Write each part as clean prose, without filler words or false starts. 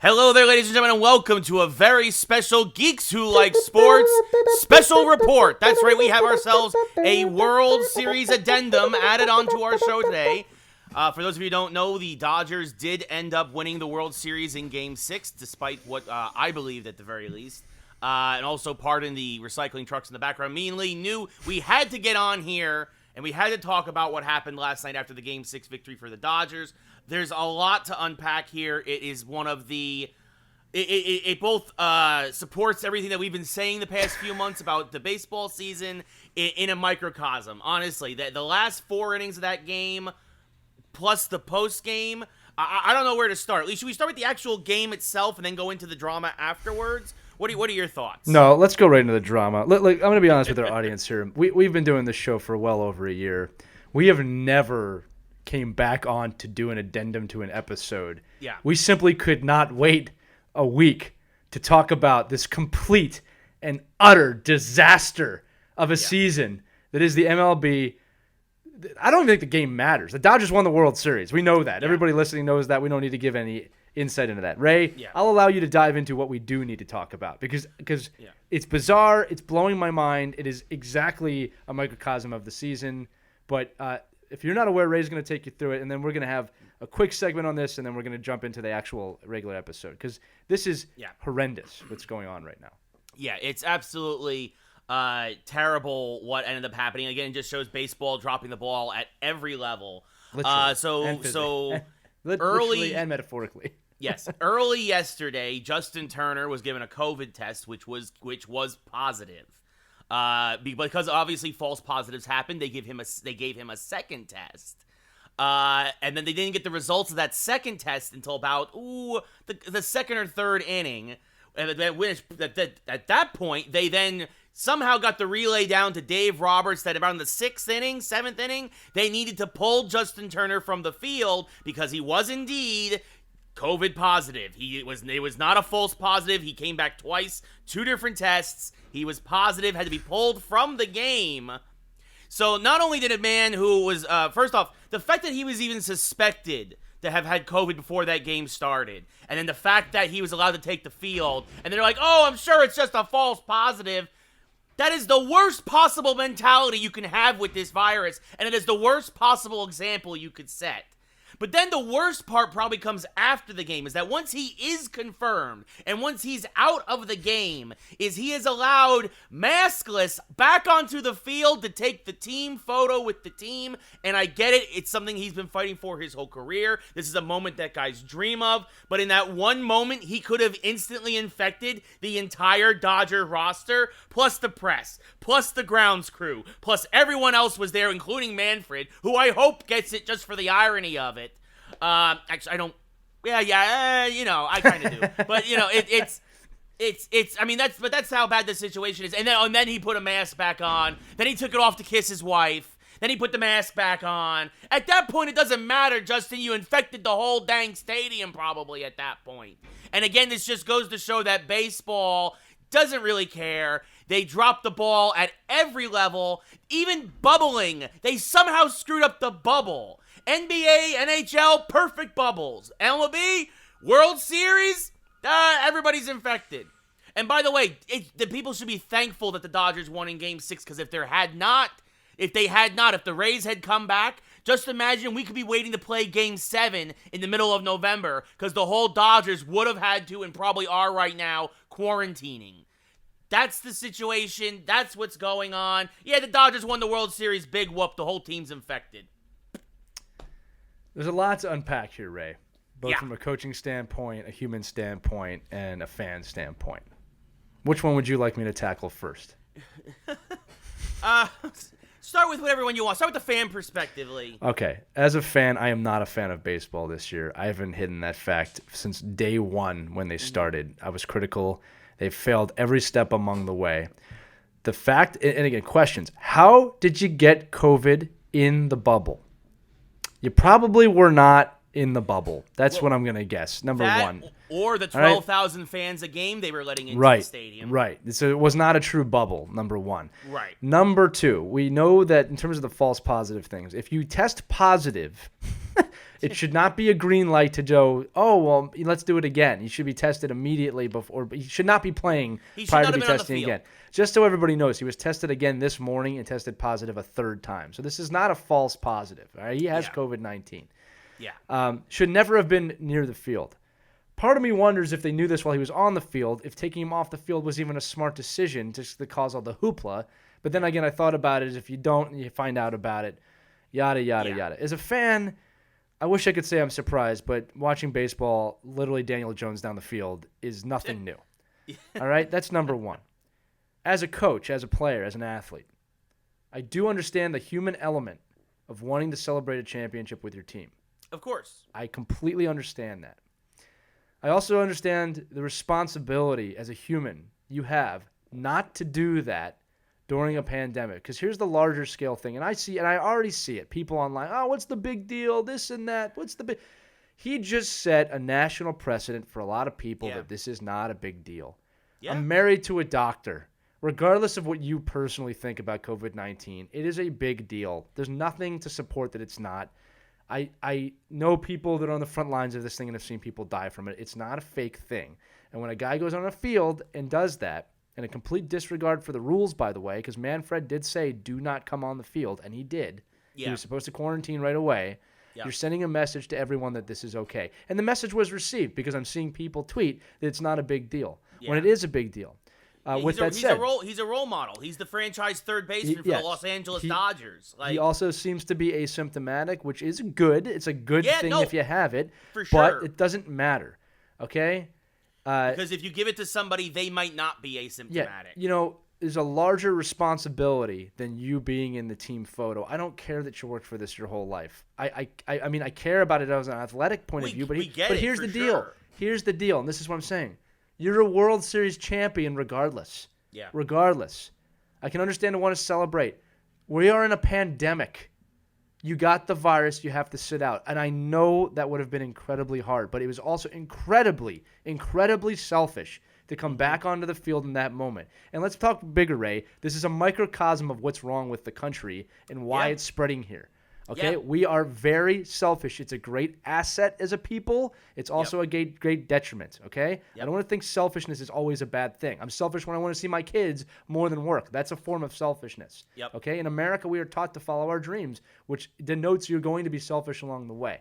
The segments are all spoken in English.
Hello there, ladies and gentlemen, and welcome to a very special Geeks Who Like Sports special report. That's right, we have ourselves a World Series addendum added onto our show today. For those of you who don't know, the Dodgers did end up winning the World Series in Game 6, despite what I believed at the very least. And also, pardon the recycling trucks in the background, me and Lee knew we had to get on here, and we had to talk about what happened last night after the Game 6 victory for the Dodgers. There's a lot to unpack here. It is one of the... It both supports everything that we've been saying the past few months about the baseball season in a microcosm. Honestly, the last 4 innings of that game, plus the post-game, I don't know where to start. Should we start with the actual game itself and then go into the drama afterwards? What are your thoughts? No, let's go right into the drama. Look, I'm going to be honest with our audience here. We've been doing this show for well over a year. We have never came back on to do an addendum to an episode. Yeah. We simply could not wait a week to talk about this complete and utter disaster of a season that is the MLB. I don't even think the game matters. The Dodgers won the World Series. We know that. Yeah. Everybody listening knows that. We don't need to give any insight into that. Ray, I'll allow you to dive into what we do need to talk about because it's bizarre. It's blowing my mind. It is exactly a microcosm of the season. But if you're not aware, Ray's going to take you through it, and then we're going to have a quick segment on this, and then we're going to jump into the actual regular episode because this is horrendous what's going on right now. Yeah, it's absolutely terrible what ended up happening. Again, it just shows baseball dropping the ball at every level. Literally literally and metaphorically. Yes, early yesterday, Justin Turner was given a COVID test, which was positive. Because obviously false positives happened, they gave him a second test, and then they didn't get the results of that second test until about the second or third inning. And at that point, they then somehow got the relay down to Dave Roberts that about in the 7th inning, they needed to pull Justin Turner from the field because he was indeed COVID positive. It was not a false positive. He came back twice, 2 different tests. He was positive, had to be pulled from the game. So not only did a man who was, first off, the fact that he was even suspected to have had COVID before that game started, and then the fact that he was allowed to take the field, and they're like, oh, I'm sure it's just a false positive. That is the worst possible mentality you can have with this virus, and it is the worst possible example you could set. But then the worst part probably comes after the game, is that once he is confirmed, and once he's out of the game, is he is allowed maskless back onto the field to take the team photo with the team, and I get it, it's something he's been fighting for his whole career. This is a moment that guys dream of, but in that one moment, he could have instantly infected the entire Dodger roster, plus the press, plus the grounds crew, plus everyone else was there, including Manfred, who I hope gets it just for the irony of it. Actually, I don't. I kind of do. But it's. I mean, that's how bad the situation is. And then he put a mask back on. Then he took it off to kiss his wife. Then he put the mask back on. At that point, it doesn't matter, Justin. You infected the whole dang stadium probably at that point. And again, this just goes to show that baseball doesn't really care. They dropped the ball at every level, even bubbling. They somehow screwed up the bubble. NBA, NHL, perfect bubbles. MLB, World Series, everybody's infected. And by the way, the people should be thankful that the Dodgers won in Game 6, because if the Rays had come back, just imagine we could be waiting to play Game 7 in the middle of November, because the whole Dodgers would have had to, and probably are right now, quarantining. That's the situation. That's what's going on. Yeah, the Dodgers won the World Series. Big whoop. The whole team's infected. There's a lot to unpack here, Ray, both from a coaching standpoint, a human standpoint, and a fan standpoint. Which one would you like me to tackle first? Start with whatever one you want. Start with the fan perspective, Lee. Okay. As a fan, I am not a fan of baseball this year. I haven't hidden that fact since day one when they started. I was critical. They failed every step along the way. The fact, and again, questions. How did you get COVID in the bubble? You probably were not in the bubble. That's what I'm going to guess. Number one. Or the 12,000 fans a game they were letting into the stadium. Right. So it was not a true bubble, number one. Right. Number two, we know that in terms of the false positive things, if you test positive, It should not be a green light to Joe. Oh, well, let's do it again. He should be tested immediately before. He should not be playing prior to be testing again. Just so everybody knows, he was tested again this morning and tested positive a third time. So this is not a false positive. All right? He has COVID-19. Yeah. Should never have been near the field. Part of me wonders if they knew this while he was on the field, if taking him off the field was even a smart decision just to cause all the hoopla. But then again, I thought about it. If you don't, you find out about it. Yada, yada, yada. As a fan, I wish I could say I'm surprised, but watching baseball, literally Daniel Jones down the field is nothing new. All right? That's number one. As a coach, as a player, as an athlete, I do understand the human element of wanting to celebrate a championship with your team. Of course. I completely understand that. I also understand the responsibility as a human you have not to do that during a pandemic. Because here's the larger scale thing, and I already see it. People online, oh, what's the big deal? This and that. What's the big? He just set a national precedent for a lot of people that this is not a big deal. Yeah. I'm married to a doctor. Regardless of what you personally think about COVID-19, it is a big deal. There's nothing to support that it's not. I know people that are on the front lines of this thing and have seen people die from it. It's not a fake thing. And when a guy goes on a field and does that, in a complete disregard for the rules, by the way, because Manfred did say do not come on the field, and he did. Yeah. He was supposed to quarantine right away. Yeah. You're sending a message to everyone that this is okay. And the message was received because I'm seeing people tweet that it's not a big deal when it is a big deal. With that said, he's a role model. He's the franchise third baseman for the Los Angeles Dodgers. He also seems to be asymptomatic, which is good. It's a good thing if you have it. For sure. But it doesn't matter, okay? Because if you give it to somebody, they might not be asymptomatic. Yeah, there's a larger responsibility than you being in the team photo. I don't care that you worked for this your whole life. I mean, I care about it as an athletic point of view, but here's the deal. Sure. Here's the deal, and this is what I'm saying. You're a World Series champion regardless. Yeah. Regardless. I can understand and want to celebrate. We are in a pandemic. You got the virus. You have to sit out. And I know that would have been incredibly hard, but it was also incredibly, incredibly selfish to come back onto the field in that moment. And let's talk bigger, Ray. This is a microcosm of what's wrong with the country and why it's spreading here. Okay, we are very selfish. It's a great asset as a people. It's also a great detriment, okay? I don't want to think selfishness is always a bad thing. I'm selfish when I want to see my kids more than work. That's a form of selfishness, okay? In America, we are taught to follow our dreams, which denotes you're going to be selfish along the way,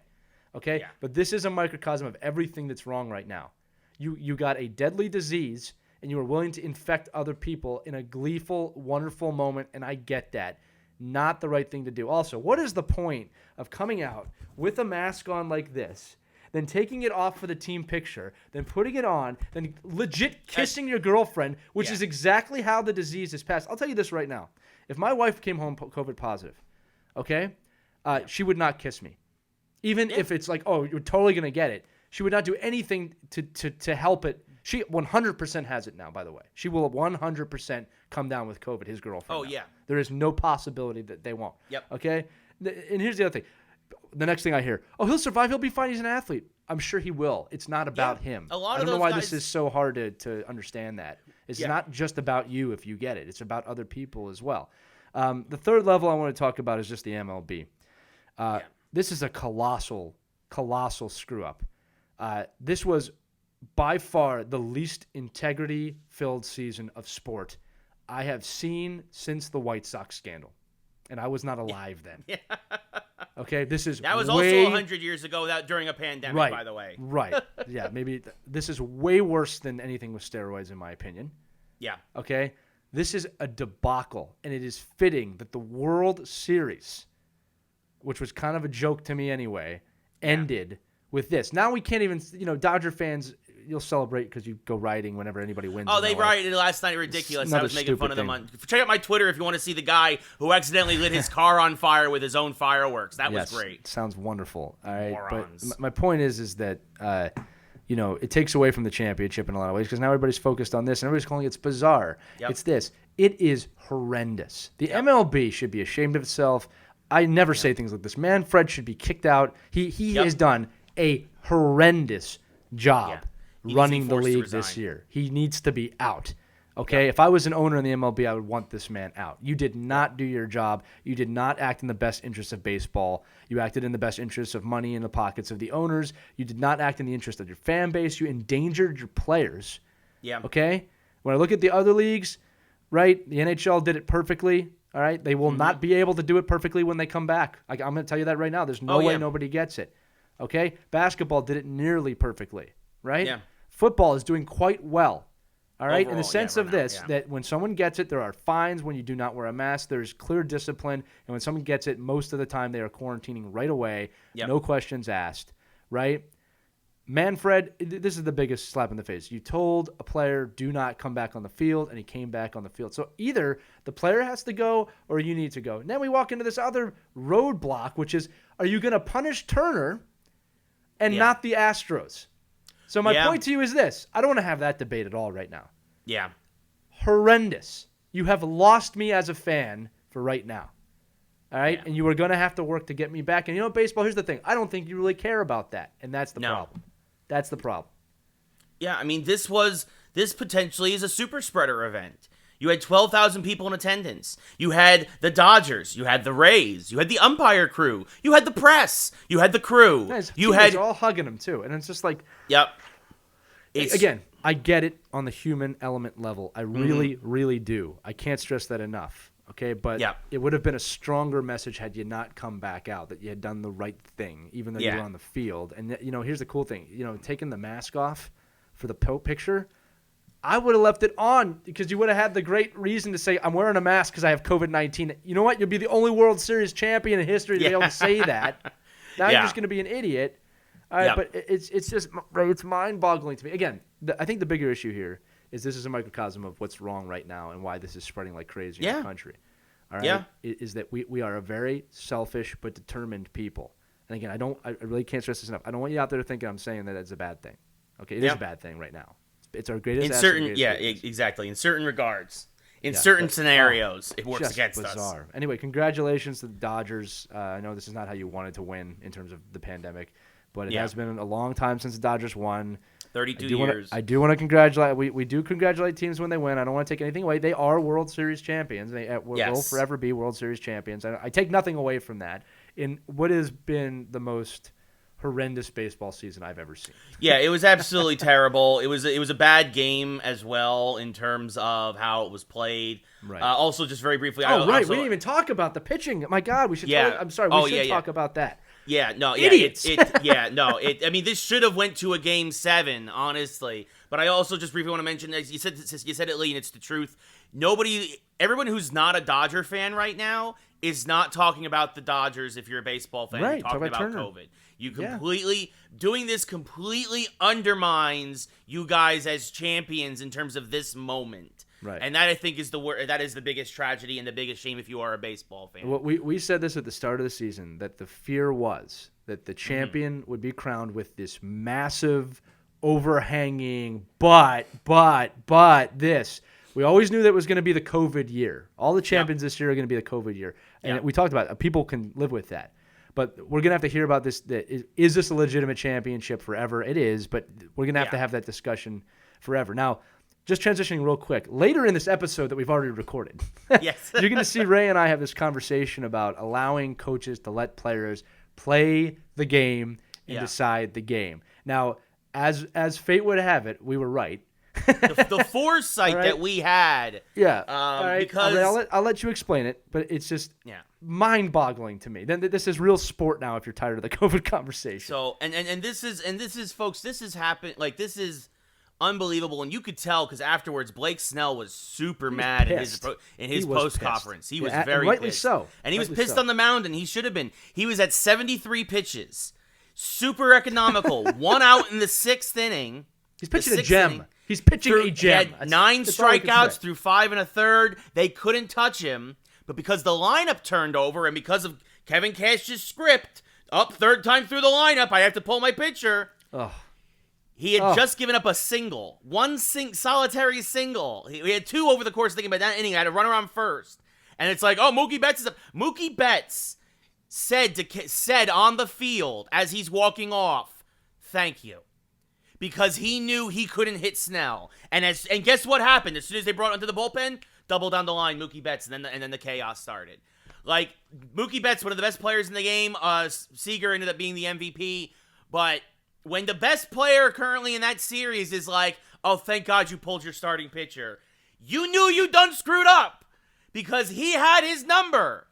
okay? Yeah. But this is a microcosm of everything that's wrong right now. You got a deadly disease, and you are willing to infect other people in a gleeful, wonderful moment, and I get that. Not the right thing to do. Also, what is the point of coming out with a mask on like this, then taking it off for the team picture, then putting it on, then legit kissing your girlfriend, which is exactly how the disease is passed? I'll tell you this right now. If my wife came home COVID positive, okay, she would not kiss me. Even if it's like, oh, you're totally going to get it. She would not do anything to help it. She 100% has it now, by the way. She will 100% come down with COVID, his girlfriend. Oh, now. yeah. There is no possibility that they won't. Yep. Okay? And here's the other thing. The next thing I hear, oh, he'll survive. He'll be fine. He's an athlete. I'm sure he will. It's not about him. I don't know why this is so hard to understand that. It's not just about you if you get it. It's about other people as well. The third level I want to talk about is just the MLB. This is a colossal screw-up. This was by far the least integrity-filled season of sport I have seen since the White Sox scandal. And I was not alive then. Okay, that was also 100 years ago during a pandemic, by the way. Right. Yeah, maybe this is way worse than anything with steroids, in my opinion. Yeah. Okay? This is a debacle, and it is fitting that the World Series, which was kind of a joke to me anyway, ended with this. Now we can't even, Dodger fans, you'll celebrate because you go riding whenever anybody wins. Oh, they rioted last night. Ridiculous. I was making fun of them. Check out my Twitter if you want to see the guy who accidentally lit his car on fire with his own fireworks. That was great. Sounds wonderful. All right. Morons. But my point is that, it takes away from the championship in a lot of ways because now everybody's focused on this and everybody's calling it bizarre. Yep. It's this. It is horrendous. The MLB should be ashamed of itself. I never say things like this. Manfred should be kicked out. He has done a horrendous job running the league this year. He needs to be out. Okay, if I was an owner in the MLB, I would want this man out. You did not do your job. You did not act in the best interest of baseball. You acted in the best interest of money in the pockets of the owners. You did not act in the interest of your fan base. You endangered your players. Yeah. Okay? When I look at the other leagues, right, the NHL did it perfectly. All right? They will not be able to do it perfectly when they come back. I'm going to tell you that right now. There's no way nobody gets it. Okay? Basketball did it nearly perfectly, right? Yeah. Football is doing quite well. All right, Overall, in the sense of this, yeah. that when someone gets it, there are fines when you do not wear a mask. There's clear discipline. And when someone gets it, most of the time they are quarantining right away. Yep. No questions asked, right? Manfred, this is the biggest slap in the face. You told a player, do not come back on the field, and he came back on the field. So either the player has to go or you need to go. And then we walk into this other roadblock, which is, are you going to punish Turner and not the Astros? So my point to you is this. I don't want to have that debate at all right now. Yeah. Horrendous. You have lost me as a fan for right now. All right? Yeah. And you are going to have to work to get me back. And you know, baseball, here's the thing. I don't think you really care about that. And that's the problem. That's the problem. Yeah, I mean, this potentially is a super spreader event. You had 12,000 people in attendance. You had the Dodgers. You had the Rays. You had the umpire crew. You had the press. You had the crew. Nice. You had all hugging him too, and it's just like, yep. Again, I get it on the human element level. I really, really do. I can't stress that enough. Okay, but it would have been a stronger message had you not come back out, that you had done the right thing, even though you were on the field. And you know, here's the cool thing. You know, taking the mask off for the picture. I would have left it on because you would have had the great reason to say, I'm wearing a mask because I have COVID-19. You know what? You'll be the only World Series champion in history to be able to say that. Now you're just going to be an idiot. All right, but it's just it's mind-boggling to me. Again, I think the bigger issue here is this is a microcosm of what's wrong right now and why this is spreading like crazy in the country. All right, is that we are a very selfish but determined people. And again, I really can't stress this enough. I don't want you out there thinking I'm saying that it's a bad thing. Okay, it is a bad thing right now. It's our greatest in asset, certain greatest exactly, in certain regards, in certain scenarios it works against bizarre. Anyway, congratulations to the Dodgers. I know this is not how you wanted to win in terms of the pandemic, but it has been a long time since the Dodgers won. 32 years. I do want to congratulate. We do congratulate teams when they win. I don't want to take anything away. They are World Series champions. They will forever be World Series champions. I take nothing away from that in what has been the most horrendous baseball season I've ever seen. Yeah, it was absolutely terrible. It was a bad game as well in terms of how it was played. Right. Also, just very briefly. We didn't even talk about the pitching. My God, we should. I'm sorry. We should talk about that. Yeah, no, idiots. I mean, this should have went to a Game 7, honestly. But I also just briefly want to mention, as you said it, Lee, and it's the truth. Everyone who's not a Dodger fan right now is not talking about the Dodgers. If you're a baseball fan, right, you're talking about Turner. COVID. Doing this completely undermines you guys as champions in terms of this moment. Right. And that, I think, is the biggest tragedy and the biggest shame if you are a baseball fan. Well, we said this at the start of the season, that the fear was that the champion would be crowned with this massive, overhanging, but this. We always knew that it was going to be the COVID year. All the champions this year are going to be the COVID year. And we talked about it. People can live with that. But we're going to have to hear about this. Is this a legitimate championship forever? It is, but we're going to have that discussion forever. Now, just transitioning real quick, later in this episode that we've already recorded, yes. You're going to see Ray and I have this conversation about allowing coaches to let players play the game and decide the game. Now, as fate would have it, we were right. the foresight that we had. Yeah. Because I'll let you explain it, but it's just mind-boggling to me. Then this is real sport now if you're tired of the COVID conversation. So, and this is folks, this has happened, like, this is unbelievable, and you could tell because afterwards Blake Snell was super mad in his post conference. He was very rightly pissed. so. And he was pissed on the mound, and he should have been. He was at 73 pitches, super economical, one out in the 6th inning. He's pitching a gem. He's pitching a gem. He had 9 strikeouts through 5 1/3. They couldn't touch him, but because the lineup turned over and because of Kevin Cash's script, third time through the lineup, I have to pull my pitcher. Oh. He had just given up a single, solitary single. He had 2 over the course of the game, but that inning, I had a runner on first. And it's like, Mookie Betts is up. Mookie Betts said on the field as he's walking off, "Thank you." because he knew he couldn't hit Snell. And guess what happened? As soon as they brought him to the bullpen, double down the line, Mookie Betts, and then the chaos started. Like, Mookie Betts, one of the best players in the game. Seager ended up being the MVP. But when the best player currently in that series is like, oh, thank God you pulled your starting pitcher, you knew you done screwed up because he had his number.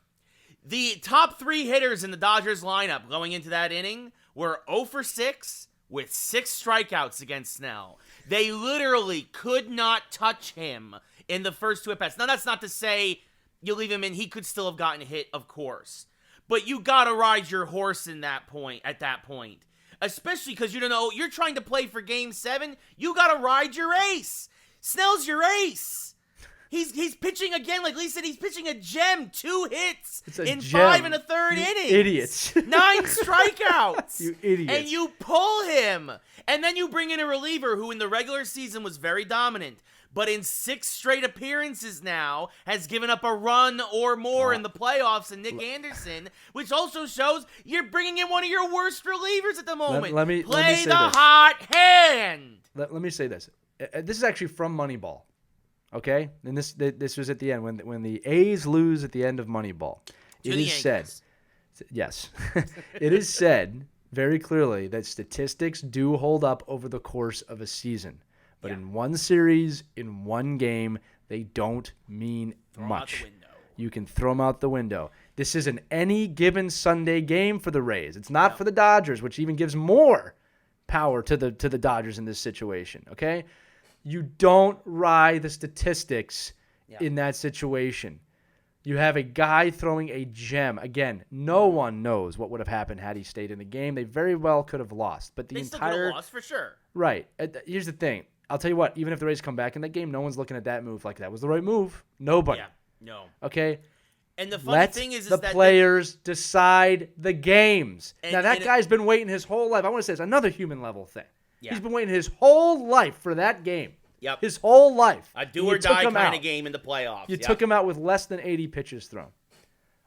The top 3 hitters in the Dodgers lineup going into that inning were 0 for 6 with 6 strikeouts against Snell. They literally could not touch him in the first 2 at-bats. Now, that's not to say you leave him in. He could still have gotten hit, of course. But you got to ride your horse at that point. Especially because you don't know, you're trying to play for Game 7. You got to ride your ace. Snell's your ace. He's pitching again, like Lee said, he's pitching a gem. 2 hits in gem. 5 1/3 innings. Idiots. 9 strikeouts. You idiots. And you pull him. And then you bring in a reliever who in the regular season was very dominant, but in 6 straight appearances now has given up a run or more in the playoffs, and Nick Anderson, which also shows you're bringing in one of your worst relievers at the moment. Let me Play say the this. hot hand. Let me say this. This is actually from Moneyball. Okay? And this was at the end when the A's lose at the end of Moneyball. It is said. Yes. It is said very clearly that statistics do hold up over the course of a season. But in one series, in one game, they don't mean much. You can throw them out the window. This is an any given Sunday game for the Rays. It's not for the Dodgers, which even gives more power to the Dodgers in this situation. Okay? You don't ride the statistics in that situation. You have a guy throwing a gem. Again, no one knows what would have happened had he stayed in the game. They very well could have lost. But they still could have lost for sure. Right. Here's the thing. I'll tell you what. Even if the Rays come back in that game, no one's looking at that move like that was the right move. Nobody. Yeah. No. Okay? And the funny thing is that the players decide the games. Now, that guy's been waiting his whole life. I want to say it's another human level thing. Yeah. He's been waiting his whole life for that game. Yep. His whole life. A do-or-die kind of game in the playoffs. You took him out with less than 80 pitches thrown.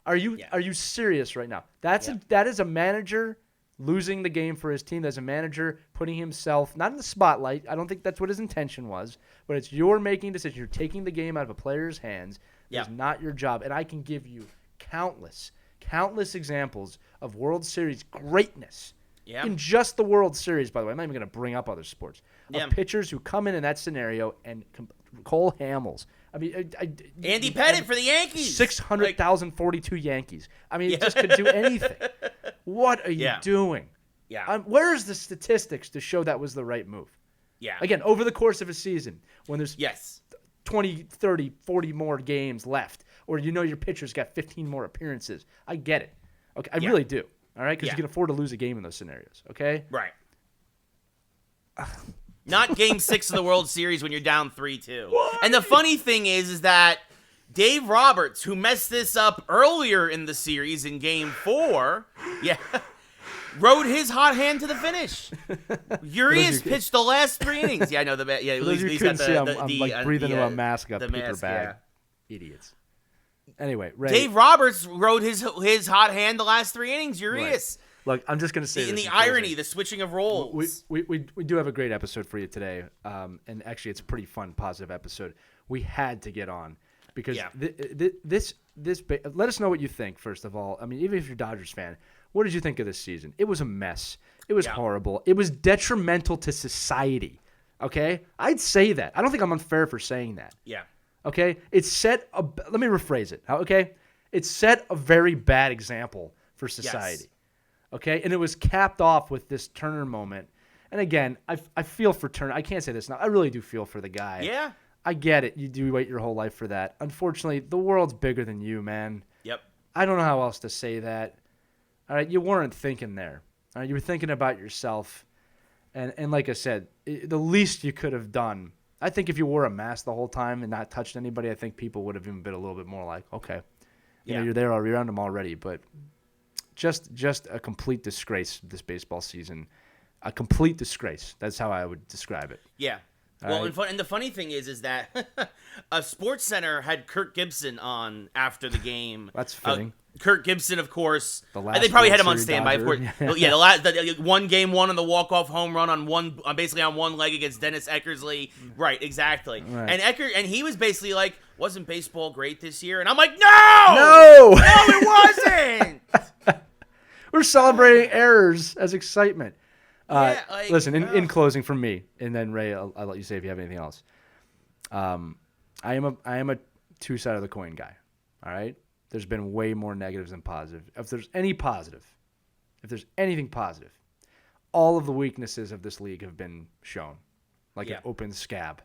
Are you serious right now? That is a manager losing the game for his team. That's a manager putting himself not in the spotlight. I don't think that's what his intention was. But it's you're making decisions. You're taking the game out of a player's hands. It's not your job. And I can give you countless examples of World Series greatness. Yeah. In just the World Series, by the way. I'm not even going to bring up other sports. Of pitchers who come in that scenario and Cole Hamels. I mean, Andy Pettitte for the Yankees. 600,042 Yankees. I mean, it just could do anything. What are you doing? Yeah. Where's the statistics to show that was the right move? Yeah. Again, over the course of a season, when there's 20, 30, 40 more games left, or your pitcher's got 15 more appearances. I get it. Okay, I really do. All right, because you can afford to lose a game in those scenarios. Okay. Right. Not Game 6 of the World Series when you're down 3-2. And the funny thing is that Dave Roberts, who messed this up earlier in the series in Game 4, rode his hot hand to Urias pitched the last 3 innings. Yeah, I know the at least he's got I'm breathing into a mask up paper bag. Idiots. Anyway, Ray. Dave Roberts rode his hot hand the last 3 innings. Urias. Right. Look, I'm just going to say the irony, the switching of roles. We do have a great episode for you today, and actually it's a pretty fun, positive episode. We had to get on because this let us know what you think, first of all. I mean, even if you're a Dodgers fan, what did you think of this season? It was a mess. It was horrible. It was detrimental to society, okay? I'd say that. I don't think I'm unfair for saying that. Yeah. Okay? Let me rephrase it, okay? It set a very bad example for society. Yes. Okay, and it was capped off with this Turner moment. And again, I feel for Turner. I can't say this now. I really do feel for the guy. Yeah. I get it. You do wait your whole life for that. Unfortunately, the world's bigger than you, man. Yep. I don't know how else to say that. All right, you weren't thinking there. All right, you were thinking about yourself. And like I said, the least you could have done, I think if you wore a mask the whole time and not touched anybody, I think people would have even been a little bit more like, okay, you're there, you're around them already, but... Just a complete disgrace this baseball season. A complete disgrace. That's how I would describe it. Yeah. Well, and the funny thing is that a Sports Center had Kirk Gibson on after the game. That's fitting. Kirk Gibson, of course. The They probably had him World on Series standby. Of course. Dodger. Yeah, the one game one on the walk-off home run on basically on one leg against Dennis Eckersley. Right, exactly. Right. And he was basically like, wasn't baseball great this year? And I'm like, no! No! No, it wasn't! We're celebrating errors as excitement. Yeah, like, listen, in closing from me, and then Ray, I'll let you say if you have anything else. I am a two side of the coin guy. All right, there's been way more negatives than positive. If there's anything positive, all of the weaknesses of this league have been shown, like an open scab.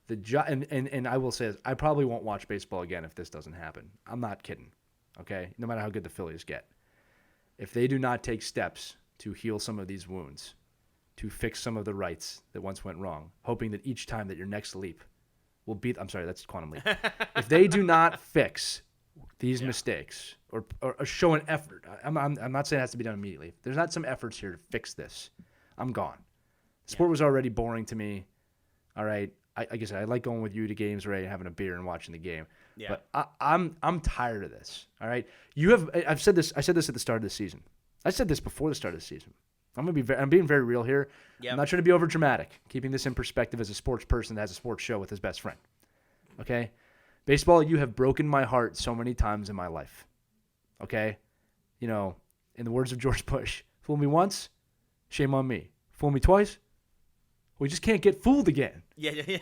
And I will say this, I probably won't watch baseball again if this doesn't happen. I'm not kidding. Okay, no matter how good the Phillies get, if they do not take steps to heal some of these wounds, to fix some of the rights that once went wrong, hoping that each time that your next leap will beat... I'm sorry, that's Quantum Leap. If they do not fix these mistakes or show an effort, I'm not saying it has to be done immediately. If there's not some efforts here to fix this, I'm gone. The sport was already boring to me. All right, like I said, I like going with you to games, Ray, having a beer and watching the game. Yeah. But I'm tired of this. All right, I said this at the start of the season. I said this before the start of the season. I'm being very real here. Yep. I'm not trying to be over dramatic, keeping this in perspective as a sports person that has a sports show with his best friend. Okay? Baseball, you have broken my heart so many times in my life. Okay? You know, in the words of George Bush, fool me once, shame on me. Fool me twice, we just can't get fooled again. Yeah.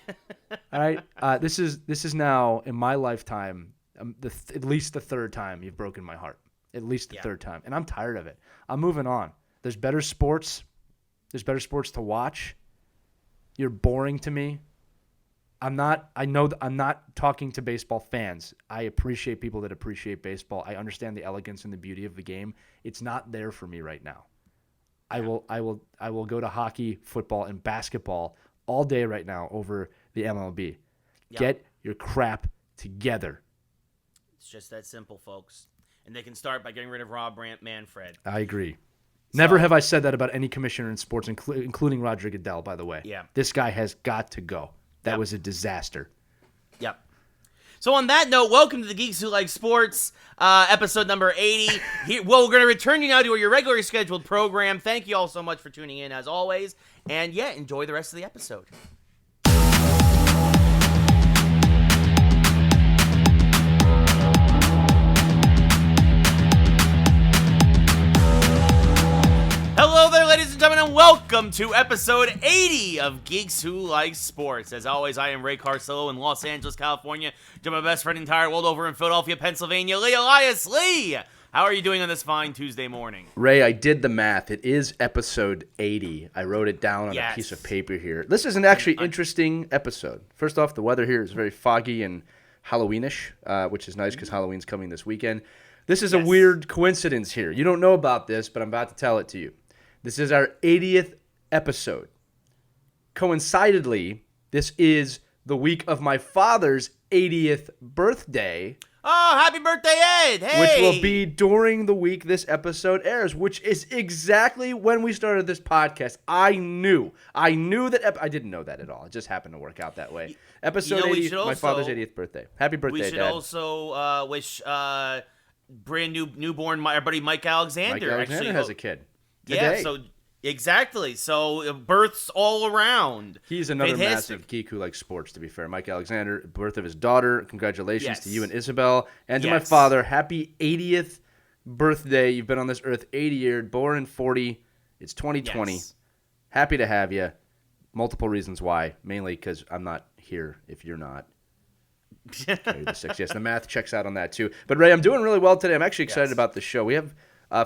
All right? This is now, in my lifetime, at least the third time you've broken my heart. At least the third time. And I'm tired of it. I'm moving on. There's better sports. There's better sports to watch. You're boring to me. I'm not talking to baseball fans. I appreciate people that appreciate baseball. I understand the elegance and the beauty of the game. It's not there for me right now. I will go to hockey, football, and basketball all day right now over the MLB. Yep. Get your crap together. It's just that simple, folks. And they can start by getting rid of Rob Manfred. I agree. Never have I said that about any commissioner in sports, including Roger Goodell, by the way. Yeah. This guy has got to go. That was a disaster. Yep. So on that note, welcome to the Geeks Who Like Sports, episode number 80. We're going to return you now to your regularly scheduled program. Thank you all so much for tuning in, as always. And, enjoy the rest of the episode. Hello there, ladies and gentlemen, and welcome to episode 80 of Geeks Who Like Sports. As always, I am Ray Carcillo in Los Angeles, California. To my best friend in the entire world over in Philadelphia, Pennsylvania, Lee Elias. Lee, how are you doing on this fine Tuesday morning? Ray, I did the math. It is episode 80. I wrote it down on a piece of paper here. This is an actually interesting episode. First off, the weather here is very foggy and Halloweenish, which is nice because Halloween's coming this weekend. This is a weird coincidence here. You don't know about this, but I'm about to tell it to you. This is our 80th episode. Coincidentally, this is the week of my father's 80th birthday. Oh, happy birthday, Ed! Hey! Which will be during the week this episode airs, which is exactly when we started this podcast. I knew that. I didn't know that at all. It just happened to work out that way. Episode 80, my father's 80th birthday. Happy birthday, Dad. We should also wish brand newborn our buddy Mike Alexander. Mike Alexander has a kid. Today. Yeah, so exactly. So births all around. He's another massive geek who likes sports, to be fair. Mike Alexander, birth of his daughter. Congratulations to you and Isabel. And to my father, happy 80th birthday. You've been on this earth 80 years, born in 40. It's 2020. Yes. Happy to have you. Multiple reasons why. Mainly because I'm not here if you're not. Carry the 6. Yes, the math checks out on that too. But Ray, I'm doing really well today. I'm actually excited about the show. We have...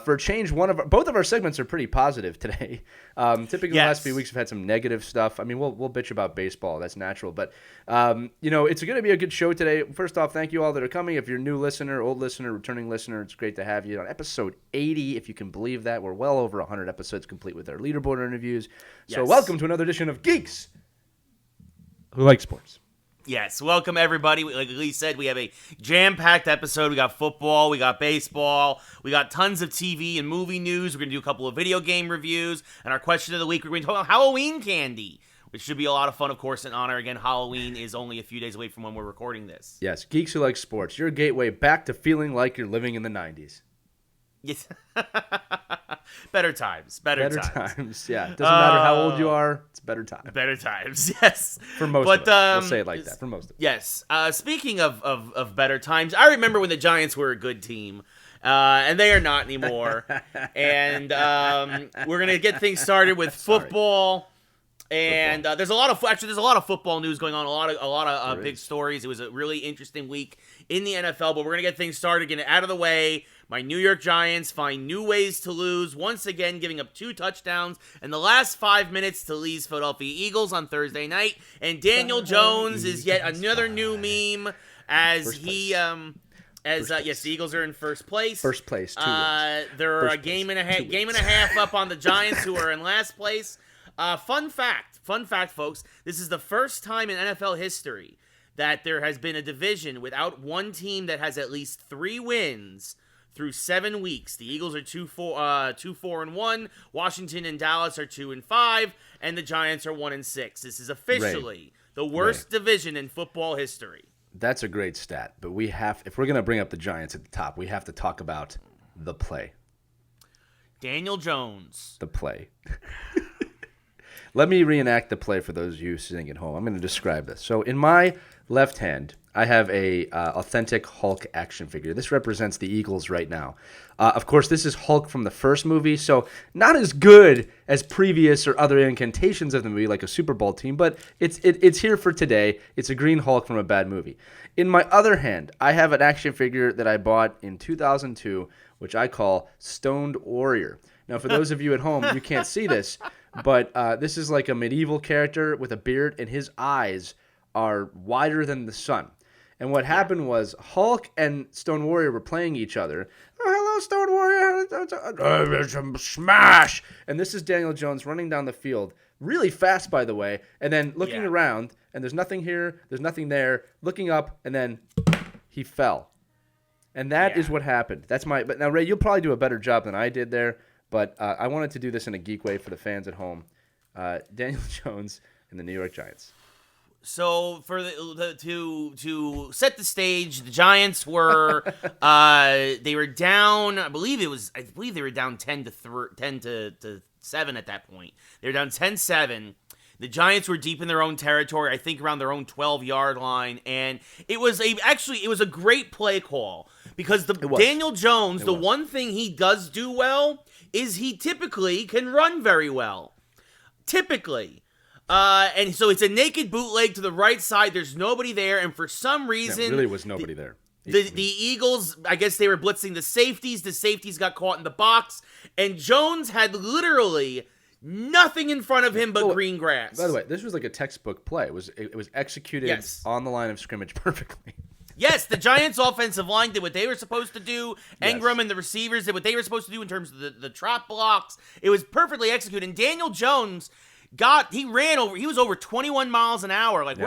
for a change, both of our segments are pretty positive today. Typically, the last few weeks we've had some negative stuff. I mean, we'll bitch about baseball. That's natural. But, it's going to be a good show today. First off, thank you all that are coming. If you're a new listener, old listener, returning listener, it's great to have you on episode 80, if you can believe that. We're well over 100 episodes complete with our leaderboard interviews. So welcome to another edition of Geeks Who Like Sports. Yes, welcome everybody. Like Lee said, we have a jam-packed episode. We got football, we got baseball, we got tons of TV and movie news. We're going to do a couple of video game reviews. And our question of the week, we're going to talk about Halloween candy. which should be a lot of fun, of course, in honor. Again, Halloween is only a few days away from when we're recording this. Yes, geeks who like sports, your gateway back to feeling like you're living in the 90s. Yes. Better times. Better times. Yeah, it doesn't matter how old you are. It's better times. Better times. Yes. For most of us. We'll say it like that. For most of us. Yes. Speaking of better times, I remember when the Giants were a good team. And they are not anymore. And we're going to get things started with football. And there's a lot of football news going on. A lot of big stories. It was a really interesting week in the NFL, but we're going to get things started, get it out of the way. My New York Giants find new ways to lose, once again giving up 2 touchdowns in the last 5 minutes to Lee's Philadelphia Eagles on Thursday night. And Daniel Jones is yet another new meme as the Eagles are in first place. First place, 2 wins. They're a game and a half up on the Giants, who are in last place. Fun fact, folks. This is the first time in NFL history that there has been a division without one team that has at least 3 wins through 7 weeks. The Eagles are 2-4-1. Washington and Dallas are 2-5, and the Giants are 1-6. This is officially the worst division in football history. That's a great stat, but if we're going to bring up the Giants at the top, we have to talk about the play. Daniel Jones. The play. Let me reenact the play for those of you sitting at home. I'm going to describe this. So in my left hand, I have a authentic Hulk action figure. This represents the Eagles right now. Of course, this is Hulk from the first movie, so not as good as previous or other incantations of the movie, like a Super Bowl team, but it's here for today. It's a green Hulk from a bad movie. In my other hand, I have an action figure that I bought in 2002, which I call Stoned Warrior. Now, for those of you at home, you can't see this, but this is like a medieval character with a beard, and his eyes are wider than the sun. And what happened was Hulk and Stone Warrior were playing each other. Oh, hello, Stone Warrior. Smash! And this is Daniel Jones running down the field, really fast, by the way, and then looking around, and there's nothing here, there's nothing there, looking up, and then he fell. And that is what happened. But now, Ray, you'll probably do a better job than I did there, but I wanted to do this in a geek way for the fans at home. Daniel Jones and the New York Giants. So for to set the stage, the Giants were they were down. I believe they were down 10 to 7 at that point. They were down 10-7. The Giants were deep in their own territory, I think around their own 12-yard line, and it was a great play call because Daniel Jones, one thing he does do well is he typically can run very well. Typically. And so it's a naked bootleg to the right side. There's nobody there, and for some reason... There really was nobody there. The Eagles, I guess they were blitzing the safeties. The safeties got caught in the box, and Jones had literally nothing in front of him but green grass. By the way, this was like a textbook play. It was executed on the line of scrimmage perfectly. Yes, the Giants' offensive line did what they were supposed to do. Engram and the receivers did what they were supposed to do in terms of the trap blocks. It was perfectly executed, and Daniel Jones... he was over 21 miles an hour. Which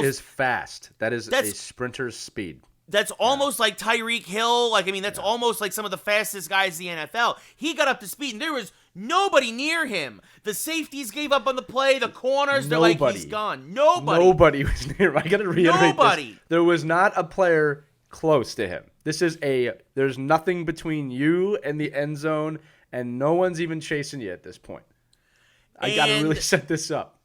is fast. That's a sprinter's speed. That's almost like Tyreek Hill. That's almost like some of the fastest guys in the NFL. He got up to speed, and there was nobody near him. The safeties gave up on the play. The corners, they're like, he's gone. Nobody was near him. I got to reiterate this. There was not a player close to him. There's nothing between you and the end zone, and no one's even chasing you at this point. I got to really set this up.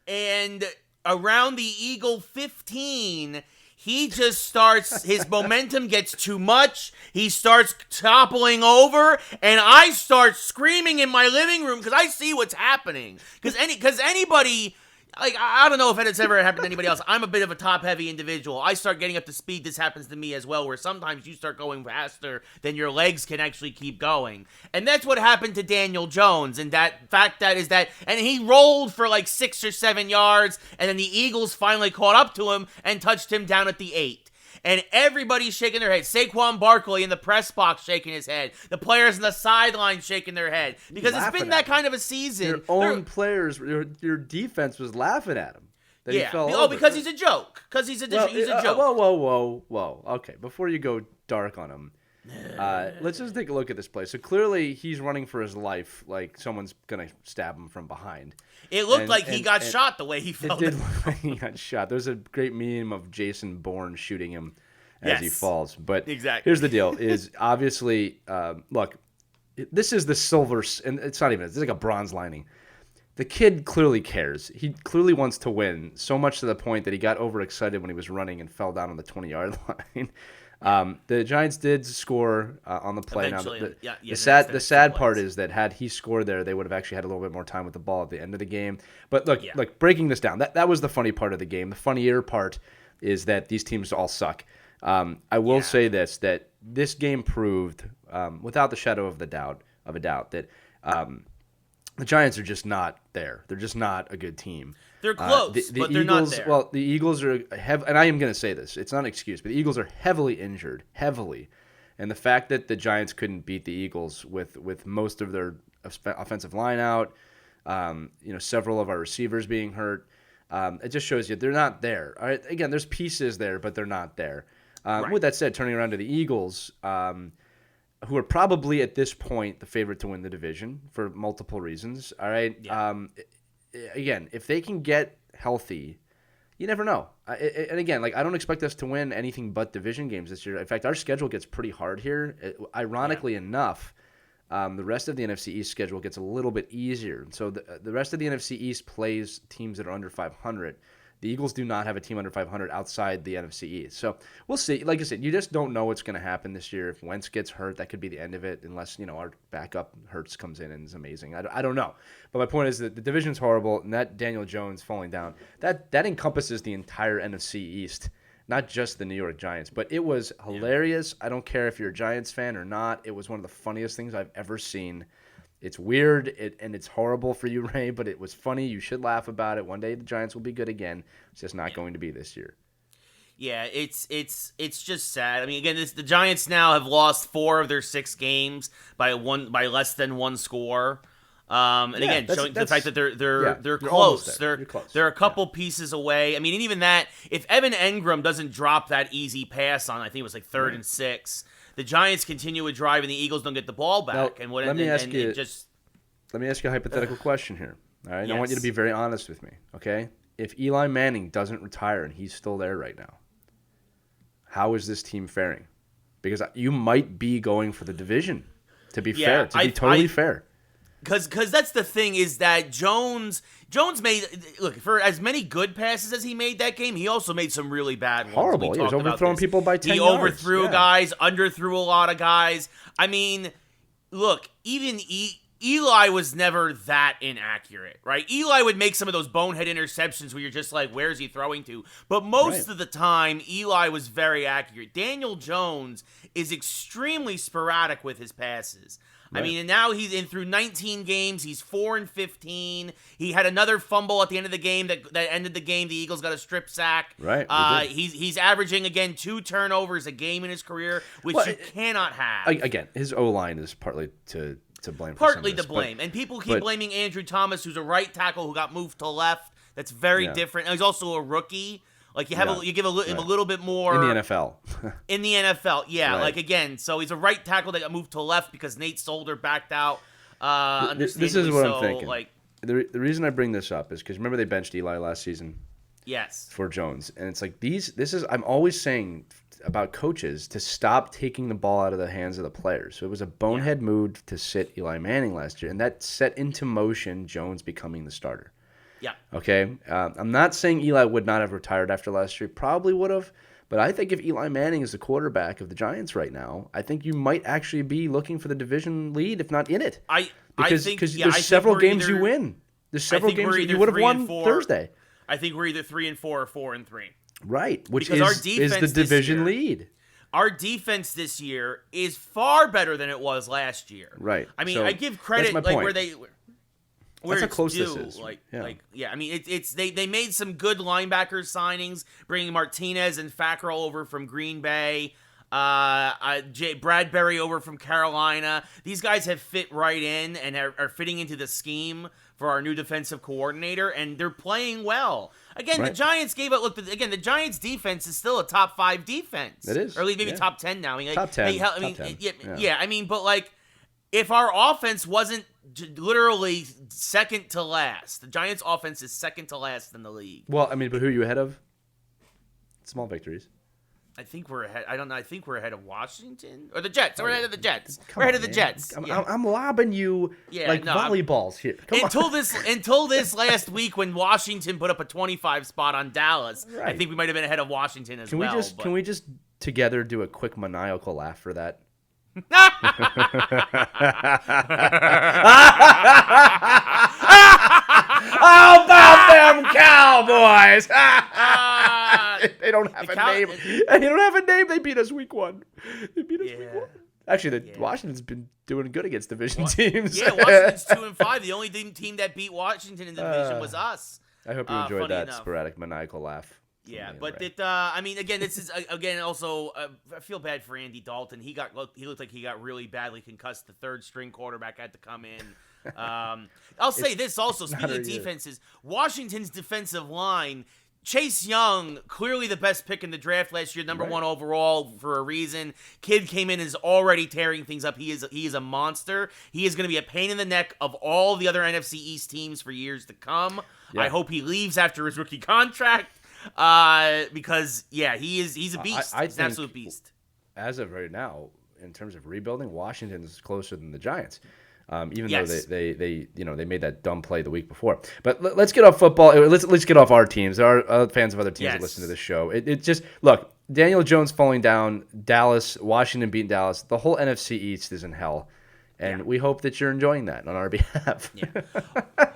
And around the Eagle 15, he just starts, his momentum gets too much. He starts toppling over, and I start screaming in my living room because I see what's happening. Because anybody... I don't know if it's ever happened to anybody else. I'm a bit of a top-heavy individual. I start getting up to speed. This happens to me as well, where sometimes you start going faster than your legs can actually keep going. And that's what happened to Daniel Jones. And and he rolled for like 6 or 7 yards, and then the Eagles finally caught up to him and touched him down at the 8. And everybody's shaking their head. Saquon Barkley in the press box shaking his head. The players in the sideline shaking their head. Because it's been that kind of a season. Your own players, your defense was laughing at him. That he fell over. Because he's a joke. Because he's a joke. Whoa. Okay, before you go dark on him, Let's just take a look at this play. So clearly he's running for his life, like someone's going to stab him from behind. It looked like he got shot the way he fell. It did look like he got shot. There's a great meme of Jason Bourne shooting him as he falls. But here's the deal: is obviously, look, this is the silver, and it's not even. It's like a bronze lining. The kid clearly cares. He clearly wants to win, so much to the point that he got overexcited when he was running and fell down on the 20-yard line. The Giants did score on the play. Now, the sad part is that had he scored there, they would have actually had a little bit more time with the ball at the end of the game. But look, breaking this down, that was the funny part of the game. The funnier part is that these teams all suck. I will say that this game proved, without the shadow of a doubt, that the Giants are just not there. They're just not a good team. They're close, but Eagles, they're not there. Well, the Eagles are and I am going to say this. It's not an excuse, but the Eagles are heavily injured, heavily. And the fact that the Giants couldn't beat the Eagles with most of their offensive line out, several of our receivers being hurt, it just shows you they're not there. All right? Again, there's pieces there, but they're not there. With that said, turning around to the Eagles, who are probably at this point the favorite to win the division for multiple reasons. All right. Yeah. Again, if they can get healthy, you never know. And again, I don't expect us to win anything but division games this year. In fact, our schedule gets pretty hard here. Ironically enough, the rest of the NFC East schedule gets a little bit easier. So the rest of the NFC East plays teams that are under 500. The Eagles do not have a team under 500 outside the NFC East. So we'll see. Like I said, you just don't know what's going to happen this year. If Wentz gets hurt, that could be the end of it unless, our backup Hurts comes in and is amazing. I don't know. But my point is that the division's horrible, and that Daniel Jones falling down, that encompasses the entire NFC East, not just the New York Giants. But it was hilarious. I don't care if you're a Giants fan or not. It was one of the funniest things I've ever seen. It's weird, and it's horrible for you, Ray, but it was funny. You should laugh about it. One day the Giants will be good again. It's just not going to be this year. Yeah, it's just sad. I mean, again, the Giants now have lost 4 of their 6 games by less than 1 score. And again, showing the fact that they're close. They're a couple pieces away. I mean, and even that, if Evan Engram doesn't drop that easy pass on, I think it was 3rd and 6. The Giants continue a drive, and the Eagles don't get the ball back. Now, let me ask you a hypothetical question here. All right, yes. I want you to be very honest with me. Okay, if Eli Manning doesn't retire and he's still there right now, how is this team faring? Because you might be going for the division. To be fair, fair. Because that's the thing is that Jones made, look, for as many good passes as he made that game, he also made some really bad ones. Horrible. He was overthrowing people by 10 yards. He overthrew guys, underthrew a lot of guys. I mean, look, even Eli was never that inaccurate, right? Eli would make some of those bonehead interceptions where you're just like, where's he throwing to? But most of the time, Eli was very accurate. Daniel Jones is extremely sporadic with his passes. Right. I mean, and now he's in through 19 games. He's 4-15. He had another fumble at the end of the game that ended the game. The Eagles got a strip sack. Right. He's averaging, again, 2 turnovers a game in his career, which you cannot have. Again, his O-line is partly to blame. Partly to blame. And people keep blaming Andrew Thomas, who's a right tackle who got moved to left. That's very different. And he's also a rookie. Like you give him a little bit more in the NFL. In the NFL, yeah. Right. Like again, so he's a right tackle that got moved to left because Nate Solder backed out. This is what I'm thinking. The reason I bring this up is because remember they benched Eli last season. Yes. For Jones, and it's like I'm always saying about coaches to stop taking the ball out of the hands of the players. So it was a bonehead move to sit Eli Manning last year, and that set into motion Jones becoming the starter. Yeah. Okay. I'm not saying Eli would not have retired after last year. Probably would have. But I think if Eli Manning is the quarterback of the Giants right now, I think you might actually be looking for the division lead, if not in it. Because there's several games you win. There's several games you would have won Thursday. I think we're either 3-4 or 4-3. Right. Which is the division lead. Our defense this year is far better than it was last year. Right. I mean, I give credit where they. That's how close this is. I mean, they made some good linebacker signings, bringing Martinez and Fackrell over from Green Bay. Bradbury over from Carolina. These guys have fit right in and are fitting into the scheme for our new defensive coordinator, and they're playing well. Again, The Giants gave up. Look, the Giants' defense is still a top 5 defense. It is, or at least maybe top 10 now. I mean, top 10. Yeah. I mean, but like, if our offense wasn't literally second to last, the Giants' offense is second to last in the league. Well, I mean, but who are you ahead of? Small victories. I think we're ahead. I don't know. I think we're ahead of Washington or the Jets. We're ahead of the Jets. We're ahead of the Jets. I'm lobbing you volleyballs here. Until this last week when Washington put up a 25 spot on Dallas, right. I think we might have been ahead of Washington as well. Can we just together do a quick maniacal laugh for that? How about them Cowboys? They don't have a name. They don't have a name. They beat us week 1. Week 1. Actually, Washington's been doing good against division teams. Yeah, Washington's 2-5. The only team that beat Washington in the division was us. I hope you enjoyed that sporadic maniacal laugh. Yeah, but I mean, again, this is also. I feel bad for Andy Dalton. He looked like he got really badly concussed. The third string quarterback had to come in. I'll say this also. Speaking of defenses, Washington's defensive line. Chase Young, clearly the best pick in the draft last year, number 1 overall for a reason. Kid came in and is already tearing things up. He is a monster. He is going to be a pain in the neck of all the other NFC East teams for years to come. Yeah. I hope he leaves after his rookie contract because he's a beast. He's an absolute beast. As of right now, in terms of rebuilding, Washington is closer than the Giants. Even though they made that dumb play the week before. But let's get off football. Let's get off our teams. There are fans of other teams that listen to this show. It just look, Daniel Jones falling down, Dallas, Washington beating Dallas. The whole NFC East is in hell, and we hope that you're enjoying that on our behalf.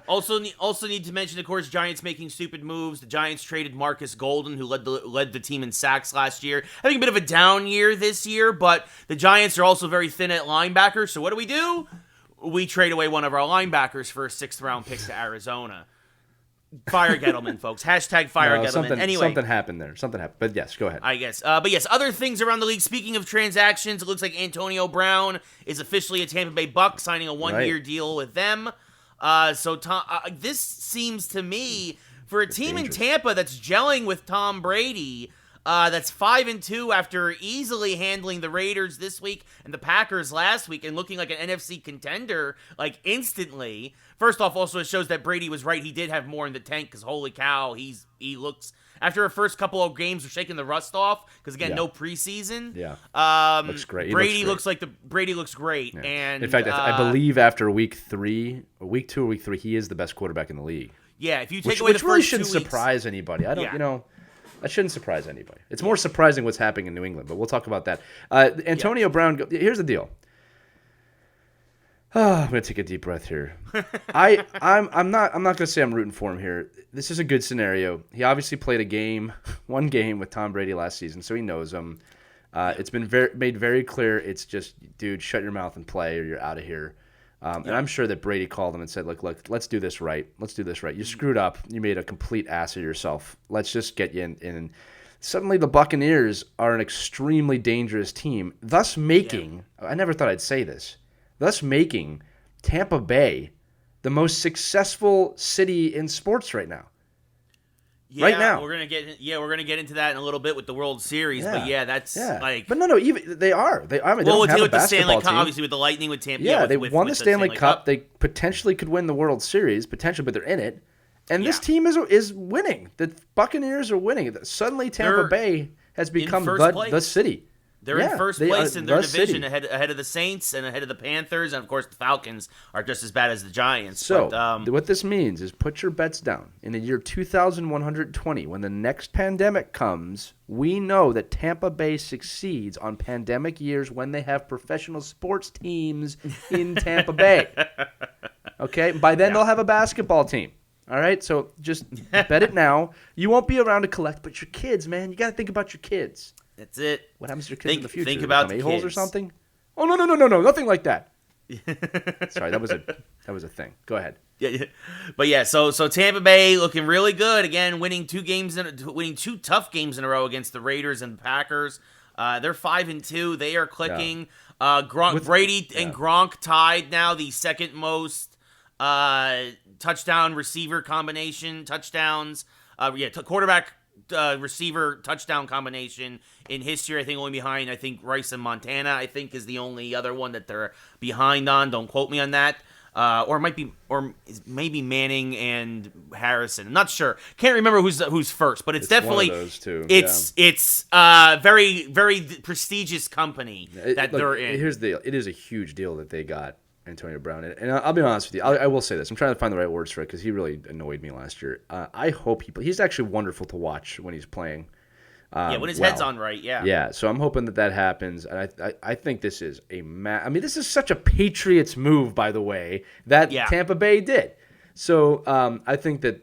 Also need to mention, of course, Giants making stupid moves. The Giants traded Marcus Golden, who led the team in sacks last year. Having a bit of a down year this year, but the Giants are also very thin at linebacker. So what do? We trade away one of our linebackers for a 6th-round pick to Arizona. Fire Gettleman, folks. Hashtag fire Gettleman. Anyway. Something happened there. But yes, go ahead. I guess. But yes, other things around the league. Speaking of transactions, it looks like Antonio Brown is officially a Tampa Bay Buck, signing a 1-year deal with them. So this seems to me, for a team in Tampa that's gelling with Tom Brady, that's 5-2 after easily handling the Raiders this week and the Packers last week and looking like an NFC contender, like, instantly. First off, also it shows that Brady was right. He did have more in the tank because, holy cow, he looks, after a first couple of games of shaking the rust off, because, again, no preseason. Yeah. Looks great. Brady looks great. Yeah. And in fact, I believe after week 2 or week 3, he is the best quarterback in the league. Yeah, if you take away the first 2 weeks. Which really shouldn't surprise anybody. That shouldn't surprise anybody. It's more surprising what's happening in New England, but we'll talk about that. Antonio Brown, here's the deal. I'm going to take a deep breath here. I'm not going to say I'm rooting for him here. This is a good scenario. He obviously played one game with Tom Brady last season, so he knows him. It's been made very clear. It's just, dude, shut your mouth and play or you're out of here. And I'm sure that Brady called him and said, look, let's do this right. You screwed up. You made a complete ass of yourself. Let's just get you in. Suddenly the Buccaneers are an extremely dangerous team, thus making, I never thought I'd say this, making Tampa Bay the most successful city in sports right now. Yeah, right now. We're gonna get into that in a little bit with the World Series, but like. But no, even they are. I mean, they don't have a basketball team. Obviously with the Lightning, with Tampa. Yeah, they won the Stanley Cup. They potentially could win the World Series, but they're in it. And this team is winning. The Buccaneers are winning. Suddenly, Tampa Bay has become the city. They're in first place in their division, ahead of the Saints and ahead of the Panthers, and of course the Falcons are just as bad as the Giants. So what this means is put your bets down. In the year 2120, when the next pandemic comes, we know that Tampa Bay succeeds on pandemic years when they have professional sports teams in Tampa Bay. Okay? By then they'll have a basketball team. All right? So just bet it now. You won't be around to collect, but your kids, man, you got to think about your kids. That's it. What happens to your kids in the future? Think about the a-holes kids. Or something? Oh, no, nothing like that. Sorry, that was a thing. Go ahead. But so Tampa Bay looking really good again, winning 2 tough games in a row against the Raiders and the Packers. They're 5-2. They are clicking. Brady and Gronk tied now the second most touchdown receiver combination touchdowns. Quarterback receiver touchdown combination in history. I think only behind Rice and Montana. I think is the only other one that they're behind on. Don't quote me on that. Or maybe Manning and Harrison. I'm not sure. Can't remember who's first, but it's definitely one of those two. It's very very prestigious company that they're in. Here's the deal. It is a huge deal that they got Antonio Brown, and I'll be honest with you. I will say this. I'm trying to find the right words for it because he really annoyed me last year. I hope he's actually wonderful to watch when he's playing. When his head's on right, yeah. Yeah, so I'm hoping that happens, and I think this is this is such a Patriots move, by the way, that Tampa Bay did. So I think that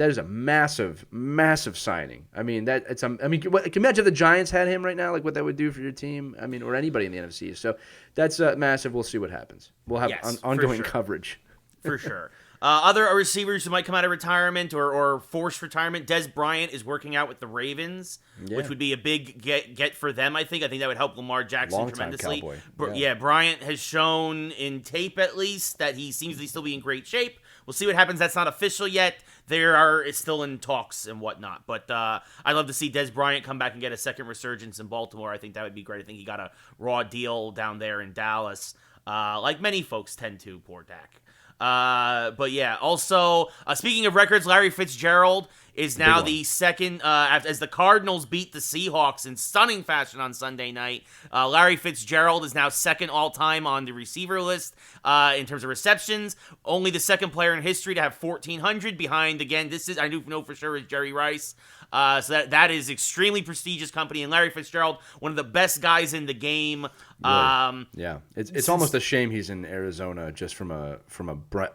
is a massive, massive signing. Can you imagine if the Giants had him right now, like what that would do for your team? Or anybody in the NFC. So that's massive. We'll see what happens. We'll have ongoing coverage. For sure. Other receivers who might come out of retirement or forced retirement, Dez Bryant is working out with the Ravens, which would be a big get for them, I think. I think that would help Lamar Jackson tremendously. Bryant has shown in tape, at least, that he seems to still be in great shape. We'll see what happens. That's not official yet. It's still in talks and whatnot. But I'd love to see Dez Bryant come back and get a second resurgence in Baltimore. I think that would be great. I think he got a raw deal down there in Dallas, like many folks tend to, poor Dak. Also, speaking of records, Larry Fitzgerald is now the second, as the Cardinals beat the Seahawks in stunning fashion on Sunday night. Larry Fitzgerald is now second all-time on the receiver list in terms of receptions. Only the second player in history to have 1,400 behind, again, I do know for sure, is Jerry Rice. So that is extremely prestigious company, and Larry Fitzgerald, one of the best guys in the game. Really? It's almost a shame he's in Arizona just from a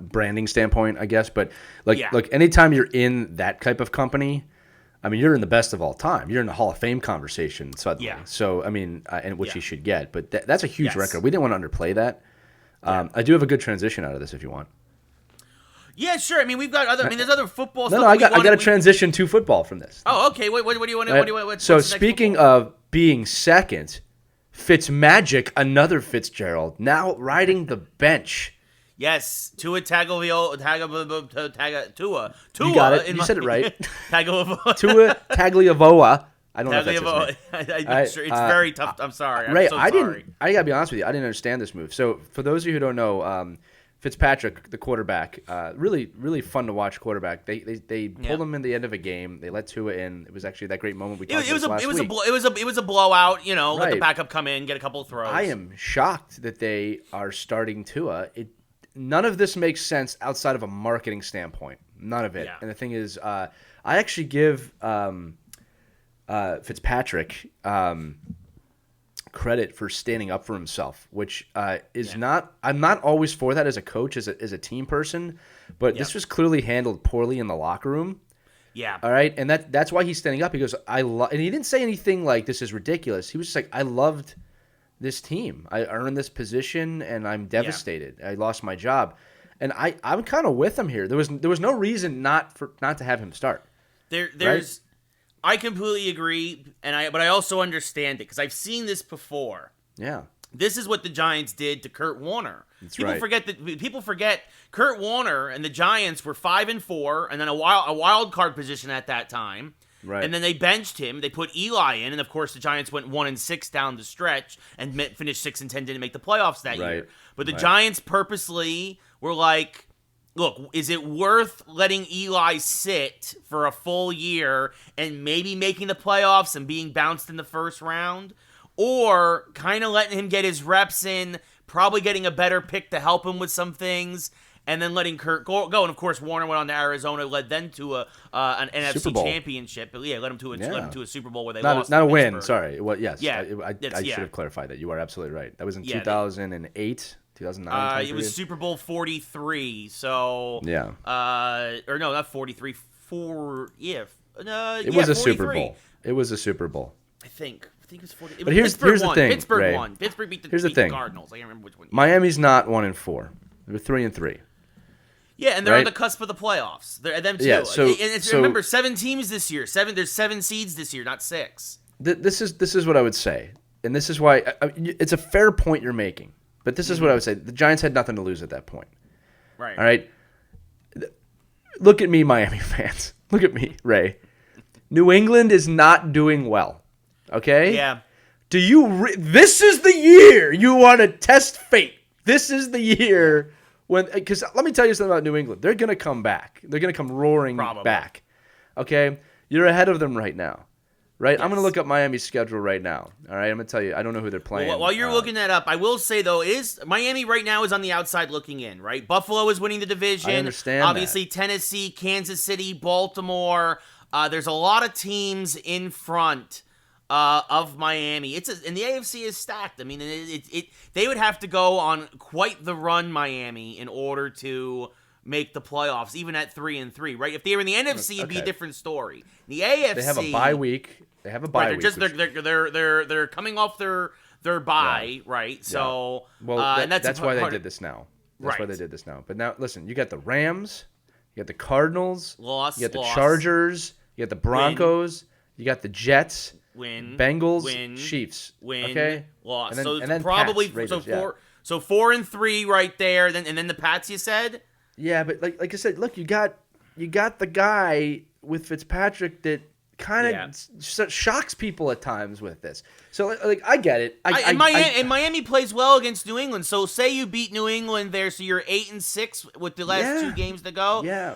branding standpoint, I guess. But look, anytime you're in that type of company, you're in the best of all time. You're in the Hall of Fame conversation suddenly. Yeah. So and which he should get. But that's a huge record. We didn't want to underplay that. I do have a good transition out of this if you want. Yeah, sure. We've got other. There's other football stuff. No, I got a transition to football from this. Oh, okay. What do you want to? So speaking of being second, Fitzmagic, another Fitzgerald, now riding the bench. Yes, Tua Tagovailoa. You got it. You said it right. Tagovailoa. Tua Tagovailoa. I don't know if that's his name. I'm sure. It's very tough. I'm sorry. Ray, sorry. I gotta be honest with you. I didn't understand this move. So for those of you who don't know, Fitzpatrick, the quarterback, really, really fun to watch quarterback. They pulled him in the end of a game. They let Tua in. It was actually that great moment we talked about last week. It was a blowout. Let the backup come in, get a couple of throws. I am shocked that they are starting Tua. None of this makes sense outside of a marketing standpoint. None of it. Yeah. And the thing is, I actually give Fitzpatrick credit for standing up for himself, which is not. I'm not always for that as a coach, as a team person, but this was clearly handled poorly in the locker room. Yeah. All right, and that's why he's standing up. He goes, and he didn't say anything like this is ridiculous. He was just like, I loved this team. I earned this position, and I'm devastated. I lost my job, and I'm kind of with him here. There was no reason not to have him start. There's. Right? I completely agree, but I also understand it because I've seen this before. Yeah, this is what the Giants did to Kurt Warner. People forget Kurt Warner and the Giants were 5-4, and then a wild card position at that time. Right, and then they benched him. They put Eli in, and of course the Giants went 1-6 down the stretch and finished 6-10. Didn't make the playoffs that year. But the Giants purposely were like, look, is it worth letting Eli sit for a full year and maybe making the playoffs and being bounced in the first round? Or kind of letting him get his reps in, probably getting a better pick to help him with some things, and then letting Kurt go. And, of course, Warner went on to Arizona, led them to an NFC championship. But, led them to a Super Bowl where they lost. Not a Pittsburgh. win, sorry. Well, yes. Yeah, I should have clarified that. You are absolutely right. That was in 2008. 2009. It was Super Bowl 43. So or no, not 43. It was a Super Bowl. It was a Super Bowl. I think it was 40. But here's the thing. Pittsburgh won. Pittsburgh beat the Cardinals. I can't remember which one. Miami's not 1-4. They were 3-3. Yeah, and they're on the cusp of the playoffs. They're them too. Yeah, remember 7 teams this year. There's 7 seeds this year, not 6. this is what I would say, and this is why it's a fair point you're making. But this is what I would say: the Giants had nothing to lose at that point. Right. All right. Look at me, Miami fans. Look at me, Ray. New England is not doing well. Okay. Yeah. Do you? This is the year you want to test fate. This is the year when, because let me tell you something about New England. They're gonna come back. They're gonna come roaring back. Okay. You're ahead of them right now. Right? Yes. I'm going to look up Miami's schedule right now. All right? I'm going to tell you, I don't know who they're playing. Well, while you're looking that up, I will say, though, Miami right now is on the outside looking in, right? Buffalo is winning the division. I understand Obviously, that. Tennessee, Kansas City, Baltimore. There's a lot of teams in front of Miami. And the AFC is stacked. I mean, they would have to go on quite the run, Miami, in order to make the playoffs, even at 3-3, right? If they were in the NFC, it'd be a different story. The AFC, they have a bye week. Right, they're coming off their bye, right? So, and that's why they did this now. That's why they did this now. But now, listen, you got the Rams, you got the Cardinals, you got the Chargers, you got the Broncos, you got the Jets, Bengals, Chiefs, okay, loss. And then probably Pats, Raiders, so 4-3 right there. Then the Pats, you said. Yeah, but like I said, look, you got the guy with Fitzpatrick that kind of shocks people at times with this. So like I get it. Miami plays well against New England. So say you beat New England there, so you're 8-6 with the last 2 games to go. Yeah.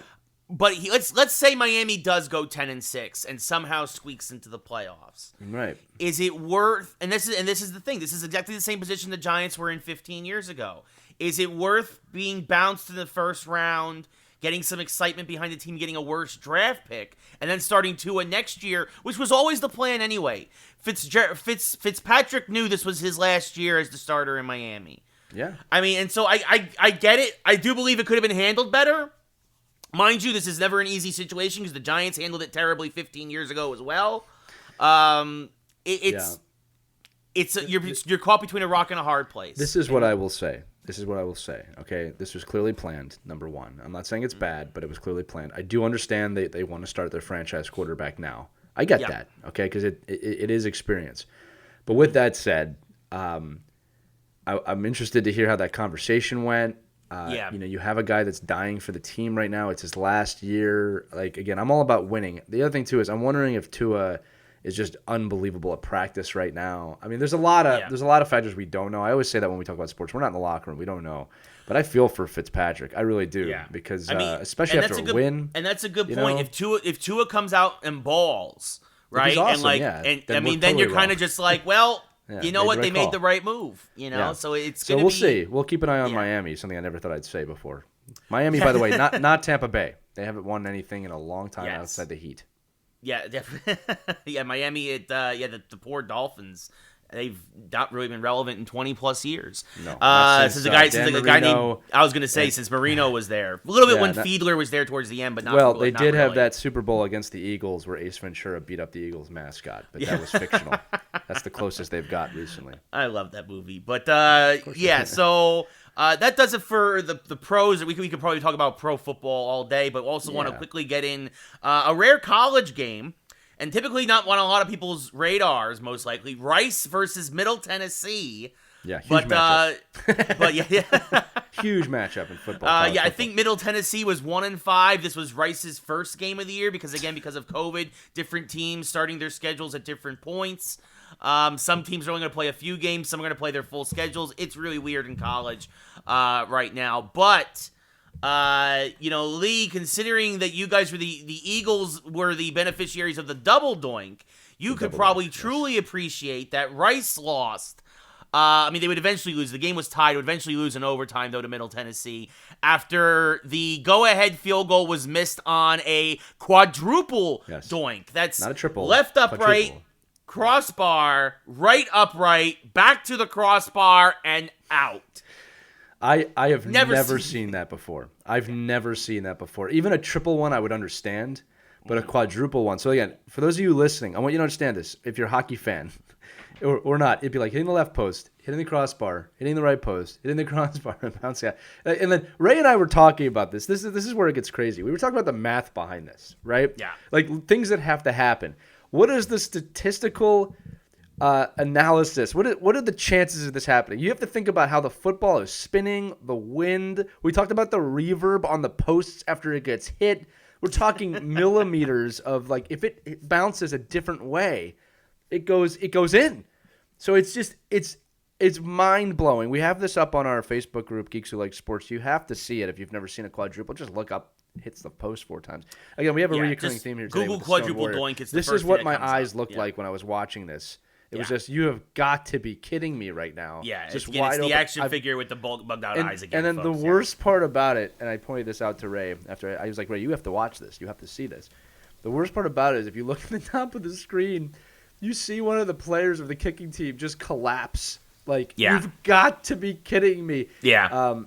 But let's say Miami does go 10-6 and somehow squeaks into the playoffs. Right. Is it worth? And this is the thing. This is exactly the same position the Giants were in 15 years ago. Is it worth being bounced in the first round, getting some excitement behind the team, getting a worse draft pick, and then starting Tua next year, which was always the plan anyway? Fitzpatrick knew this was his last year as the starter in Miami. Yeah. I mean, and so I get it. I do believe it could have been handled better. Mind you, this is never an easy situation because the Giants handled it terribly 15 years ago as well. You're caught between a rock and a hard place. This is what I will say. Okay, this was clearly planned, number one. I'm not saying it's bad, but it was clearly planned. I do understand they want to start their franchise quarterback now. I get that, okay, because it is experience. But with that said, I'm interested to hear how that conversation went. You have a guy that's dying for the team right now. It's his last year. Like, again, I'm all about winning. The other thing, too, is I'm wondering if Tua is just unbelievable at practice right now. I mean, there's a lot of factors we don't know. I always say that when we talk about sports. We're not in the locker room. We don't know. But I feel for Fitzpatrick. I really do. Yeah. Because especially after a win. And that's a good point. If Tua comes out and balls, right? Awesome, then you're kind of just like, well, you know what? They made the right move. You know, so it's going to be. So we'll see. We'll keep an eye on Miami. Something I never thought I'd say before. Miami, by the way, not Tampa Bay. They haven't won anything in a long time outside the Heat. Yeah, definitely. Miami. The poor Dolphins. They've not really been relevant in 20+ years. No, since a guy named, I was going to say, since Marino was there. A little bit when Fiedler was there towards the end, but not. Well, they did have that Super Bowl against the Eagles where Ace Ventura beat up the Eagles mascot, but that was fictional. That's the closest they've got recently. I love that movie, but so. That does it for the pros. We could probably talk about pro football all day, but also want to quickly get in a rare college game, and typically not on a lot of people's radars, most likely. Rice versus Middle Tennessee. Yeah, huge matchup. Huge matchup in football. I think Middle Tennessee was 1-5. This was Rice's first game of the year because of COVID, different teams starting their schedules at different points. Some teams are only going to play a few games. Some are going to play their full schedules. It's really weird in college right now. But, Lee, considering that you guys were the Eagles were the beneficiaries of the double doink, you could probably truly appreciate that Rice lost. They would eventually lose. The game was tied. Would eventually lose in overtime, though, to Middle Tennessee after the go-ahead field goal was missed on a quadruple doink. That's not a triple. Left upright. Crossbar, right upright, back to the crossbar, and out. I have never seen that before. I've never seen that before. Even a triple one I would understand, but a quadruple one. So again, for those of you listening, I want you to understand this. If you're a hockey fan or not, it'd be like hitting the left post, hitting the crossbar, hitting the right post, hitting the crossbar, and bouncing out. And then Ray and I were talking about this. This is where it gets crazy. We were talking about the math behind this, right? Yeah. Like things that have to happen. What is the statistical analysis? What are the chances of this happening? You have to think about how the football is spinning, the wind. We talked about the reverb on the posts after it gets hit. We're talking millimeters of like if it bounces a different way, it goes in. So it's mind blowing. We have this up on our Facebook group, Geeks Who Like Sports. You have to see it if you've never seen a quadruple. Just look up. Hits the post 4 times. Again, we have a recurring theme here today. Google Quadruple DOINK. It's this is what my eyes looked like when I was watching this. It was just, you have got to be kidding me right now. Yeah, just it's the action figure with the bugged out eyes again. And then the worst part about it, and I pointed this out to Ray after I was like, Ray, you have to watch this. You have to see this. The worst part about it is if you look at the top of the screen, you see one of the players of the kicking team just collapse. Like, you've got to be kidding me. Yeah.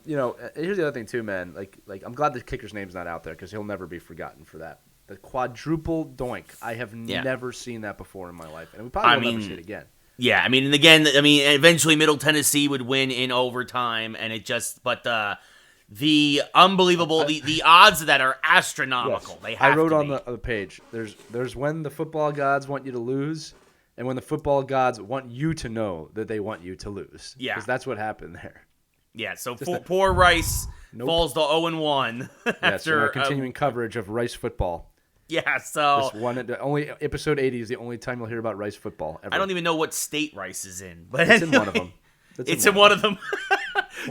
Here's the other thing too, man. Like I'm glad the kicker's name's not out there because he'll never be forgotten for that. The quadruple doink. I have never seen that before in my life, and we probably will never see it again. Yeah, and again, eventually Middle Tennessee would win in overtime, and it just, but the unbelievable, the odds of that are astronomical. Yes. They have I wrote to on be. the page. There's when the football gods want you to lose. And when the football gods want you to know that they want you to lose. Yeah. Because that's what happened there. Yeah, so poor Rice falls to 0-1 after our continuing coverage of Rice football. Yeah, so... Only episode 80 is the only time you'll hear about Rice football ever. I don't even know what state Rice is in. But it's in one of them. It's in one of them.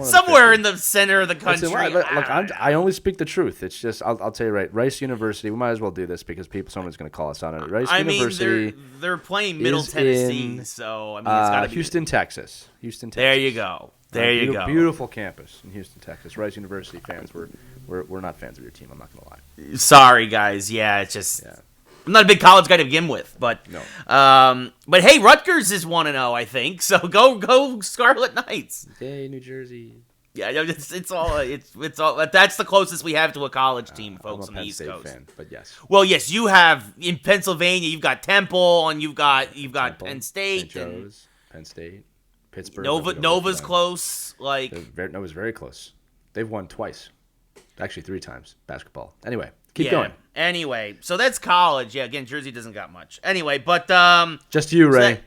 Somewhere in the center of the country. I only speak the truth. It's just, I'll tell you right, Rice University, we might as well do this because someone's going to call us on it. Rice University they're playing Middle Tennessee, so, it's got to be... Houston, Texas. There you go. There you go. Beautiful campus in Houston, Texas. Rice University fans, we're not fans of your team, I'm not going to lie. Sorry, guys. Yeah, it's just... Yeah. I'm not a big college guy to begin with, but no. But hey, Rutgers is 1-0, I think. So go Scarlet Knights. Yay, New Jersey. Yeah, it's all. That's the closest we have to a college team, folks, on the East Coast. Fan, but yes. Well, yes, you have in Pennsylvania. You've got Temple, and you've got Temple, Penn State, St. Joe's, Penn State, Pittsburgh. Nova's close. Nova's very close. They've won twice, actually 3 times basketball. Anyway. Keep going. Anyway, so that's college. Yeah, again, Jersey doesn't got much. Anyway, but just you, Ray.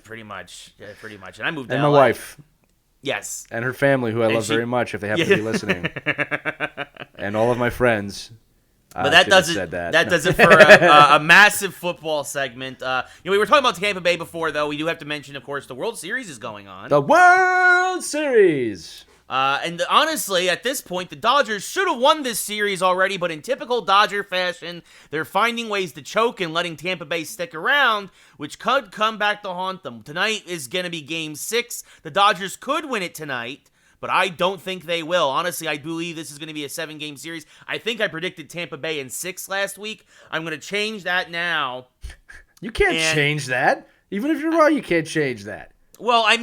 Pretty much. Yeah, pretty much. And I moved to and LA. My wife. Yes. And her family, who I love very much, if they happen to be listening. And all of my friends. But that does it. That does it for a massive football segment. We were talking about Tampa Bay before, though. We do have to mention, of course, the World Series is going on. The World Series. And honestly, at this point, the Dodgers should have won this series already, but in typical Dodger fashion, they're finding ways to choke and letting Tampa Bay stick around, which could come back to haunt them. Tonight is going to be Game 6. The Dodgers could win it tonight, but I don't think they will. Honestly, I believe this is going to be a 7-game series. I think I predicted Tampa Bay in 6 last week. I'm going to change that now. You can't change that. Even if you're wrong, you can't change that. Well, I'm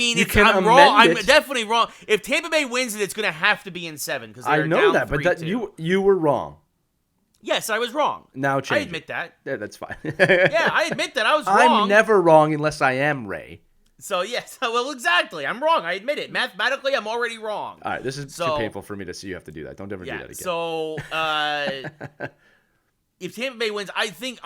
wrong. I'm definitely wrong. If Tampa Bay wins it, it's going to have to be in 7 because I know that, but you were wrong. Yes, I was wrong. Now change. I admit that. Yeah, that's fine. Yeah, I admit that I was wrong. I'm never wrong unless I am Ray. So yes, well, exactly. I'm wrong. I admit it. Mathematically, I'm already wrong. All right, this is too painful for me to see you have to do that. Don't ever do that again. So, if Tampa Bay wins, I think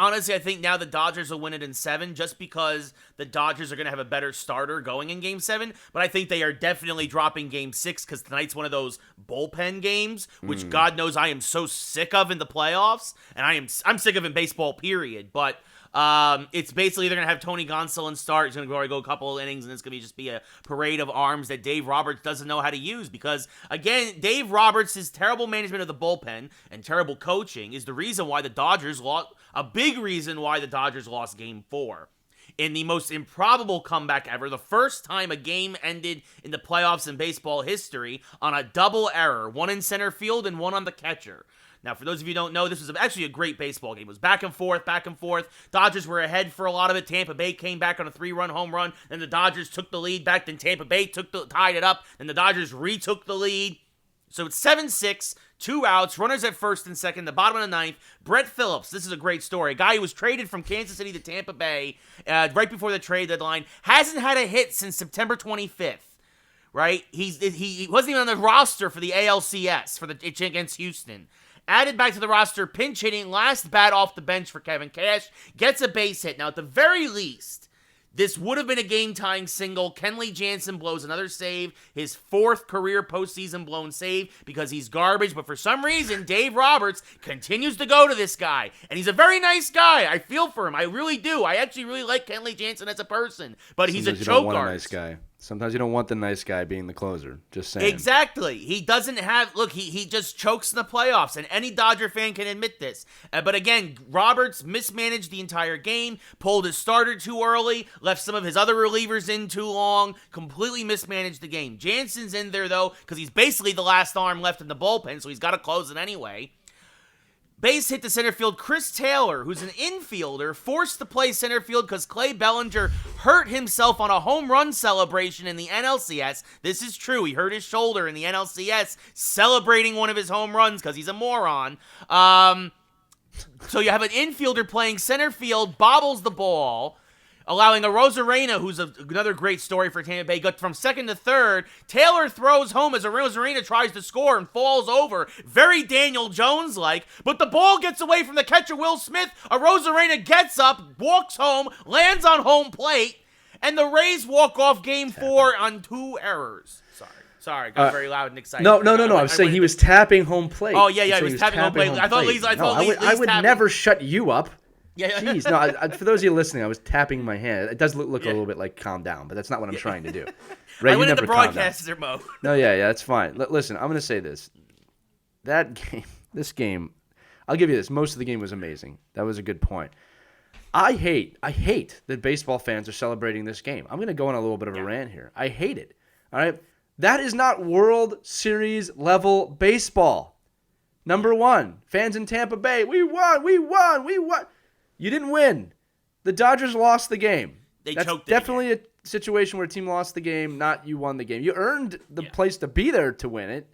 now the Dodgers will win it in 7 just because the Dodgers are going to have a better starter going in Game 7. But I think they are definitely dropping Game 6 because tonight's one of those bullpen games, which God knows I am so sick of in the playoffs. And I'm sick of in baseball, period. But it's basically they're going to have Tony Gonsolin start. He's going to go a couple of innings, and it's going to just be a parade of arms that Dave Roberts doesn't know how to use because, again, Dave Roberts' terrible management of the bullpen and terrible coaching is the reason why the Dodgers lost, a big reason why the Dodgers lost Game 4. In the most improbable comeback ever, the first time a game ended in the playoffs in baseball history on a double error, one in center field and one on the catcher. Now, for those of you who don't know, this was actually a great baseball game. It was back and forth, back and forth. Dodgers were ahead for a lot of it. Tampa Bay came back on a 3-run home run. Then the Dodgers took the lead back. Then Tampa Bay tied it up. Then the Dodgers retook the lead. So it's 7-6, 2 outs, runners at first and second, the bottom of the 9th. Brett Phillips, this is a great story. A guy who was traded from Kansas City to Tampa Bay right before the trade deadline. Hasn't had a hit since September 25th. Right? He wasn't even on the roster for the ALCS against Houston. added back to the roster, pinch hitting, last bat off the bench for Kevin Cash, gets a base hit. Now, at the very least, this would have been a game-tying single. Kenley Jansen blows another save, his 4th career postseason blown save, because he's garbage. But for some reason, Dave Roberts continues to go to this guy. And he's a very nice guy. I feel for him. I really do. I actually really like Kenley Jansen as a person. But he's a choke artist. Sometimes you don't want the nice guy being the closer. Just saying. Exactly. He doesn't have... Look, he just chokes in the playoffs, and any Dodger fan can admit this. But again, Roberts mismanaged the entire game, pulled his starter too early, left some of his other relievers in too long, completely mismanaged the game. Jansen's in there, though, because he's basically the last arm left in the bullpen, so he's got to close it anyway. Base hit to center field. Chris Taylor, who's an infielder, forced to play center field because Clay Bellinger hurt himself on a home run celebration in the NLCS. This is true. He hurt his shoulder in the NLCS celebrating one of his home runs because he's a moron. So you have an infielder playing center field, bobbles the ball, allowing a Rosarena, who's another great story for Tampa Bay, got from second to third. Taylor throws home as a Rosarena tries to score and falls over. Very Daniel Jones-like, but the ball gets away from the catcher, Will Smith. A Rosarena gets up, walks home, lands on home plate, and the Rays walk off game 4 on 2 errors. Sorry, got very loud and excited. No. I was saying he was tapping home plate. Oh, yeah, he was tapping home plate. I would never shut you up. Yeah. Jeez, no. For those of you listening, I was tapping my hand. It does look a little bit like calm down, but that's not what I'm trying to do. Ray, I went into broadcaster mode. No, yeah, that's fine. Listen, I'm going to say this. This game, I'll give you this. Most of the game was amazing. That was a good point. I hate that baseball fans are celebrating this game. I'm going to go on a little bit of a rant here. I hate it. All right? That is not World Series level baseball. Number 1, fans in Tampa Bay, we won. You didn't win. The Dodgers lost the game. That's definitely a situation where a team lost the game, not you won the game. You earned the place to be there to win it.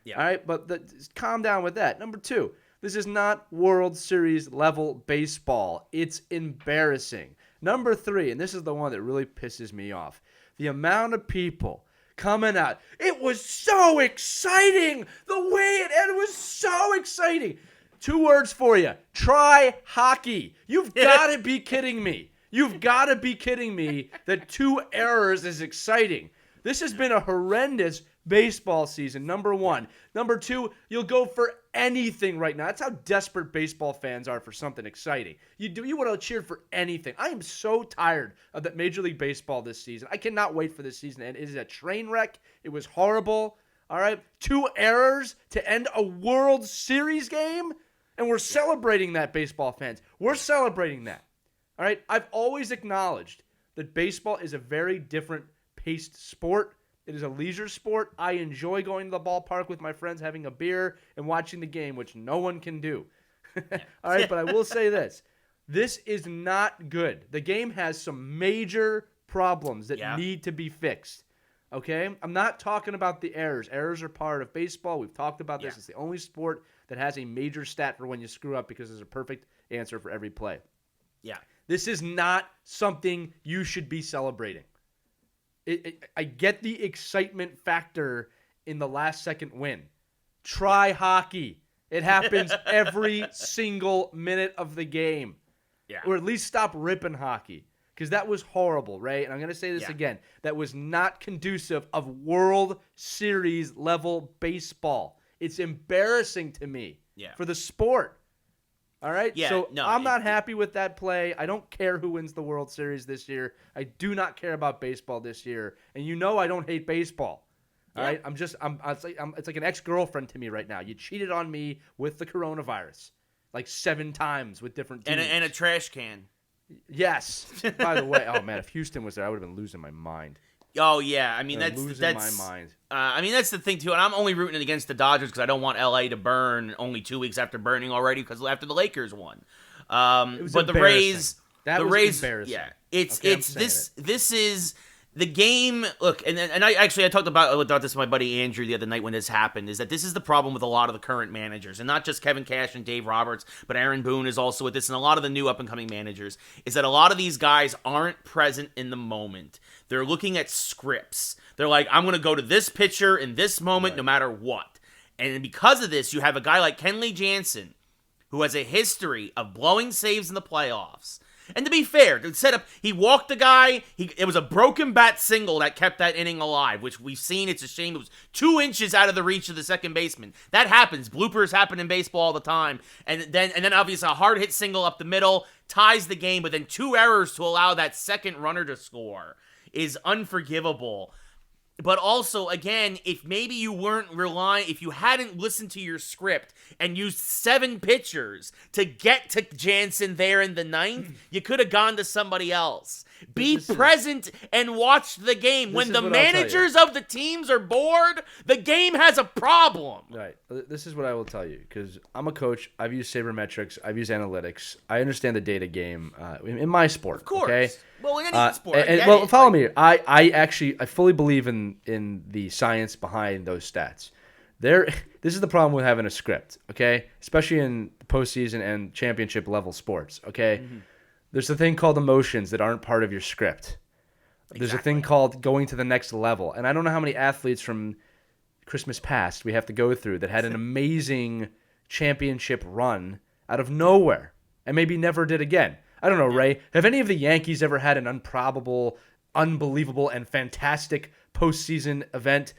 Yeah. All right, but calm down with that. Number 2, this is not World Series level baseball. It's embarrassing. Number 3, and this is the one that really pisses me off, the amount of people coming out. It was so exciting. The way it ended was so exciting. 2 words for you. Try hockey. You've got to be kidding me. You've got to be kidding me that 2 errors is exciting. This has been a horrendous baseball season, number 1. Number 2, you'll go for anything right now. That's how desperate baseball fans are for something exciting. You would have cheered for anything. I am so tired of that Major League Baseball this season. I cannot wait for this season. And it is a train wreck. It was horrible. All right? 2 errors to end a World Series game? And we're celebrating that, baseball fans. We're celebrating that. All right? I've always acknowledged that baseball is a very different paced sport. It is a leisure sport. I enjoy going to the ballpark with my friends, having a beer, and watching the game, which no one can do. All right, but I will say this. This is not good. The game has some major problems that need to be fixed. Okay? I'm not talking about the errors. Errors are part of baseball. We've talked about this. It's the only sport that has a major stat for when you screw up because there's a perfect answer for every play. Yeah. This is not something you should be celebrating. I get the excitement factor in the last second win. Try hockey. It happens every single minute of the game. Yeah. Or at least stop ripping hockey. Because that was horrible, right? And I'm going to say this again. That was not conducive of World Series level baseball. It's embarrassing to me for the sport. All right? Yeah, so I'm not happy with that play. I don't care who wins the World Series this year. I do not care about baseball this year. And you know I don't hate baseball. All right? It's like an ex-girlfriend to me right now. You cheated on me with the coronavirus like 7 times with different teams. And a trash can. Yes. By the way, oh man, if Houston was there, I would have been losing my mind. Oh yeah, I mean that's my mind. I mean that's the thing too, and I'm only rooting against the Dodgers because I don't want LA to burn only 2 weeks after burning already because after the Lakers won. But the Rays, embarrassing. Yeah, it's this is the game. Look, and I talked about this with my buddy Andrew the other night when this happened. Is that this is the problem with a lot of the current managers, and not just Kevin Cash and Dave Roberts, but Aaron Boone is also with this, and a lot of the new up and coming managers. Is that a lot of these guys aren't present in the moment. They're looking at scripts. They're like, I'm going to go to this pitcher in this moment no matter what. And because of this, you have a guy like Kenley Jansen, who has a history of blowing saves in the playoffs. And to be fair, to set up, he walked the guy. It was a broken bat single that kept that inning alive, which we've seen. It's a shame. It was 2 inches out of the reach of the second baseman. That happens. Bloopers happen in baseball all the time. And then obviously a hard hit single up the middle ties the game, but then 2 errors to allow that second runner to score is unforgivable. But also, again, if maybe you weren't relying, if you hadn't listened to your script and used 7 pitchers to get to Jansen there in the 9th, you could have gone to somebody else. Be present and watch the game. When the managers of the teams are bored, the game has a problem. Right. This is what I will tell you, because I'm a coach. I've used sabermetrics. I've used analytics. I understand the data game in my sport. Of course. Okay? Well, in any sport. Follow me. I fully believe in the science behind those stats. This is the problem with having a script, okay? Especially in postseason and championship level sports, okay? Mm-hmm. There's a thing called emotions that aren't part of your script. Exactly. There's a thing called going to the next level. And I don't know how many athletes from Christmas past we have to go through that had an amazing championship run out of nowhere and maybe never did again. I don't know, Ray. Have any of the Yankees ever had an improbable, unbelievable, and fantastic postseason event?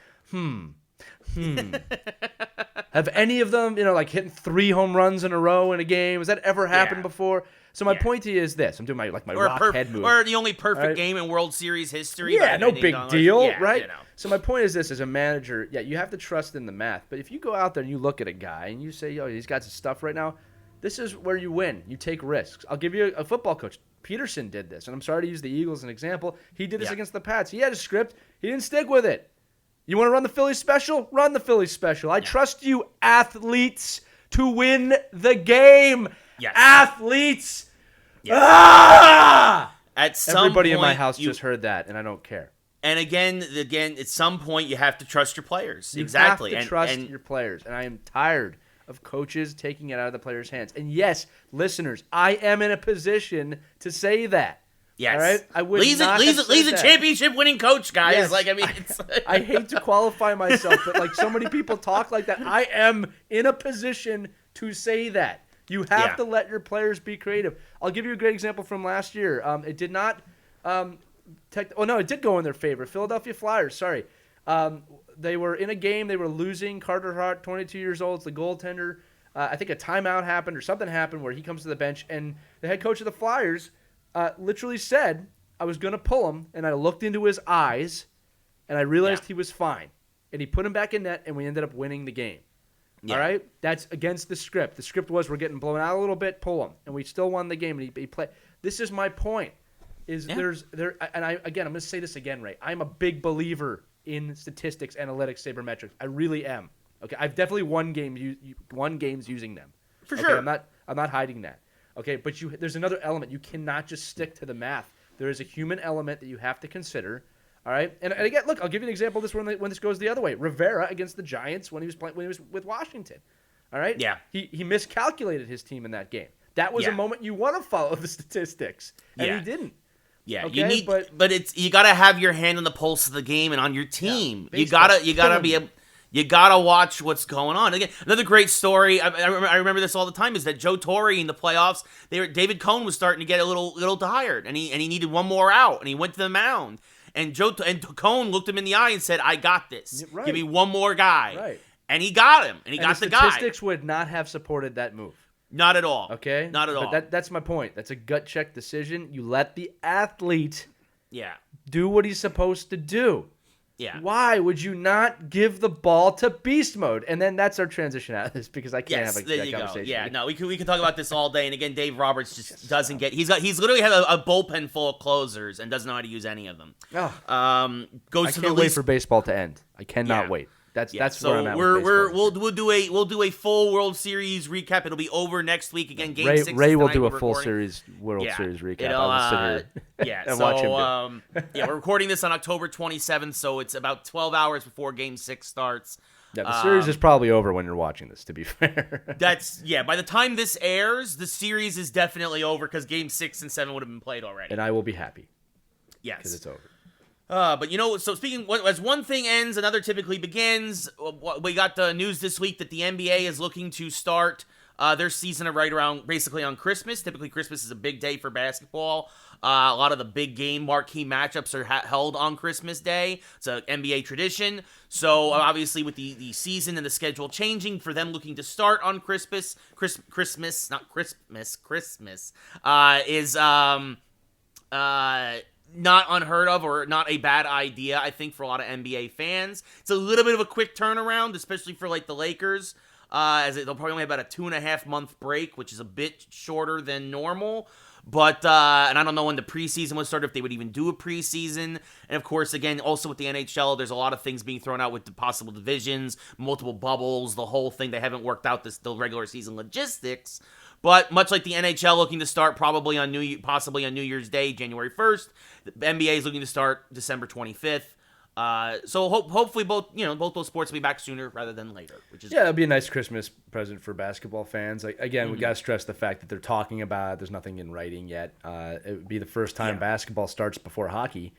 Have any of them, like hitting 3 home runs in a row in a game? Has that ever happened before? So my point to you is this. I'm doing my rock head move. Or the only perfect game in World Series history. Yeah, no big deal, right? So my point is this. As a manager, you have to trust in the math. But if you go out there and you look at a guy and you say, he's got some stuff right now, this is where you win. You take risks. I'll give you a football coach. Peterson did this. And I'm sorry to use the Eagles as an example. He did this against the Pats. He had a script. He didn't stick with it. You want to run the Phillies special? Run the Phillies special. I trust you, athletes, to win the game. Yes. Athletes. Yes. Ah! At some Everybody point, in my house just heard that, and I don't care. And again, at some point, you have to trust your players. You exactly. have to trust your players, and I am tired of coaches taking it out of the players' hands. And yes, listeners, I am in a position to say that. Yes. All right? I would Lee's a championship-winning coach, guys. Yes. I hate to qualify myself, but so many people talk like that. I am in a position to say that. You have to let your players be creative. I'll give you a great example from last year. It did not it did go in their favor. Philadelphia Flyers, sorry. They were in a game. They were losing. Carter Hart, 22 years old, is the goaltender. I think a timeout happened or something happened where he comes to the bench, and the head coach of the Flyers literally said, I was going to pull him, and I looked into his eyes, and I realized he was fine. And he put him back in net, and we ended up winning the game. Yeah. All right? That's against the script. The script was we're getting blown out a little bit, pull him. And we still won the game, and he played. This is my point. I'm going to say this again, Ray. I'm a big believer in statistics, analytics, sabermetrics. I really am. Okay, I've definitely won games using them. For sure. I'm not hiding that. Okay, but there's another element. You cannot just stick to the math. There is a human element that you have to consider. All right, and again, look, I'll give you an example of this when this goes the other way. Rivera against the Giants when he was with Washington. All right, he miscalculated his team in that game. That was a moment you want to follow the statistics, and he didn't. Yeah, okay? but you got to have your hand on the pulse of the game and on your team. You gotta be able. You gotta watch what's going on. Again, another great story. I remember this all the time. Is that Joe Torre in the playoffs? David Cohn was starting to get a little tired, and he needed one more out, and he went to the mound. And Cohn looked him in the eye and said, "I got this. Right. Give me one more guy." Right. And he got him, and he got the guy. Statistics would not have supported that move. Not at all. Okay, not at all. But that's my point. That's a gut check decision. You let the athlete, do what he's supposed to do. Yeah. Why would you not give the ball to beast mode? And then that's our transition out of this because I can't have a conversation. Yeah, no, we can talk about this all day. And again, Dave Roberts just doesn't get. He's literally had a bullpen full of closers and doesn't know how to use any of them. I can't wait for baseball to end. I cannot wait. That's so where I'm at. We'll do a full World Series recap. It'll be over next week again. Game 6. Ray will do a full World Series recap. I will sit here and watch him do. We're recording this on October 27th, so it's about 12 hours before Game 6 starts. Yeah, the series is probably over when you're watching this. To be fair, by the time this airs, the series is definitely over because Game 6 and 7 would have been played already. And I will be happy. Yes, because it's over. But so speaking, as one thing ends, another typically begins. We got the news this week that the NBA is looking to start their season right around basically on Christmas. Typically, Christmas is a big day for basketball. A lot of the big game marquee matchups are held on Christmas Day. It's an NBA tradition. So obviously, with the season and the schedule changing, for them looking to start on Christmas is not unheard of or not a bad idea, I think, for a lot of NBA fans. It's a little bit of a quick turnaround, especially for like the Lakers, as they'll probably only have about a 2.5 month break, which is a bit shorter than normal. But, and I don't know when the preseason would start, if they would even do a preseason. And of course, again, also with the NHL, there's a lot of things being thrown out with the possible divisions, multiple bubbles, the whole thing. They haven't worked out the regular season logistics. But much like the NHL looking to start probably possibly on New Year's Day, January 1st, the NBA is looking to start December 25th. So hopefully both those sports will be back sooner rather than later, which is it'd be a nice Christmas present for basketball fans. Like, again, we got to stress the fact that they're talking about it. There's nothing in writing yet. It would be the first time basketball starts before hockey.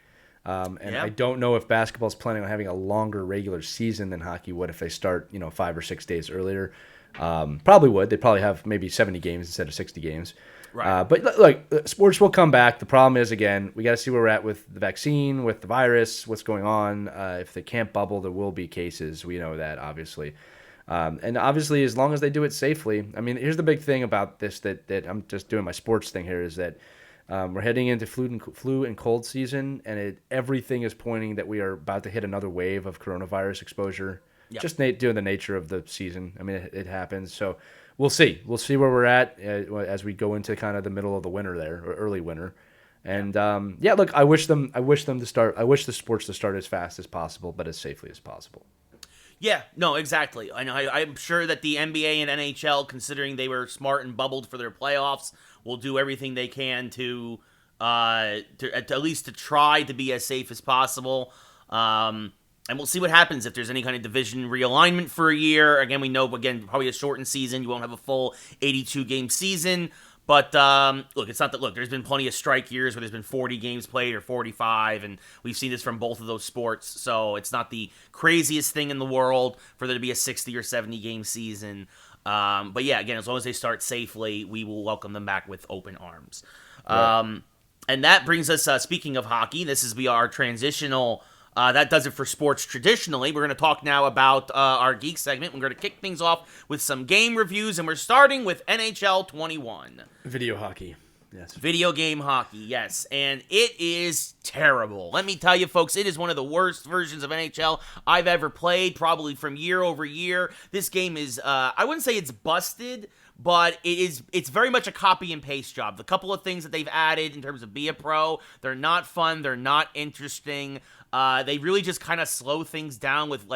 I don't know if basketball's planning on having a longer regular season than hockey would if they start 5 or 6 days earlier. Probably would. They'd probably have maybe 70 games instead of 60 games. Right. But look, sports will come back. The problem is, again, we got to see where we're at with the vaccine, with the virus, what's going on. If they can't bubble, there will be cases. We know that, obviously. And obviously, as long as they do it safely. I mean, here's the big thing about this that I'm just doing my sports thing here is that we're heading into flu and cold season, and everything is pointing that we are about to hit another wave of coronavirus exposure. Yep. Just due to the nature of the season. I mean, it happens. So we'll see. We'll see where we're at as we go into kind of the middle of the winter there, or early winter. And look, I wish the sports to start as fast as possible, but as safely as possible. Yeah, no, exactly. I know. I'm sure that the NBA and NHL, considering they were smart and bubbled for their playoffs, will do everything they can to at least to try to be as safe as possible. And we'll see what happens if there's any kind of division realignment for a year. Again, we know, probably a shortened season. You won't have a full 82-game season. But, look, there's been plenty of strike years where there's been 40 games played or 45, and we've seen this from both of those sports. So it's not the craziest thing in the world for there to be a 60 or 70-game season. But, yeah, again, as long as they start safely, we will welcome them back with open arms. Right. And that brings us, speaking of hockey, this is our transitional... that does it for sports traditionally. We're going to talk now about our geek segment. We're going to kick things off with some game reviews, and we're starting with NHL 21. Video hockey, yes. Video game hockey, yes. And it is terrible. Let me tell you, folks, it is one of the worst versions of NHL I've ever played, probably from year over year. This game is, I wouldn't say it's busted, but it's very much a copy and paste job. The couple of things that they've added in terms of Be a Pro, they're not fun, they're not interesting. They really just kind of slow things down with,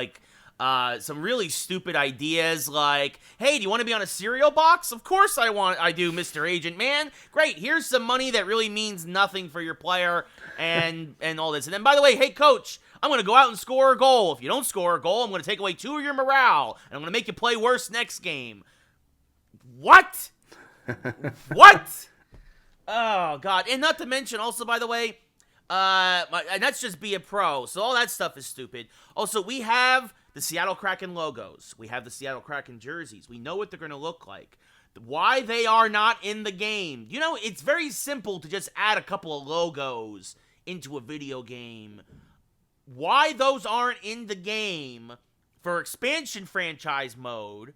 some really stupid ideas like, hey, do you want to be on a cereal box? Of course I do, Mr. Agent Man. Great, here's some money that really means nothing for your player and all this. And then, by the way, hey, coach, I'm going to go out and score a goal. If you don't score a goal, I'm going to take away 2 of your morale, and I'm going to make you play worse next game. What? What? Oh, God. And not to mention, also, by the way, and that's just Be a Pro, so all that stuff is stupid. Also, we have the Seattle Kraken logos. We have the Seattle Kraken jerseys. We know what they're going to look like. Why they are not in the game. It's very simple to just add a couple of logos into a video game. Why those aren't in the game for expansion franchise mode,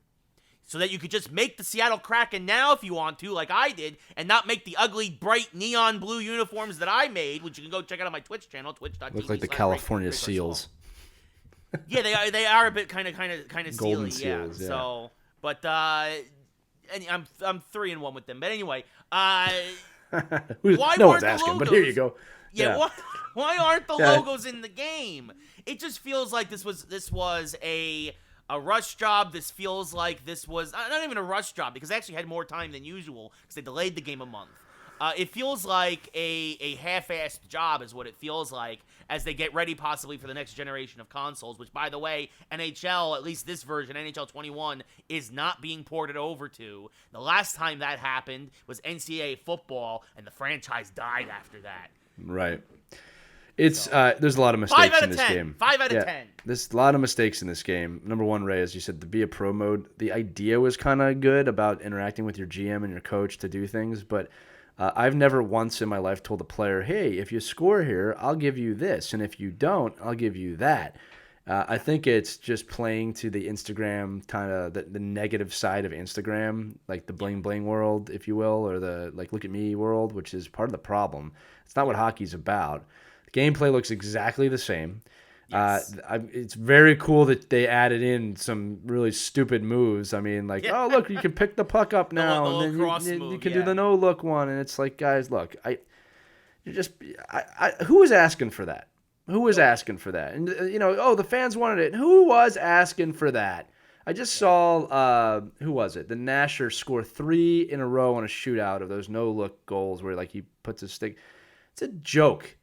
so that you could just make the Seattle Kraken now if you want to, like I did, and not make the ugly, bright, neon blue uniforms that I made, which you can go check out on my Twitch channel, twitch.tv. Look like the California Seals. Yeah, they are a bit kind of Golden steely, Seals, yeah. So, but and I'm 3-1 with them. But anyway, why no one's asking, logos? But here you go. Yeah. Why aren't the logos in the game? It just feels like this was a rush job. This feels like this was not even a rush job, because they actually had more time than usual because they delayed the game a month. It feels like a half-assed job is what it feels like as they get ready possibly for the next generation of consoles, which, by the way, NHL, at least this version, NHL 21, is not being ported over to. The last time that happened was NCAA football, and the franchise died after that. Right. It's there's a lot of mistakes 5 out in of this 10. game. 5 out of Yeah, 10. there's a lot of mistakes in this game. Number one, Ray, as you said, the Be a Pro mode, the idea was kind of good about interacting with your GM and your coach to do things, but I've never once in my life told a player, hey, if you score here, I'll give you this, and if you don't, I'll give you that. I think it's just playing to the Instagram kind of the negative side of Instagram, like the bling bling world, if you will, or the like look at me world, which is part of the problem. It's not what hockey's about. The gameplay looks exactly the same. Yes. It's very cool that they added in some really stupid moves. I mean, like, oh look, you can pick the puck up now, the and then you can do the no look one, and it's like, guys, look, who was asking for that? Who was asking for that? And, the fans wanted it. Who was asking for that? I just saw, who was it? The Nasher score 3 in a row on a shootout of those no-look goals where, like, he puts his stick. It's a joke.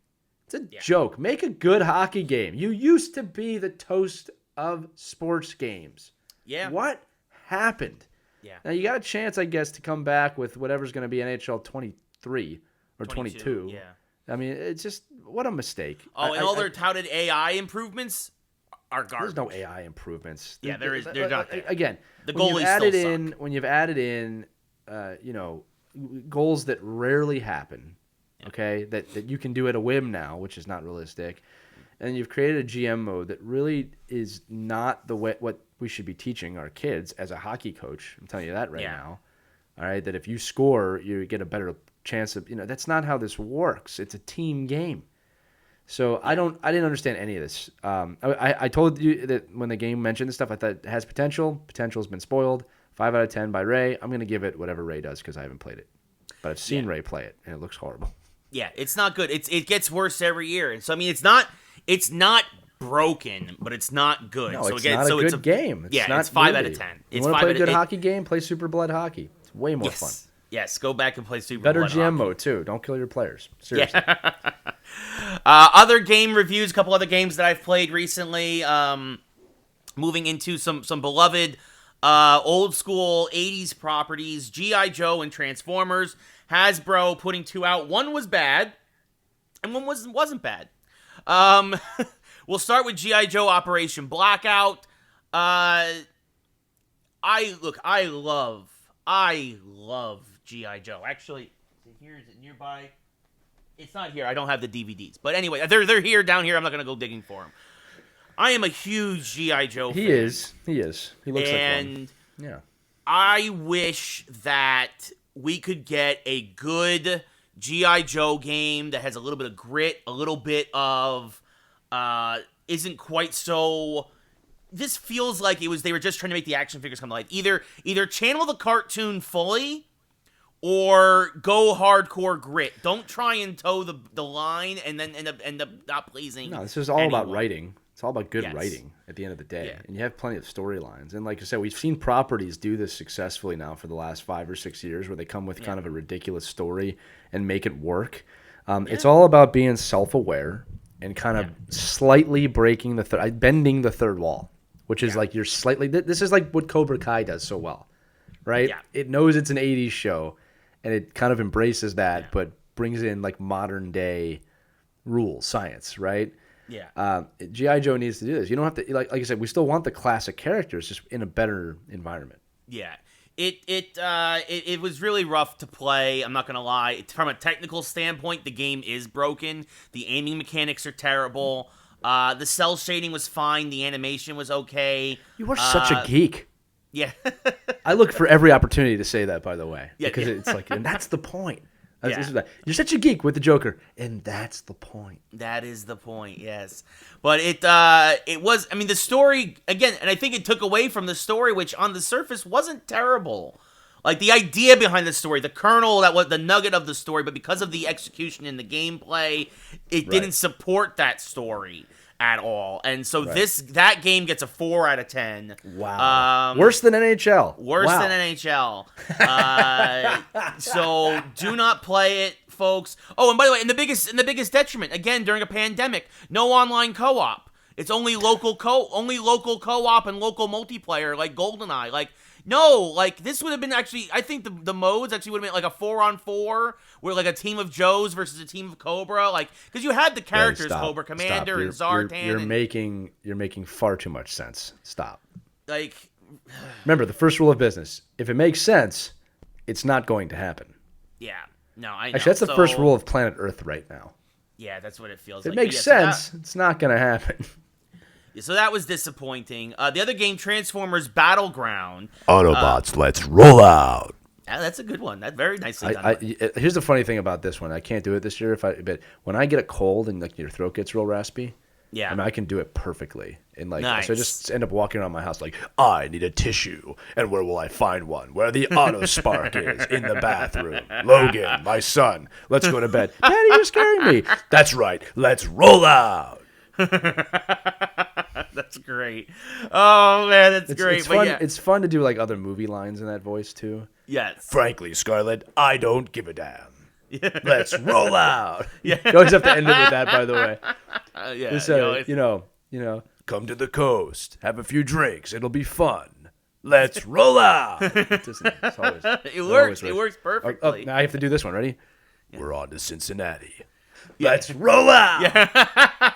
It's a joke. Make a good hockey game. You used to be the toast of sports games. Yeah. What happened? Yeah. Now, you got a chance, I guess, to come back with whatever's going to be NHL 23 or 22. Yeah. I mean, it's just, what a mistake. Oh, and all their touted AI improvements are garbage. There's no AI improvements. Yeah, there is. They're not there. Again, the goalies still suck. When you've added in, goals that rarely happen, okay, that you can do at a whim now, which is not realistic, and you've created a GM mode that really is not the way what we should be teaching our kids as a hockey coach. I'm telling you that right now. All right, that if you score, you get a better chance of, that's not how this works. It's a team game. So I didn't understand any of this. I told you that when the game mentioned this stuff, I thought it has potential. Potential's been spoiled. 5 out of 10 by Ray. I'm going to give it whatever Ray does because I haven't played it. But I've seen Ray play it, and it looks horrible. Yeah, it's not good. It gets worse every year. And so, I mean, it's not broken, but it's not good. No, so it's again, not so a good game. It's 5 out of 10. You want to play a good hockey game? Play Super Blood Hockey. It's way more fun. Yes, go back and play Super Better Blood GM Hockey. mode, too. Don't kill your players. Seriously. Yeah. Other game reviews, a couple other games that I've played recently. Moving into some beloved old school 80s properties, G.I. Joe and Transformers. Hasbro putting 2 out. One was bad, and one wasn't bad. We'll start with G.I. Joe Operation Blackout. I love G.I. Joe. Actually, is it nearby? It's not here. I don't have the DVDs. But anyway, they're here, down here. I'm not going to go digging for them. I am a huge G.I. Joe fan. He is. He looks like one. Yeah. I wish that we could get a good G.I. Joe game that has a little bit of grit, a little bit of isn't quite so. This feels like they were just trying to make the action figures come to life. Either channel the cartoon fully or go hardcore grit. Don't try and toe the line and then end up not pleasing. No, this is all about writing. It's all about good Yes. writing at the end of the day. Yeah. And you have plenty of storylines. And like I said, we've seen properties do this successfully now for the last 5 or 6 years where they come with kind of a ridiculous story and make it work. It's all about being self-aware and kind of slightly bending the third wall, which is like you're slightly – this is like what Cobra Kai does so well, right? Yeah. It knows it's an 80s show, and it kind of embraces that but brings in like modern-day rules, science, right? Yeah. G.I. Joe needs to do this. You don't have to – like I said, we still want the classic characters just in a better environment. Yeah. It was really rough to play. I'm not gonna lie. From a technical standpoint, the game is broken. The aiming mechanics are terrible. The cell shading was fine. The animation was okay. You are such a geek. Yeah. I look for every opportunity to say that, by the way, because it's like, and that's the point. You're such a geek with the Joker, and that's the point. That is the point, yes. But it was, I mean, the story, again, and I think it took away from the story, which on the surface wasn't terrible. Like, the idea behind the story, the kernel, that was the nugget of the story, but because of the execution in the gameplay, it didn't support that story at all. And so that game gets a 4 out of 10. Wow. Worse than NHL. Worse than NHL. So do not play it, folks. Oh, and by the way, and the biggest detriment, again, during a pandemic, no online co-op. It's only local co-op and local multiplayer like GoldenEye. Like, No, like this would have been actually. I think the modes actually would have been like a 4-on-4, where like a team of Joes versus a team of Cobra, like because you had the characters Cobra Commander and Zartan. You're making far too much sense. Stop. Like, remember the first rule of business: if it makes sense, it's not going to happen. Yeah. No, I know. Actually, that's the first rule of planet Earth right now. Yeah, that's what it feels if like. It makes sense. It's not going to happen. So that was disappointing. The other game, Transformers Battleground. Autobots, let's roll out. Yeah, that's a good one. That's very nicely done. Here's the funny thing about this one. I can't do it this year. But when I get a cold and like your throat gets real raspy, yeah, I can do it perfectly. And like, nice. So I just end up walking around my house like, I need a tissue, and where will I find one? Where the auto spark is in the bathroom. Logan, my son, let's go to bed. Daddy, you're scaring me. That's right. Let's roll out. That's great. Oh man, that's great. It's fun. Yeah. It's fun to do like other movie lines in that voice too. Yes. Frankly, Scarlett, I don't give a damn. Yeah. Let's roll out. Yeah. You always have to end it with that, by the way. Yeah. Just, you know. Come to the coast, have a few drinks. It'll be fun. Let's roll out. It works. It works perfectly. Now I have to do this one. Ready? Yeah. We're on to Cincinnati. Yeah. Let's roll out. Yeah.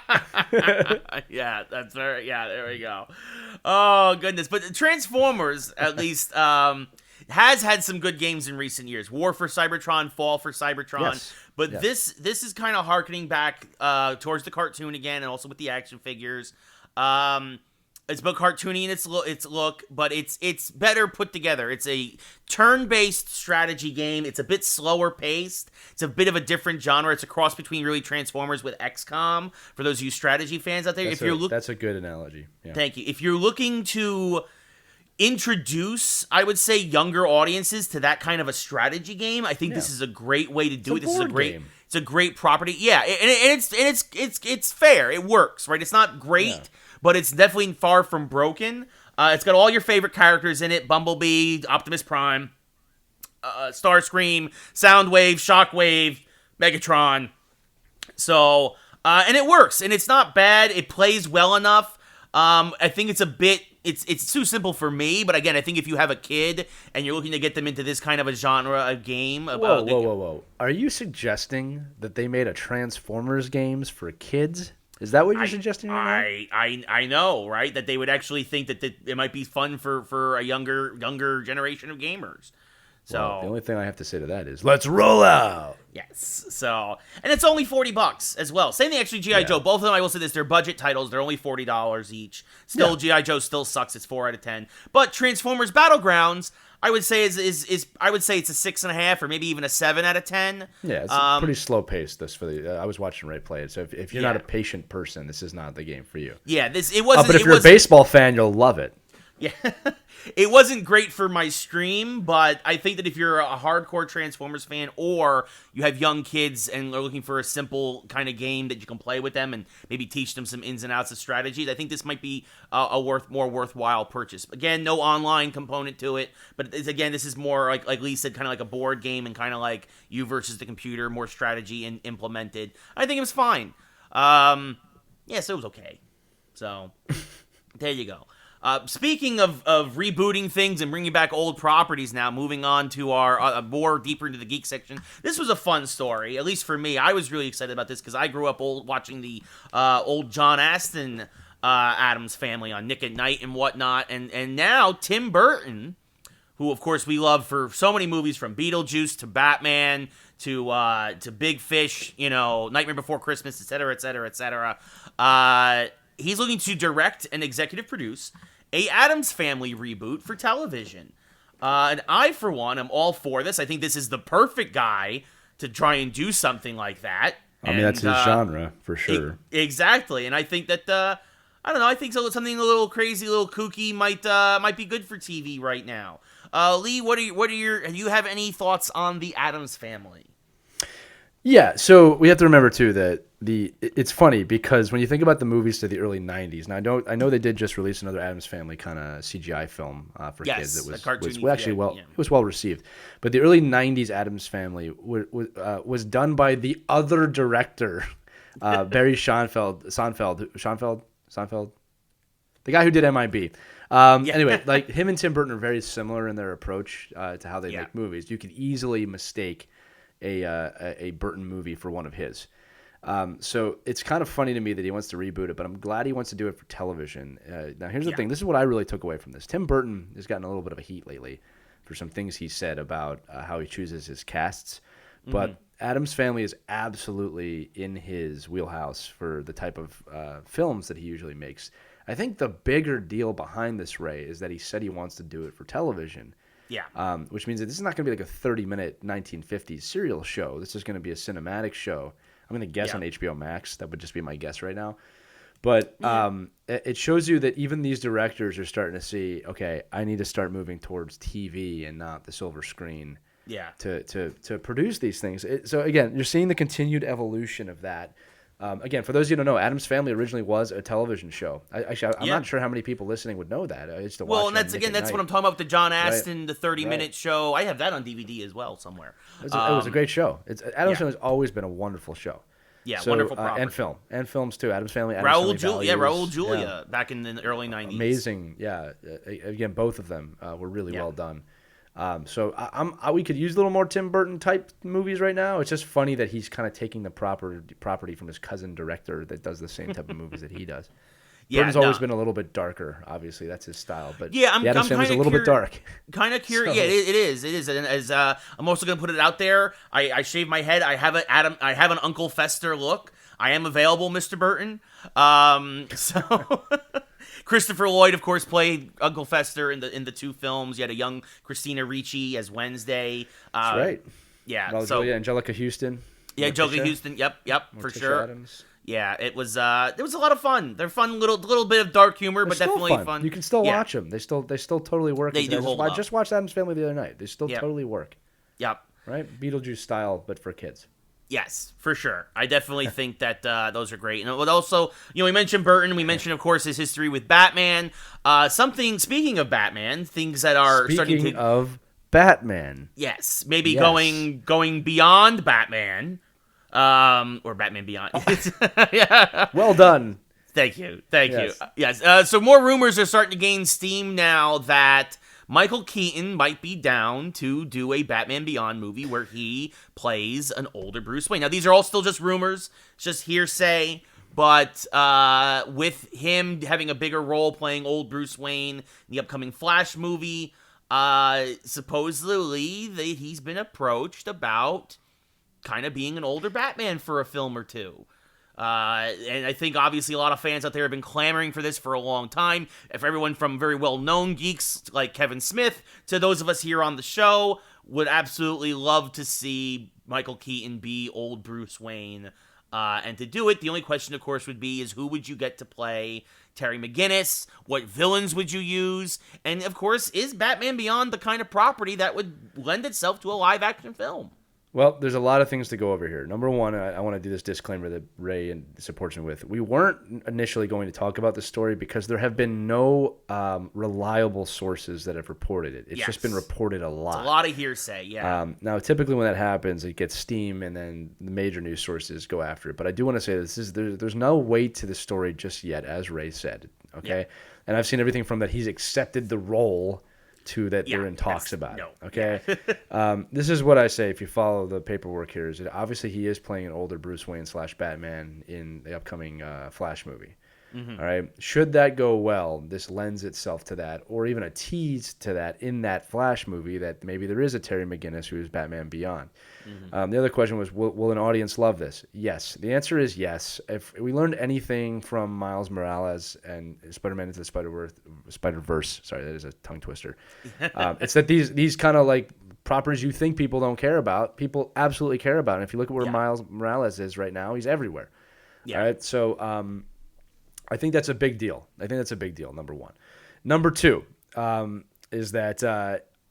Yeah, that's very. Yeah, there we go. Oh goodness, but Transformers at least has had some good games in recent years. War for Cybertron, Fall for Cybertron. Yes. But this is kind of harkening back towards the cartoon again, and also with the action figures. It's about cartoony in its look, but it's better put together. It's a turn-based strategy game. It's a bit slower paced. It's a bit of a different genre. It's a cross between really Transformers with XCOM. For those of you strategy fans out there, that's a good analogy. Yeah. Thank you. If you're looking to introduce, I would say, younger audiences to that kind of a strategy game, I think this is a great way to do it. This is a great game. It's a great property. Yeah, and it's fair. It works, right? It's not great, but it's definitely far from broken. It's got all your favorite characters in it: Bumblebee, Optimus Prime, Starscream, Soundwave, Shockwave, Megatron. So, and it works, and it's not bad. It plays well enough. I think it's a bit. It's too simple for me, but again, I think if you have a kid and you're looking to get them into this kind of a genre of game, whoa! Are you suggesting that they made a Transformers games for kids? Is that what you're suggesting? I know, right? That they would actually think that it might be fun for a younger generation of gamers. So the only thing I have to say to that is let's roll out. Yes. So, and it's only $40 as well. Same thing actually G.I. Joe. Both of them, I will say this, they're budget titles. They're only $40 each. Still, G.I. Joe still sucks. It's 4 out of 10. But Transformers Battlegrounds, I would say I would say it's a 6.5 or maybe even a 7 out of 10. Yeah, it's pretty slow paced. I was watching Ray play it. So if you're not a patient person, this is not the game for you. Yeah, it wasn't. But if you're a baseball fan, you'll love it. Yeah, it wasn't great for my stream, but I think that if you're a hardcore Transformers fan or you have young kids and are looking for a simple kind of game that you can play with them and maybe teach them some ins and outs of strategies, I think this might be a more worthwhile purchase. Again, no online component to it, but this is more like Lee said, kind of like a board game and kind of like you versus the computer, more strategy and implemented. I think it was fine. So it was okay. So there you go. Speaking of rebooting things and bringing back old properties now, moving on to our more deeper into the geek section. This was a fun story, at least for me. I was really excited about this because I grew up watching the old John Astin Addams Family on Nick at Night and whatnot. And now Tim Burton, who of course we love for so many movies from Beetlejuice to Batman to Big Fish, Nightmare Before Christmas, etc., etc., etc. He's looking to direct and executive produce a Addams Family reboot for television. And I, for one, am all for this. I think this is the perfect guy to try and do something like that. I mean, that's his genre, for sure. Exactly. And I think that, I don't know, I think something a little crazy, a little kooky might be good for TV right now. Lee, do you have any thoughts on the Addams Family? Yeah, so we have to remember too that it's funny because when you think about the movies to the early '90s, and I know they did just release another Addams Family kind of CGI film for kids. It was well received, but the early '90s Addams Family was done by the other director, Barry Schonfeld, the guy who did MIB. Anyway, like him and Tim Burton are very similar in their approach to how they make movies. You could easily mistake a Burton movie for one of his. So it's kind of funny to me that he wants to reboot it, but I'm glad he wants to do it for television. Now, here's the thing. This is what I really took away from this. Tim Burton has gotten a little bit of a heat lately for some things he said about how he chooses his casts. But Addams Family is absolutely in his wheelhouse for the type of films that he usually makes. I think the bigger deal behind this, Ray, is that he said he wants to do it for television. Yeah. Which means that this is not going to be like a 30-minute 1950s serial show. This is going to be a cinematic show. I'm going to guess on HBO Max. That would just be my guess right now. But it shows you that even these directors are starting to see, okay, I need to start moving towards TV and not the silver screen to produce these things. So, again, you're seeing the continued evolution of that. Again, for those of you who don't know, Addams Family originally was a television show. I'm not sure how many people listening would know that. I used to watch and that's what I'm talking about. The John Astin, the 30-minute show. I have that on DVD as well somewhere. It was a great show. Addams Family has always been a wonderful show. Yeah, wonderful property. And films too. Addams Family. Raul Julia, back in the early 90s. Amazing. Yeah. Again, both of them were really well done. So we could use a little more Tim Burton type movies right now. It's just funny that he's kind of taking the property from his cousin director that does the same type of movies that he does. Burton's always been a little bit darker. Obviously, that's his style. But the Addams Family's a little bit dark. Kind of curious. So. Yeah, it is. It is. And as I'm also going to put it out there, I shave my head. I have an Uncle Fester look. I am available, Mr. Burton. So Christopher Lloyd, of course, played Uncle Fester in the two films. You had a young Christina Ricci as Wednesday. That's right. Yeah. Angelica Houston. Yeah, Angelica Houston. Yep, for sure. Addams. Yeah, it was a lot of fun. They're fun, little bit of dark humor, but definitely fun. You can still watch them. They still totally work. They do hold up. I just watched Addams Family the other night. They still totally work. Yep. Right? Beetlejuice style, but for kids. Yes, for sure. I definitely think that those are great. And also, we mentioned Burton. We mentioned, of course, his history with Batman. Speaking of Batman, things that are starting to... Speaking of Batman. Yes, maybe going beyond Batman. Or Batman Beyond. Yeah. Well done. Thank you. Yes. So more rumors are starting to gain steam now that Michael Keaton might be down to do a Batman Beyond movie where he plays an older Bruce Wayne. Now, these are all still just rumors, just hearsay, but with him having a bigger role playing old Bruce Wayne in the upcoming Flash movie, supposedly he's been approached about kind of being an older Batman for a film or two. And I think, obviously, a lot of fans out there have been clamoring for this for a long time. For everyone from very well-known geeks like Kevin Smith to those of us here on the show would absolutely love to see Michael Keaton be old Bruce Wayne. And to do it, the only question, of course, would be is who would you get to play Terry McGinnis? What villains would you use? And, of course, is Batman Beyond the kind of property that would lend itself to a live-action film? Well, there's a lot of things to go over here. Number one, I want to do this disclaimer that Ray supports me with. We weren't initially going to talk about this story because there have been no reliable sources that have reported it. It's just been reported a lot. It's a lot of hearsay, yeah. Now, typically when that happens, it gets steam, and then the major news sources go after it. But I do want to say there's no weight to the story just yet, as Ray said. Okay, and I've seen everything from that he's accepted the role to that they're in talks about it. Okay. This is what I say if you follow the paperwork here is that obviously he is playing an older Bruce Wayne / Batman in the upcoming Flash movie. Mm-hmm. All right. Should that go well, this lends itself to that, or even a tease to that in that Flash movie that maybe there is a Terry McGinnis who is Batman Beyond. Mm-hmm. The other question was, will an audience love this? Yes. The answer is yes. If we learned anything from Miles Morales and Spider-Man Into the Spider-Verse, sorry, that is a tongue twister. It's that these kind of like properties you think people don't care about, people absolutely care about. And if you look at where Miles Morales is right now, he's everywhere. Yeah. All right. So, I think that's a big deal. Number one. Number two is that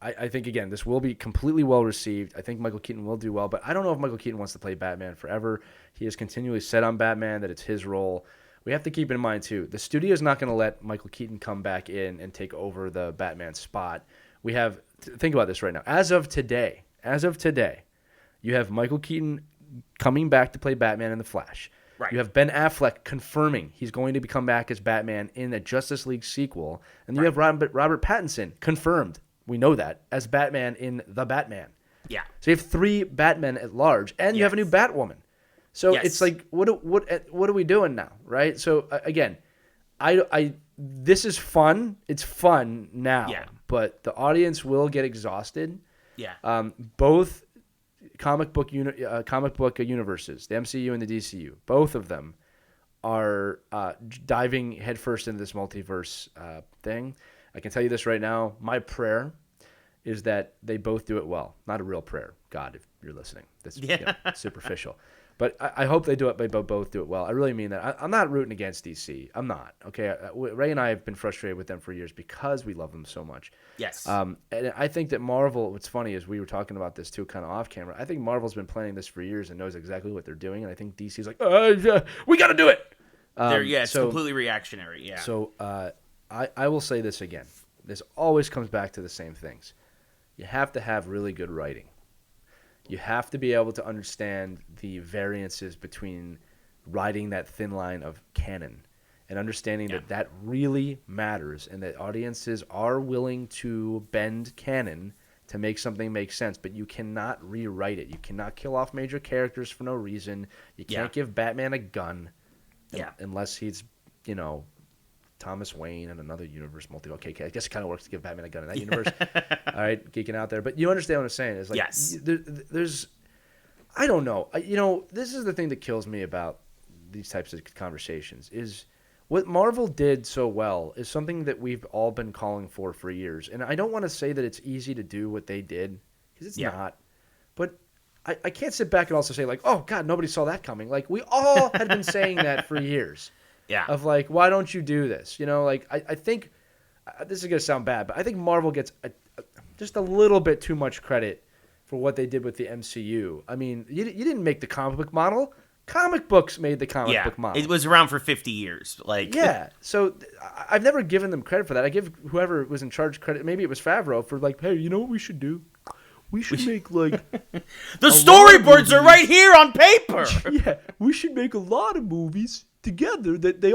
I think, again, this will be completely well received. I think Michael Keaton will do well, but I don't know if Michael Keaton wants to play Batman forever. He has continually said on Batman that it's his role. We have to keep in mind, too, the studio is not going to let Michael Keaton come back in and take over the Batman spot. We have think about this right now. As of today, you have Michael Keaton coming back to play Batman in The Flash. Right. You have Ben Affleck confirming he's going to come back as Batman in a Justice League sequel. And you have Robert Pattinson confirmed, we know that, as Batman in The Batman. Yeah. So you have 3 Batmen at large, and you have a new Batwoman. So it's like, what are we doing now, right? So again, this is fun. It's fun now, but the audience will get exhausted. Yeah. Both comic book universes, the MCU and the DCU, both of them are diving headfirst into this multiverse thing. I can tell you this right now. My prayer is that they both do it well. Not a real prayer, God, if you're listening. That's superficial. But I hope they do it. They both do it well. I really mean that. I'm not rooting against DC. I'm not. Okay, Ray and I have been frustrated with them for years because we love them so much. Yes. And I think that Marvel. What's funny is we were talking about this too, kind of off camera. I think Marvel's been planning this for years and knows exactly what they're doing. And I think DC's like, we got to do it. It's completely reactionary. Yeah. So I will say this again. This always comes back to the same things. You have to have really good writing. You have to be able to understand the variances between riding that thin line of canon and understanding that really matters and that audiences are willing to bend canon to make something make sense. But you cannot rewrite it. You cannot kill off major characters for no reason. You can't give Batman a gun unless he's, Thomas Wayne in another universe, okay, I guess it kind of works to give Batman a gun in that universe. All right, geeking out there. But you understand what I'm saying. It's like, there's, I don't know. This is the thing that kills me about these types of conversations is what Marvel did so well is something that we've all been calling for years. And I don't want to say that it's easy to do what they did because it's not. But I can't sit back and also say like, oh, God, nobody saw that coming. Like we all had been saying that for years. Yeah. Of like, why don't you do this? I think this is going to sound bad, but I think Marvel gets just a little bit too much credit for what they did with the MCU. I mean, you didn't make the comic book model. Comic books made the comic book model. It was around for 50 years. So I've never given them credit for that. I give whoever was in charge credit. Maybe it was Favreau for like, hey, you know what we should do? We should make like the storyboards are right here on paper. Yeah, we should make a lot of movies together that they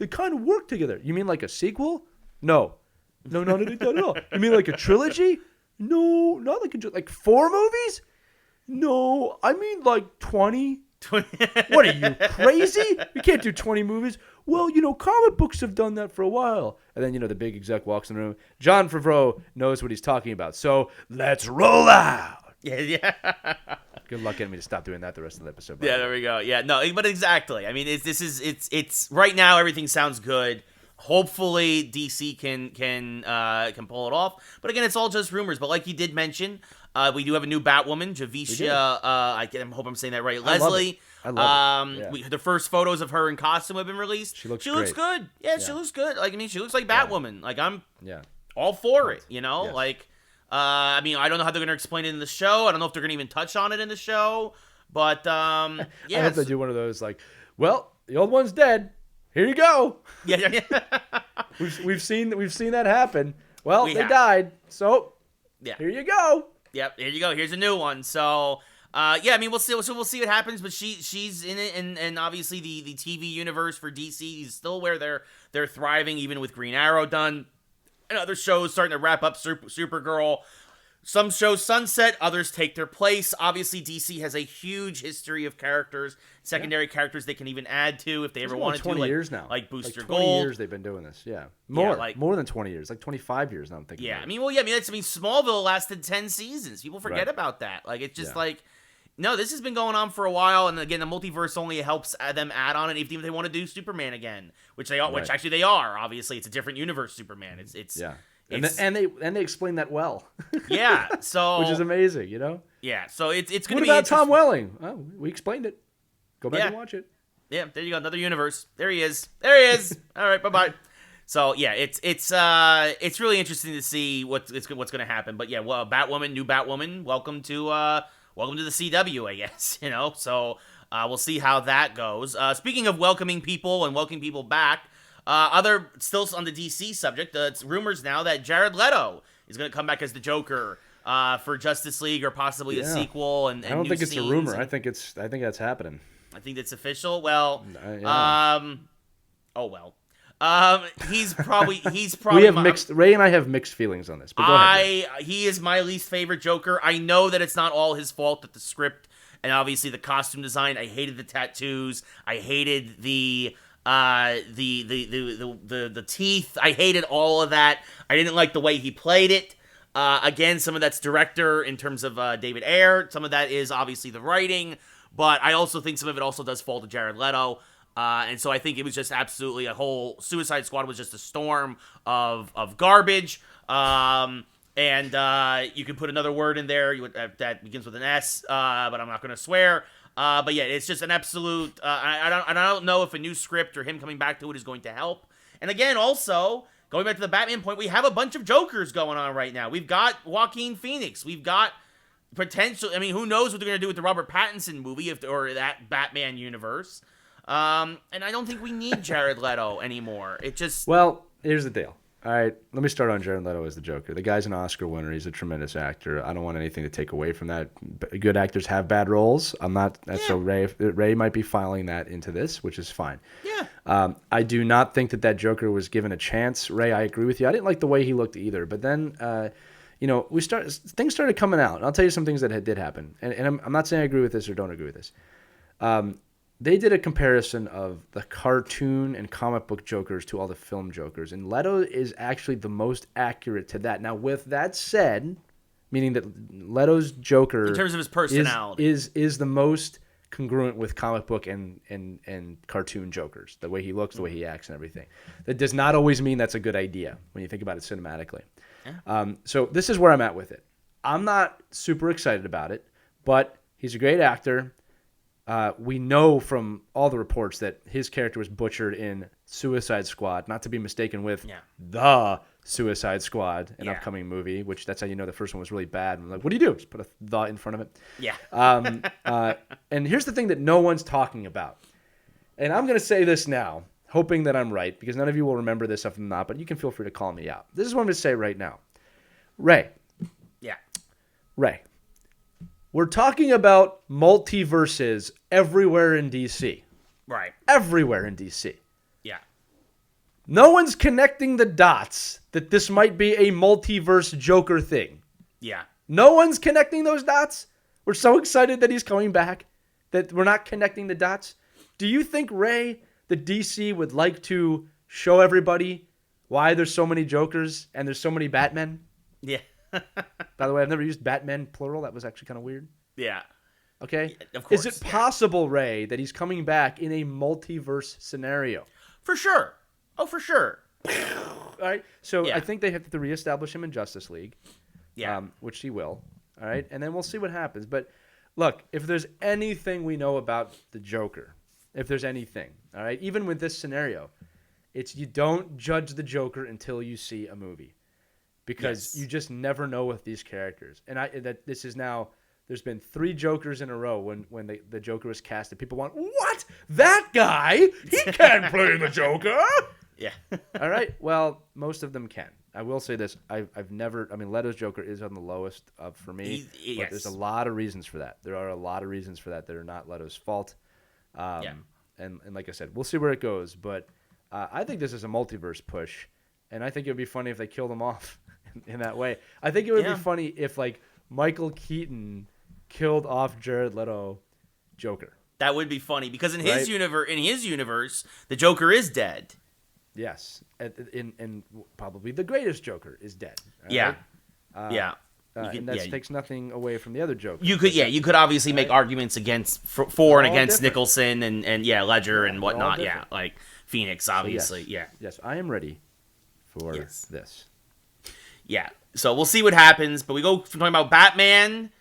kind of work together. You mean like a sequel? No, not at all. You mean like a trilogy? No, not like 4 movies? No, I mean like 20. What are you, crazy? You can't do 20 movies. Well, comic books have done that for a while. And then, the big exec walks in the room. John Favreau knows what he's talking about. So let's roll out. Yeah. Good luck getting me to stop doing that the rest of the episode. Yeah, there we go. Yeah, no, but exactly. I mean, it's right now everything sounds good. Hopefully DC can pull it off. But again, it's all just rumors. But like you did mention, we do have a new Batwoman, Javicia. I hope I'm saying that right. Leslie. I love it. Yeah. The first photos of her in costume have been released. She looks good. Yeah, she looks good. Like she looks like Batwoman. Like I'm all for it. Yes. Like. I don't know how they're going to explain it in the show. I don't know if they're going to even touch on it in the show. But, I hope they do one of those like, well, the old one's dead. Here you go. Yeah. we've seen that happen. Well, they died. So, here you go. Yep, here you go. Here's a new one. So, we'll see. So we'll see what happens. But she's in it, and obviously the TV universe for DC is still where they're thriving, even with Green Arrow done. And other shows starting to wrap up Supergirl. Some shows sunset, others take their place. Obviously, DC has a huge history of characters, secondary characters they can even add to if they ever wanted to. 20 years now. Like Booster 20 Gold. years they've been doing this, more than 20 years, like 25 years now I'm thinking. Yeah, Smallville lasted 10 seasons. People forget about that. Like, it's just no, this has been going on for a while, and again, the multiverse only helps them add on it, even if they want to do Superman again, which they are. Which actually they are. Obviously, it's a different universe. Superman. It's and they explain that well. Yeah, so which is amazing, Yeah, so it's going to be. What about Tom Welling? Oh, we explained it. Go back and watch it. Yeah, there you go, another universe. There he is. All right, bye. So yeah, it's really interesting to see what's going to happen. But yeah, well, new Batwoman, welcome to the CW, I guess. So we'll see how that goes. Speaking of welcoming people and welcoming people back, still on the DC subject, it's rumors now that Jared Leto is going to come back as the Joker for Justice League or possibly a sequel. And I don't think it's a rumor. I think that's happening. I think that's official. Well, Yeah. Oh well. He's probably We have Ray and I have mixed feelings on this. But go ahead. He is my least favorite Joker. I know that it's not all his fault, that the script and obviously the costume design. I hated the tattoos. I hated the teeth. I hated all of that. I didn't like the way he played it. Again, some of that's director in terms of David Ayer. Some of that is obviously the writing, but I also think some of it also does fall to Jared Leto. And so I think it was just absolutely a whole Suicide Squad was just a storm of garbage. And you can put another word in there that begins with an S, but I'm not going to swear. But yeah, it's just an absolute. I don't know if a new script or him coming back to it is going to help. And again, also going back to the Batman point, we have a bunch of Jokers going on right now. We've got Joaquin Phoenix. We've got potential. I mean, who knows what they're going to do with the Robert Pattinson movie or that Batman universe. And I don't think we need Jared Leto anymore. It just... Well, here's the deal. All right, let me start on Jared Leto as the Joker. The guy's an Oscar winner. He's a tremendous actor. I don't want anything to take away from that. Good actors have bad roles. I'm not... So Ray might be filing that into this, which is fine. Yeah. I do not think that Joker was given a chance. Ray, I agree with you. I didn't like the way he looked either. But then... things started coming out. And I'll tell you some things that did happen. And I'm not saying I agree with this or don't agree with this. They did a comparison of the cartoon and comic book Jokers to all the film Jokers. And Leto is actually the most accurate to that. Now, with that said, meaning that Leto's Joker... in terms of his personality. Is the most congruent with comic book and cartoon Jokers. The way he looks, the way he acts and everything. That does not always mean that's a good idea when you think about it cinematically. Yeah. So this is where I'm at with it. I'm not super excited about it, but he's a great actor. We know from all the reports that his character was butchered in Suicide Squad, not to be mistaken with the Suicide Squad, an upcoming movie, which that's how you know the first one was really bad. I'm like, what do you do? Just put a the in front of it. Yeah. And here's the thing that no one's talking about. And I'm going to say this now, hoping that I'm right, because none of you will remember this if I'm not, but you can feel free to call me out. This is what I'm going to say right now. Ray. We're talking about multiverses everywhere in DC. Right. Everywhere in DC. Yeah. No one's connecting the dots that this might be a multiverse Joker thing. Yeah. No one's connecting those dots. We're so excited that he's coming back that we're not connecting the dots. Do you think, Ray, the DC would like to show everybody why there's so many Jokers and there's so many Batmen? Yeah. By the way, I've never used Batman plural. That was actually kind of weird. Yeah. Okay? Of course. Is it possible, Ray, that he's coming back in a multiverse scenario? For sure. Oh, for sure. All right. So I think they have to reestablish him in Justice League. Yeah. Which he will. All right. And then we'll see what happens. But look, if there's anything we know about the Joker, if there's anything, all right, even with this scenario, it's you don't judge the Joker until you see a movie. Because you just never know with these characters. And this is now, there's been 3 Jokers in a row when the Joker was casted. People want, what? That guy? He can't play the Joker? Yeah. All right. Well, most of them can. I will say this. I've never, Leto's Joker is on the lowest for me. But there's a lot of reasons for that. There are a lot of reasons for that are not Leto's fault. And like I said, we'll see where it goes. But I think this is a multiverse push. And I think it would be funny if they killed him off in that way. I think it would be funny if, like, Michael Keaton killed off Jared Leto Joker. That would be funny because in his universe, the Joker is dead. Yes, and probably the greatest Joker is dead. Yeah. Right? And that takes nothing away from the other Joker. You could obviously make arguments against for and against different. Nicholson and Ledger and whatnot. Yeah, like Phoenix, obviously. So yes, I am ready for this. Yeah, so we'll see what happens. But we go from talking about Batman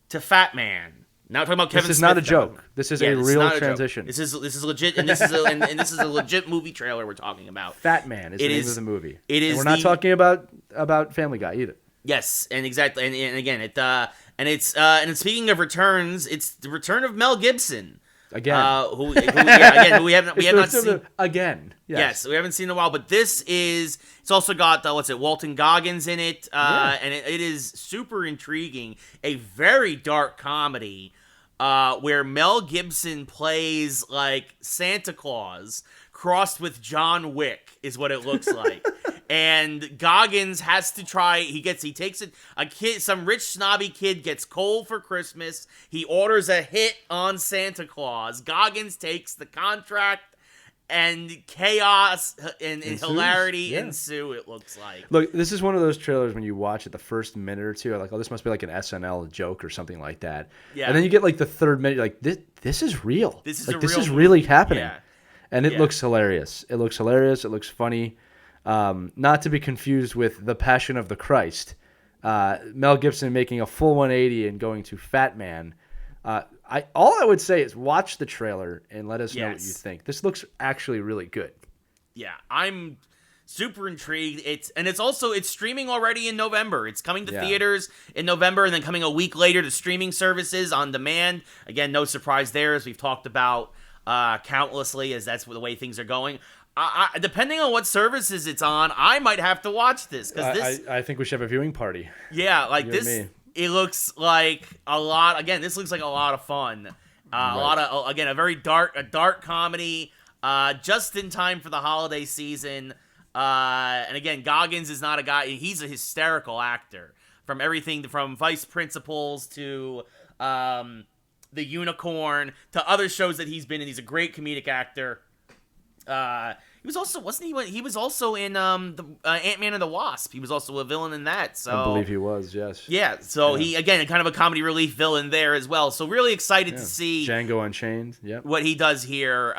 to Fatman. Now talking about Kevin Smith. This is not a joke. This is a real transition. This is legit, and this is a legit movie trailer we're talking about. Fatman is the name of the movie. It is. And we're not talking about Family Guy either. Yes, and exactly, and again, and speaking of returns, it's the return of Mel Gibson. Again, who we have not seen again. Yes, we haven't seen in a while. But this is. It's also got Walton Goggins in it, and it is super intriguing. A very dark comedy, where Mel Gibson plays like Santa Claus crossed with John Wick is what it looks like. And Goggins has to try. He takes it. A kid, some rich snobby kid, gets coal for Christmas. He orders a hit on Santa Claus. Goggins takes the contract, and chaos and hilarity ensue. It looks like. Look, this is one of those trailers when you watch it the first minute or two, you're like, oh, this must be like an SNL joke or something like that. Yeah. And then you get like the third minute, you're like, this is real. This is really happening. Yeah. And it looks hilarious. It looks hilarious. It looks funny. Not to be confused with The Passion of the Christ. Mel Gibson making a full 180 and going to Fatman. All I would say is watch the trailer and let us know what you think. This looks actually really good. Yeah, I'm super intrigued. It's streaming already in November. It's coming to theaters in November and then coming a week later to streaming services on demand. Again, no surprise there, as we've talked about countlessly, as that's the way things are going. Depending on what services it's on, I might have to watch this because I think we should have a viewing party. Yeah, like you this. It looks like a lot. Again, this looks like a lot of fun. A lot of a very dark comedy. Just in time for the holiday season. And again, Goggins is not a guy. He's a hysterical actor. From everything from Vice Principals to The Unicorn to other shows that he's been in. He's a great comedic actor. He was also, wasn't he? He was also in the Ant-Man and the Wasp. He was also a villain in that. So I believe he was, yes. Yeah, so he, again, kind of a comedy relief villain there as well. So really excited to see Django Unchained, what he does here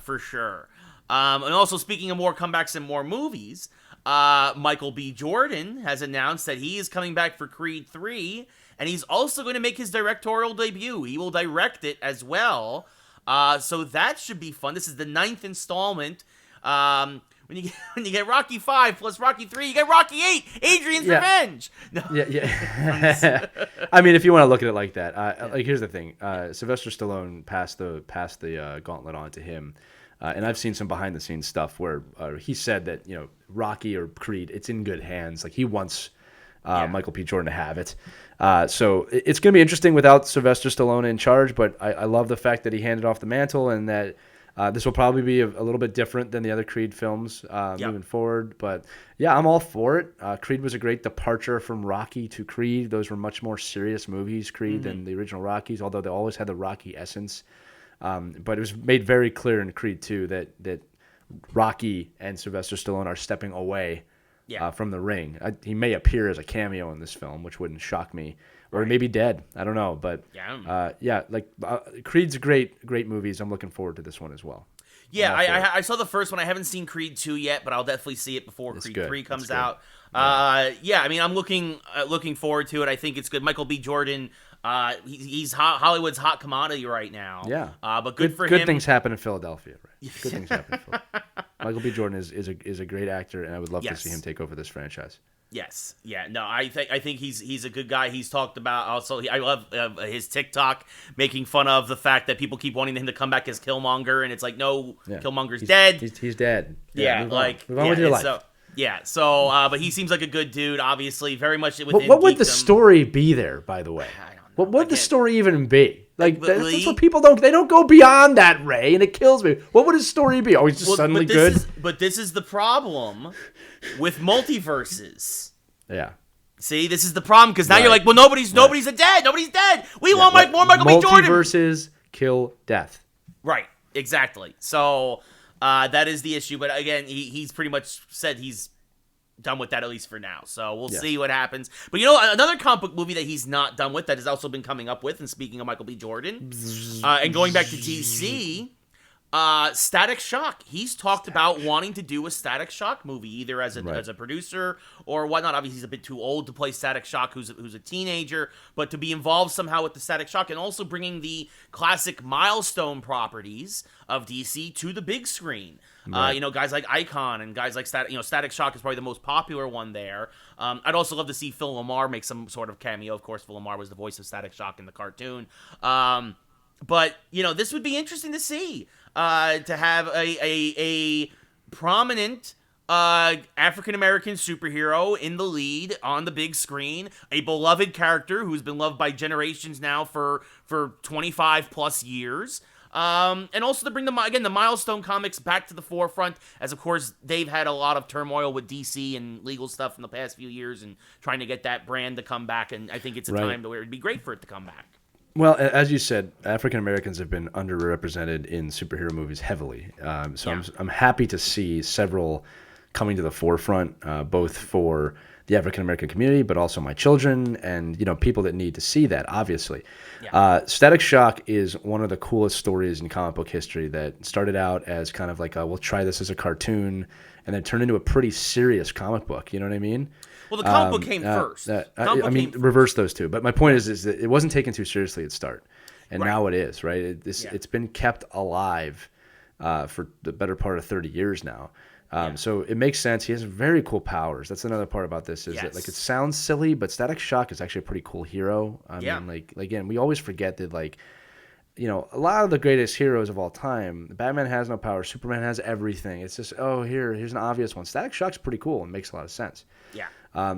for sure. And also, speaking of more comebacks and more movies, Michael B. Jordan has announced that he is coming back for Creed 3, and he's also going to make his directorial debut. He will direct it as well. So that should be fun. This is the 9th installment. When you get Rocky 5 plus Rocky 3, you get Rocky 8, Adrian's Revenge. No. Yeah. I mean, if you want to look at it like that, like here's the thing: Sylvester Stallone passed the gauntlet on to him, and I've seen some behind the scenes stuff where he said that Rocky or Creed, it's in good hands. Like he wants Michael P. Jordan to have it. So it's going to be interesting without Sylvester Stallone in charge, but I love the fact that he handed off the mantle and that this will probably be a little bit different than the other Creed films moving forward. But yeah, I'm all for it. Creed was a great departure from Rocky to Creed. Those were much more serious movies, Creed, than the original Rockies, although they always had the Rocky essence. But it was made very clear in Creed 2 that Rocky and Sylvester Stallone are stepping away from the ring. He may appear as a cameo in this film, which wouldn't shock me. Or he may be dead. I don't know. But Creed's great movies. I'm looking forward to this one as well. Yeah, I saw the first one. I haven't seen Creed 2 yet, but I'll definitely see it before Creed 3 comes out. Yeah, I mean, I'm looking forward to it. I think it's good. Michael B. Jordan, he's Hollywood's hot commodity right now. Yeah. But good for him. Good things happen in Philadelphia, right? Good things happen in Philadelphia. Michael B. Jordan is a great actor, and I would love to see him take over this franchise. Yes. Yeah. No, I think he's a good guy. He's talked about also. I love his TikTok making fun of the fact that people keep wanting him to come back as Killmonger, and it's like, no, Killmonger's dead. He's dead. Yeah. Move on with your life. But he seems like a good dude. Obviously, very much within. What would the story be there? By the way, I don't know. What would the story even be? Like that's what people don't. They don't go beyond that, Ray, and it kills me. What would his story be? Oh, he's just suddenly good. But this is the problem with multiverses. Yeah. See, this is the problem because now you're like, well, nobody's dead. Nobody's dead. We want more Michael B. Jordan. Multiverses kill death. Right. Exactly. So that is the issue. But again, he's pretty much said he's done with that, at least for now. So we'll see what happens. But another comic book movie that he's not done with that has also been coming up with, and speaking of Michael B. Jordan, and going back to DC, Static Shock. He's talked about wanting to do a Static Shock movie, either as a producer or whatnot. Obviously, he's a bit too old to play Static Shock, who's a teenager, but to be involved somehow with the Static Shock, and also bringing the classic milestone properties of DC to the big screen. Right. Guys like Icon and guys like Static Shock is probably the most popular one there. I'd also love to see Phil LaMarr make some sort of cameo. Of course, Phil LaMarr was the voice of Static Shock in the cartoon. But this would be interesting to see. To have a prominent African American superhero in the lead on the big screen, a beloved character who's been loved by generations now for 25 plus years. And also to bring the Milestone comics back to the forefront, as of course they've had a lot of turmoil with DC and legal stuff in the past few years, and trying to get that brand to come back. And I think it's a time where it'd be great for it to come back. Well, as you said, African Americans have been underrepresented in superhero movies heavily. I'm happy to see several coming to the forefront, both for the African American community, but also my children and people that need to see that. Obviously, Static Shock is one of the coolest stories in comic book history. That started out as kind of like we'll try this as a cartoon, and then turned into a pretty serious comic book. You know what I mean? Well, the comic book came first. Reverse those two. But my point is that it wasn't taken too seriously at start, and now it is. Right? It's been kept alive for the better part of 30 years now. So it makes sense. He has very cool powers. That's another part about this is that it sounds silly, but Static Shock is actually a pretty cool hero. I mean, again, we always forget that a lot of the greatest heroes of all time, Batman has no power, Superman has everything. It's just, here's an obvious one. Static Shock's pretty cool and makes a lot of sense. Yeah.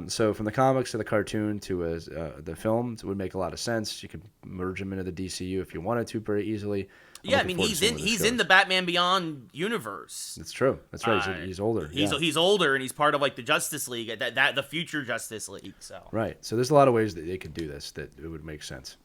So from the comics to the cartoon to the film, it would make a lot of sense. You could merge him into the DCU if you wanted to very easily. I mean, he's in the Batman Beyond universe. That's true. That's right. He's older. He's older, and he's part of the Justice League, the future Justice League. So right. So there's a lot of ways that they could do this that it would make sense.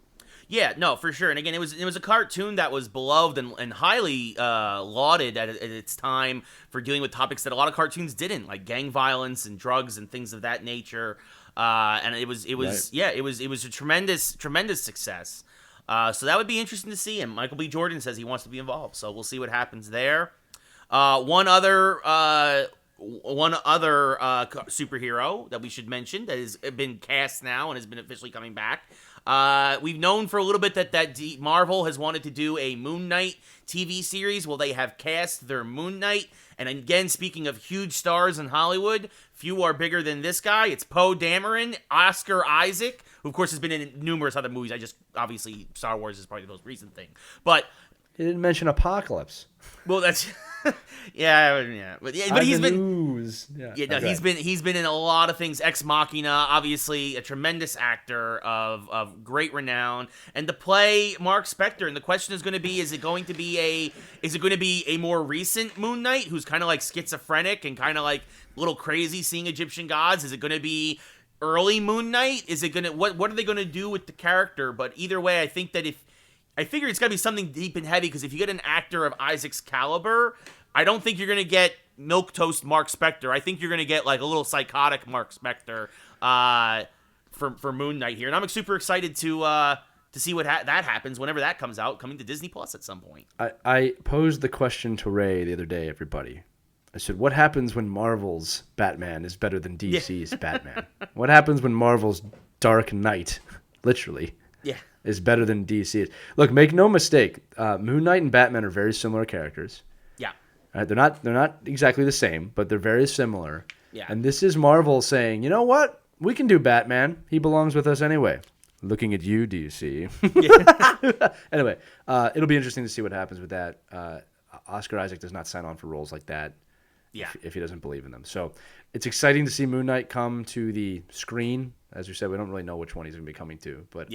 Yeah, no, for sure. And again, it was a cartoon that was beloved and highly lauded at its time for dealing with topics that a lot of cartoons didn't, like gang violence and drugs and things of that nature. And it was a tremendous success. So that would be interesting to see. And Michael B. Jordan says he wants to be involved, so we'll see what happens there. One other superhero that we should mention that has been cast now and has been officially coming back. We've known for a little bit that Marvel has wanted to do a Moon Knight TV series. Well, they have cast their Moon Knight. And again, speaking of huge stars in Hollywood, few are bigger than this guy. It's Poe Dameron, Oscar Isaac, who of course has been in numerous other movies. Obviously, Star Wars is probably the most recent thing. But he didn't mention Apocalypse. Well, that's but he's been he's been in a lot of things. Ex Machina, obviously a tremendous actor of great renown, and to play Mark Spector. And the question is going to be: is it going to be a more recent Moon Knight who's kind of like schizophrenic and kind of like a little crazy, seeing Egyptian gods? Is it going to be early Moon Knight? Is it going to what are they going to do with the character? But either way, I think that I figure it's got to be something deep and heavy, because if you get an actor of Isaac's caliber, I don't think you're going to get milquetoast Mark Spector. I think you're going to get like a little psychotic Mark Spector for Moon Knight here. And I'm super excited to see what that happens whenever that comes out, coming to Disney Plus at some point. I posed the question to Ray the other day, everybody. I said, what happens when Marvel's Batman is better than DC's Batman? What happens when Marvel's Dark Knight, literally, is better than DC is? Look, make no mistake, Moon Knight and Batman are very similar characters. Yeah. They're not exactly the same, but they're very similar. Yeah. And this is Marvel saying, you know what? We can do Batman. He belongs with us anyway. Looking at you, DC. Anyway, it'll be interesting to see what happens with that. Oscar Isaac does not sign on for roles like that if he doesn't believe in them. So it's exciting to see Moon Knight come to the screen. As you said, we don't really know which one he's going to be coming to, but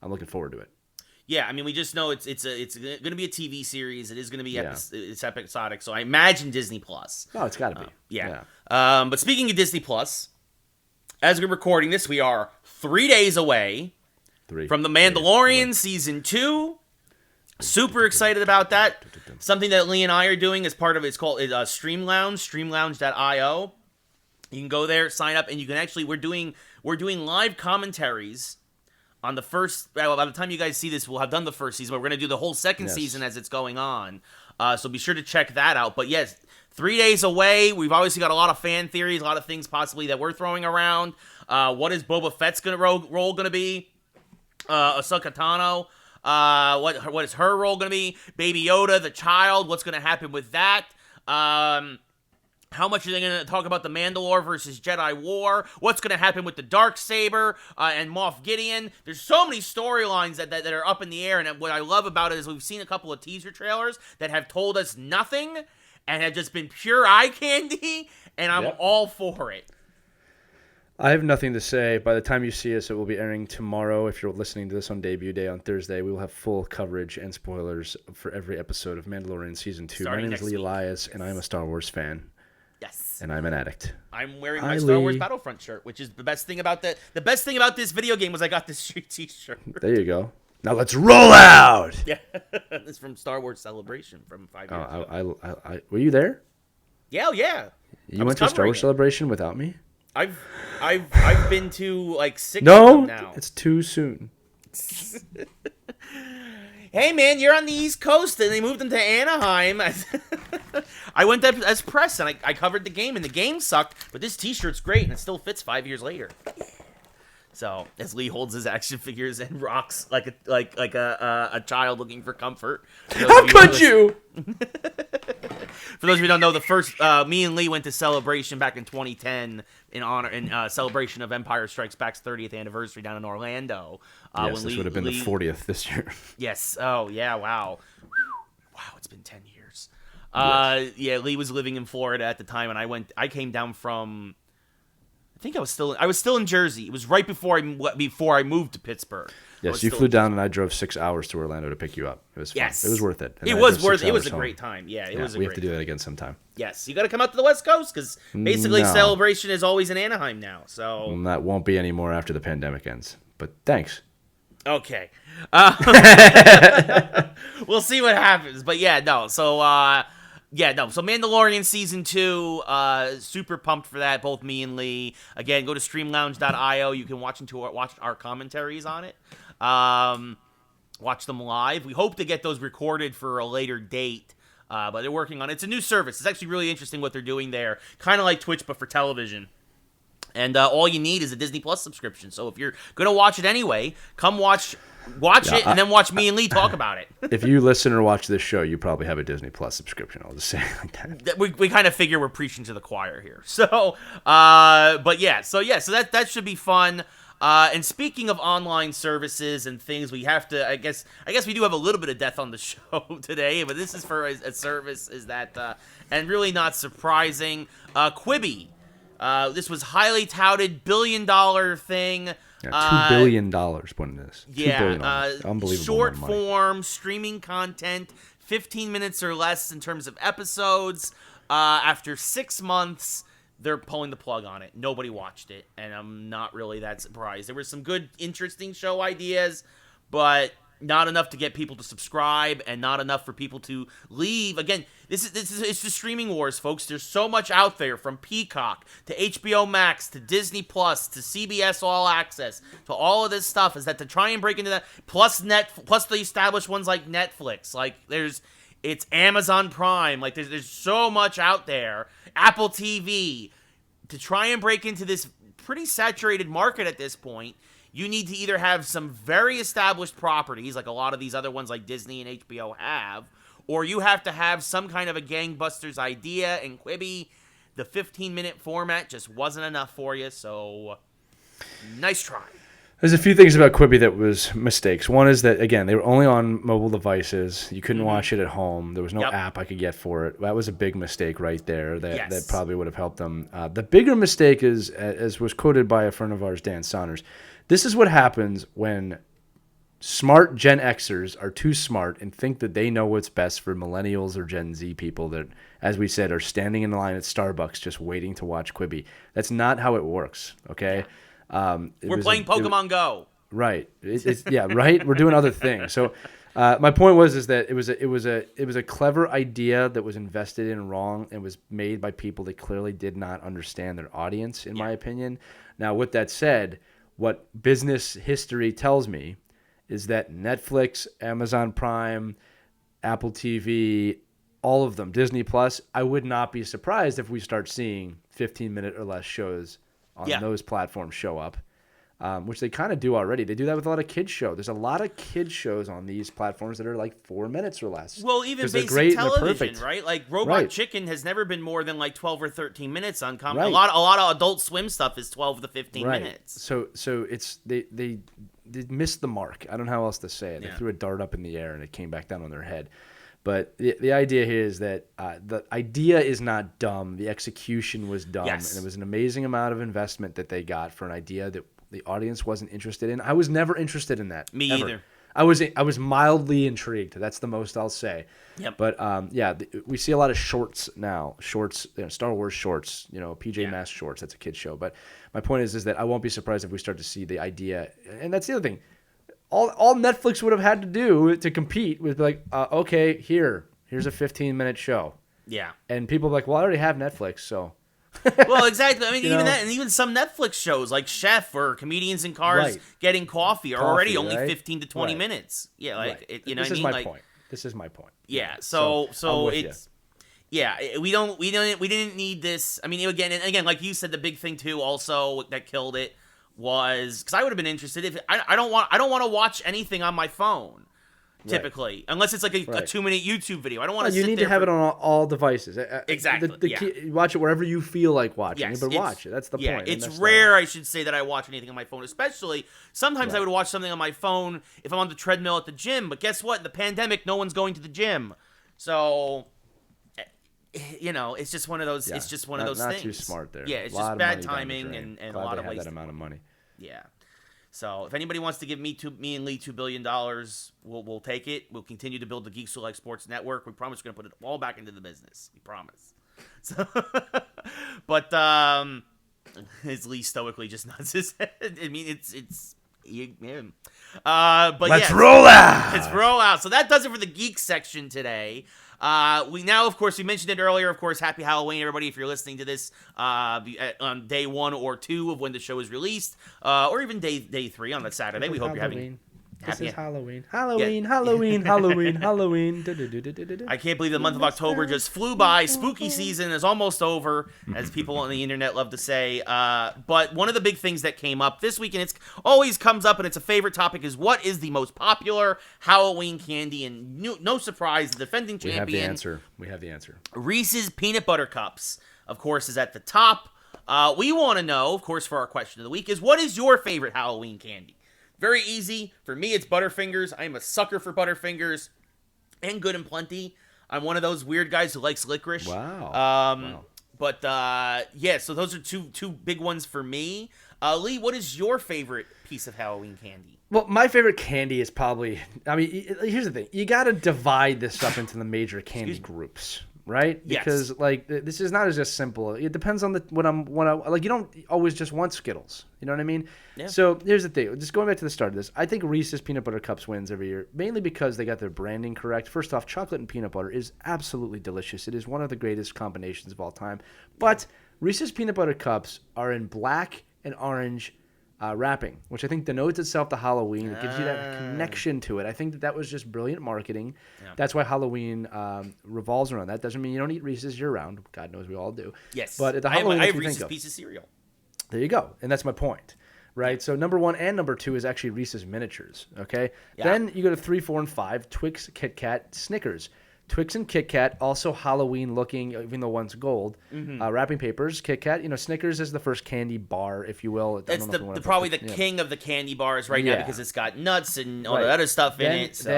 I'm looking forward to it. Yeah, I mean, we just know it's going to be a TV series. It is going to be it's episodic, so I imagine Disney Plus. Oh, it's got to be. But speaking of Disney Plus, as we're recording this, we are 3 days away from The Mandalorian Season 2. Super excited about that. Something that Lee and I are doing as part of it's called Stream Lounge, streamlounge.io. You can go there, sign up, and you can actually we're doing live commentaries on the first. Well, by the time you guys see this, we'll have done the first season, but we're going to do the whole second season as it's going on. So be sure to check that out. But yes, 3 days away. We've obviously got a lot of fan theories, a lot of things possibly that we're throwing around. What is Boba Fett's role going to be? Ahsoka Tano. What is her role going to be? Baby Yoda, the child. What's going to happen with that? How much are they going to talk about the Mandalore versus Jedi War? What's going to happen with the Darksaber and Moff Gideon? There's so many storylines that are up in the air, and what I love about it is we've seen a couple of teaser trailers that have told us nothing, and have just been pure eye candy, and I'm all for it. I have nothing to say. By the time you see us, it will be airing tomorrow. If you're listening to this on debut day on Thursday, we will have full coverage and spoilers for every episode of Mandalorian Season 2. Starting My name is Lee Elias, and I'm a Star Wars fan. Yes. And I'm an addict. I'm wearing my Star Wars Battlefront shirt, which is the best thing about the best thing about this video game was I got this t-shirt. There you go. Now let's roll out. Yeah. This is from Star Wars Celebration from 5 years ago. I were you there? Yeah, yeah. You went to a Star Wars Celebration without me? I've been to like 6 no, of them now. It's too soon. Hey man, you're on the East Coast, and they moved them to Anaheim. I went there as press, and I covered the game, and the game sucked, but this T-shirt's great, and it still fits 5 years later. So as Lee holds his action figures and rocks like a child looking for comfort. How could you? For those of you who don't know, the first me and Lee went to Celebration back in 2010 in celebration of Empire Strikes Back's 30th anniversary down in Orlando. Yes, this would have been the 40th this year. Yes. Oh yeah. Wow. Wow. It's been 10 years. Yes. Yeah. Lee was living in Florida at the time, and I came down from. I think I was still in Jersey. It was right before I moved to Pittsburgh. Yes, you flew down, and I drove 6 hours to Orlando to pick you up. It was fun. Yes. It was worth it. It was worth it. It was a great time. Yeah, it was. We have to do that again sometime. Yes, you got to come out to the West Coast because basically Celebration is always in Anaheim now. So that won't be anymore after the pandemic ends. But thanks. Okay. We'll see what happens. But yeah, no. So So Mandalorian Season 2, super pumped for that, both me and Lee. Again, go to streamlounge.io. You can watch our commentaries on it. Watch them live. We hope to get those recorded for a later date, but they're working on it. It's a new service. It's actually really interesting what they're doing there. Kind of like Twitch, but for television. And all you need is a Disney Plus subscription. So if you're going to watch it anyway, come watch it, and then watch me and Lee talk about it. If you listen or watch this show, you probably have a Disney Plus subscription. I'll just say it like that. We kind of figure we're preaching to the choir here. So, so that should be fun. And speaking of online services and things, we have to, I guess we do have a little bit of death on the show today, but this is for a service and really not surprising, Quibi. This was highly touted $1 billion thing. Yeah, $2 billion putting this. Yeah, $2 billion. Unbelievable. Short form streaming content, 15 minutes or less in terms of episodes. After 6 months, they're pulling the plug on it. Nobody watched it, and I'm not really that surprised. There were some good, interesting show ideas, but not enough to get people to subscribe, and not enough for people to leave. Again, it's the streaming wars, folks. There's so much out there, from Peacock to HBO Max to Disney Plus to CBS All Access to all of this stuff. Is that to try and break into that plus the established ones like Netflix, like it's Amazon Prime, like there's so much out there. Apple TV, to try and break into this pretty saturated market at this point. You need to either have some very established properties, like a lot of these other ones like Disney and HBO have, or you have to have some kind of a gangbusters idea, and Quibi, the 15-minute format just wasn't enough for you, so nice try. There's a few things about Quibi that was mistakes. One is that, again, they were only on mobile devices. You couldn't watch it at home. There was no app I could get for it. That was a big mistake right there. That probably would have helped them. The bigger mistake is, as was quoted by a friend of ours, Dan Saunders, this is what happens when smart Gen Xers are too smart and think that they know what's best for millennials or Gen Z people that, as we said, are standing in line at Starbucks just waiting to watch Quibi. That's not how it works, okay? Yeah. We're playing Pokemon Go. Right. Right. We're doing other things. So my point was that it was a clever idea that was invested in wrong and was made by people that clearly did not understand their audience, in my opinion. Now, with that said, what business history tells me is that Netflix, Amazon Prime, Apple TV, all of them, Disney Plus, I would not be surprised if we start seeing 15-minute or less shows on those platforms show up, which they kind of do already. They do that with a lot of kids shows. There's a lot of kids shows on these platforms that are like 4 minutes or less. Well, even basic television, right? Like Robot Chicken has never been more than like 12 or 13 minutes on comedy. A lot of Adult Swim stuff is 12 to 15 minutes. So it's they missed the mark. I don't know how else to say it. They threw a dart up in the air and it came back down on their head. But the idea here is that the idea is not dumb. The execution was dumb. Yes. And it was an amazing amount of investment that they got for an idea that the audience wasn't interested in. I was never interested in that. Me ever. either. I was mildly intrigued. That's the most I'll say. Yep. But we see a lot of shorts now. Shorts, Star Wars shorts. PJ Masks shorts. That's a kid's show. But my point is that I won't be surprised if we start to see the idea. And that's the other thing. All Netflix would have had to do to compete was like, okay, here's a 15-minute show. Yeah. And people are like, well, I already have Netflix, so. Well, exactly. I mean, even that, and even some Netflix shows like Chef or Comedians in Cars Getting Coffee are already only 15 to 20 minutes. Yeah, like This is my point. This is my point. Yeah. So it's. Yeah, we didn't need this. I mean, again, like you said, the big thing too, also that killed it was because I would have been interested if I don't want to watch anything on my phone. Typically, unless it's like a 2-minute YouTube video. I don't want to. You need to have it on all devices. Exactly. You watch it wherever you feel like watching it, but watch it. That's the point. It's rare, I should say, that I watch anything on my phone. Especially, sometimes I would watch something on my phone if I'm on the treadmill at the gym. But guess what? In the pandemic, no one's going to the gym. So, it's just one of those. It's just one of those things. Not too smart there. Yeah, it's just bad timing and a lot of waste. wasted That amount of money. Yeah. So if anybody wants to give me and Lee $2 billion, we'll take it. We'll continue to build the Geeks Who Like Sports Network. We promise we're going to put it all back into the business. We promise. So, but is Lee stoically just nods his head? I mean, but let's roll out. Let's roll out. So that does it for the geek section today. We now, of course, we mentioned it earlier. Of course, happy Halloween, everybody! If you're listening to this on day 1 or 2 of when the show is released, or even day 3 on that Saturday, we hope you're having. This is Halloween. Halloween. I can't believe the month of October just flew by. Spooky season is almost over, as people on the internet love to say. But one of the big things that came up this week, and it's always comes up, and it's a favorite topic, is what is the most popular Halloween candy? And no surprise, the defending champion. We have the answer. Reese's Peanut Butter Cups, of course, is at the top. We want to know, of course, for our question of the week, is what is your favorite Halloween candy? Very easy. For me, it's Butterfingers. I am a sucker for Butterfingers and Good and Plenty. I'm one of those weird guys who likes licorice. Wow. But, so those are two big ones for me. Lee, what is your favorite piece of Halloween candy? Well, my favorite candy is probably, here's the thing. You got to divide this up into the major candy groups. Right? Yes. Because this is not as just simple. It depends on what I like. You don't always just want Skittles. You know what I mean? Yeah. So here's the thing. Just going back to the start of this, I think Reese's Peanut Butter Cups wins every year, mainly because they got their branding correct. First off, chocolate and peanut butter is absolutely delicious. It is one of the greatest combinations of all time. But Reese's Peanut Butter Cups are in black and orange wrapping, which I think denotes itself to Halloween. It gives you that connection to it. I think that was just brilliant marketing. Yeah. That's why Halloween revolves around that. Doesn't mean you don't eat Reese's year-round. God knows we all do. Yes. But at the Halloween, I have Reese's Pieces of cereal. There you go. And that's my point. Right? So number 1 and number 2 is actually Reese's Miniatures. Okay? Yeah. Then you go to 3, 4, and 5, Twix, Kit Kat, Snickers. Twix and Kit Kat, also Halloween looking, even though one's gold. Wrapping papers, Kit Kat. Snickers is the first candy bar, if you will. It's probably the king of the candy bars right now because it's got nuts and all the other stuff in it. So.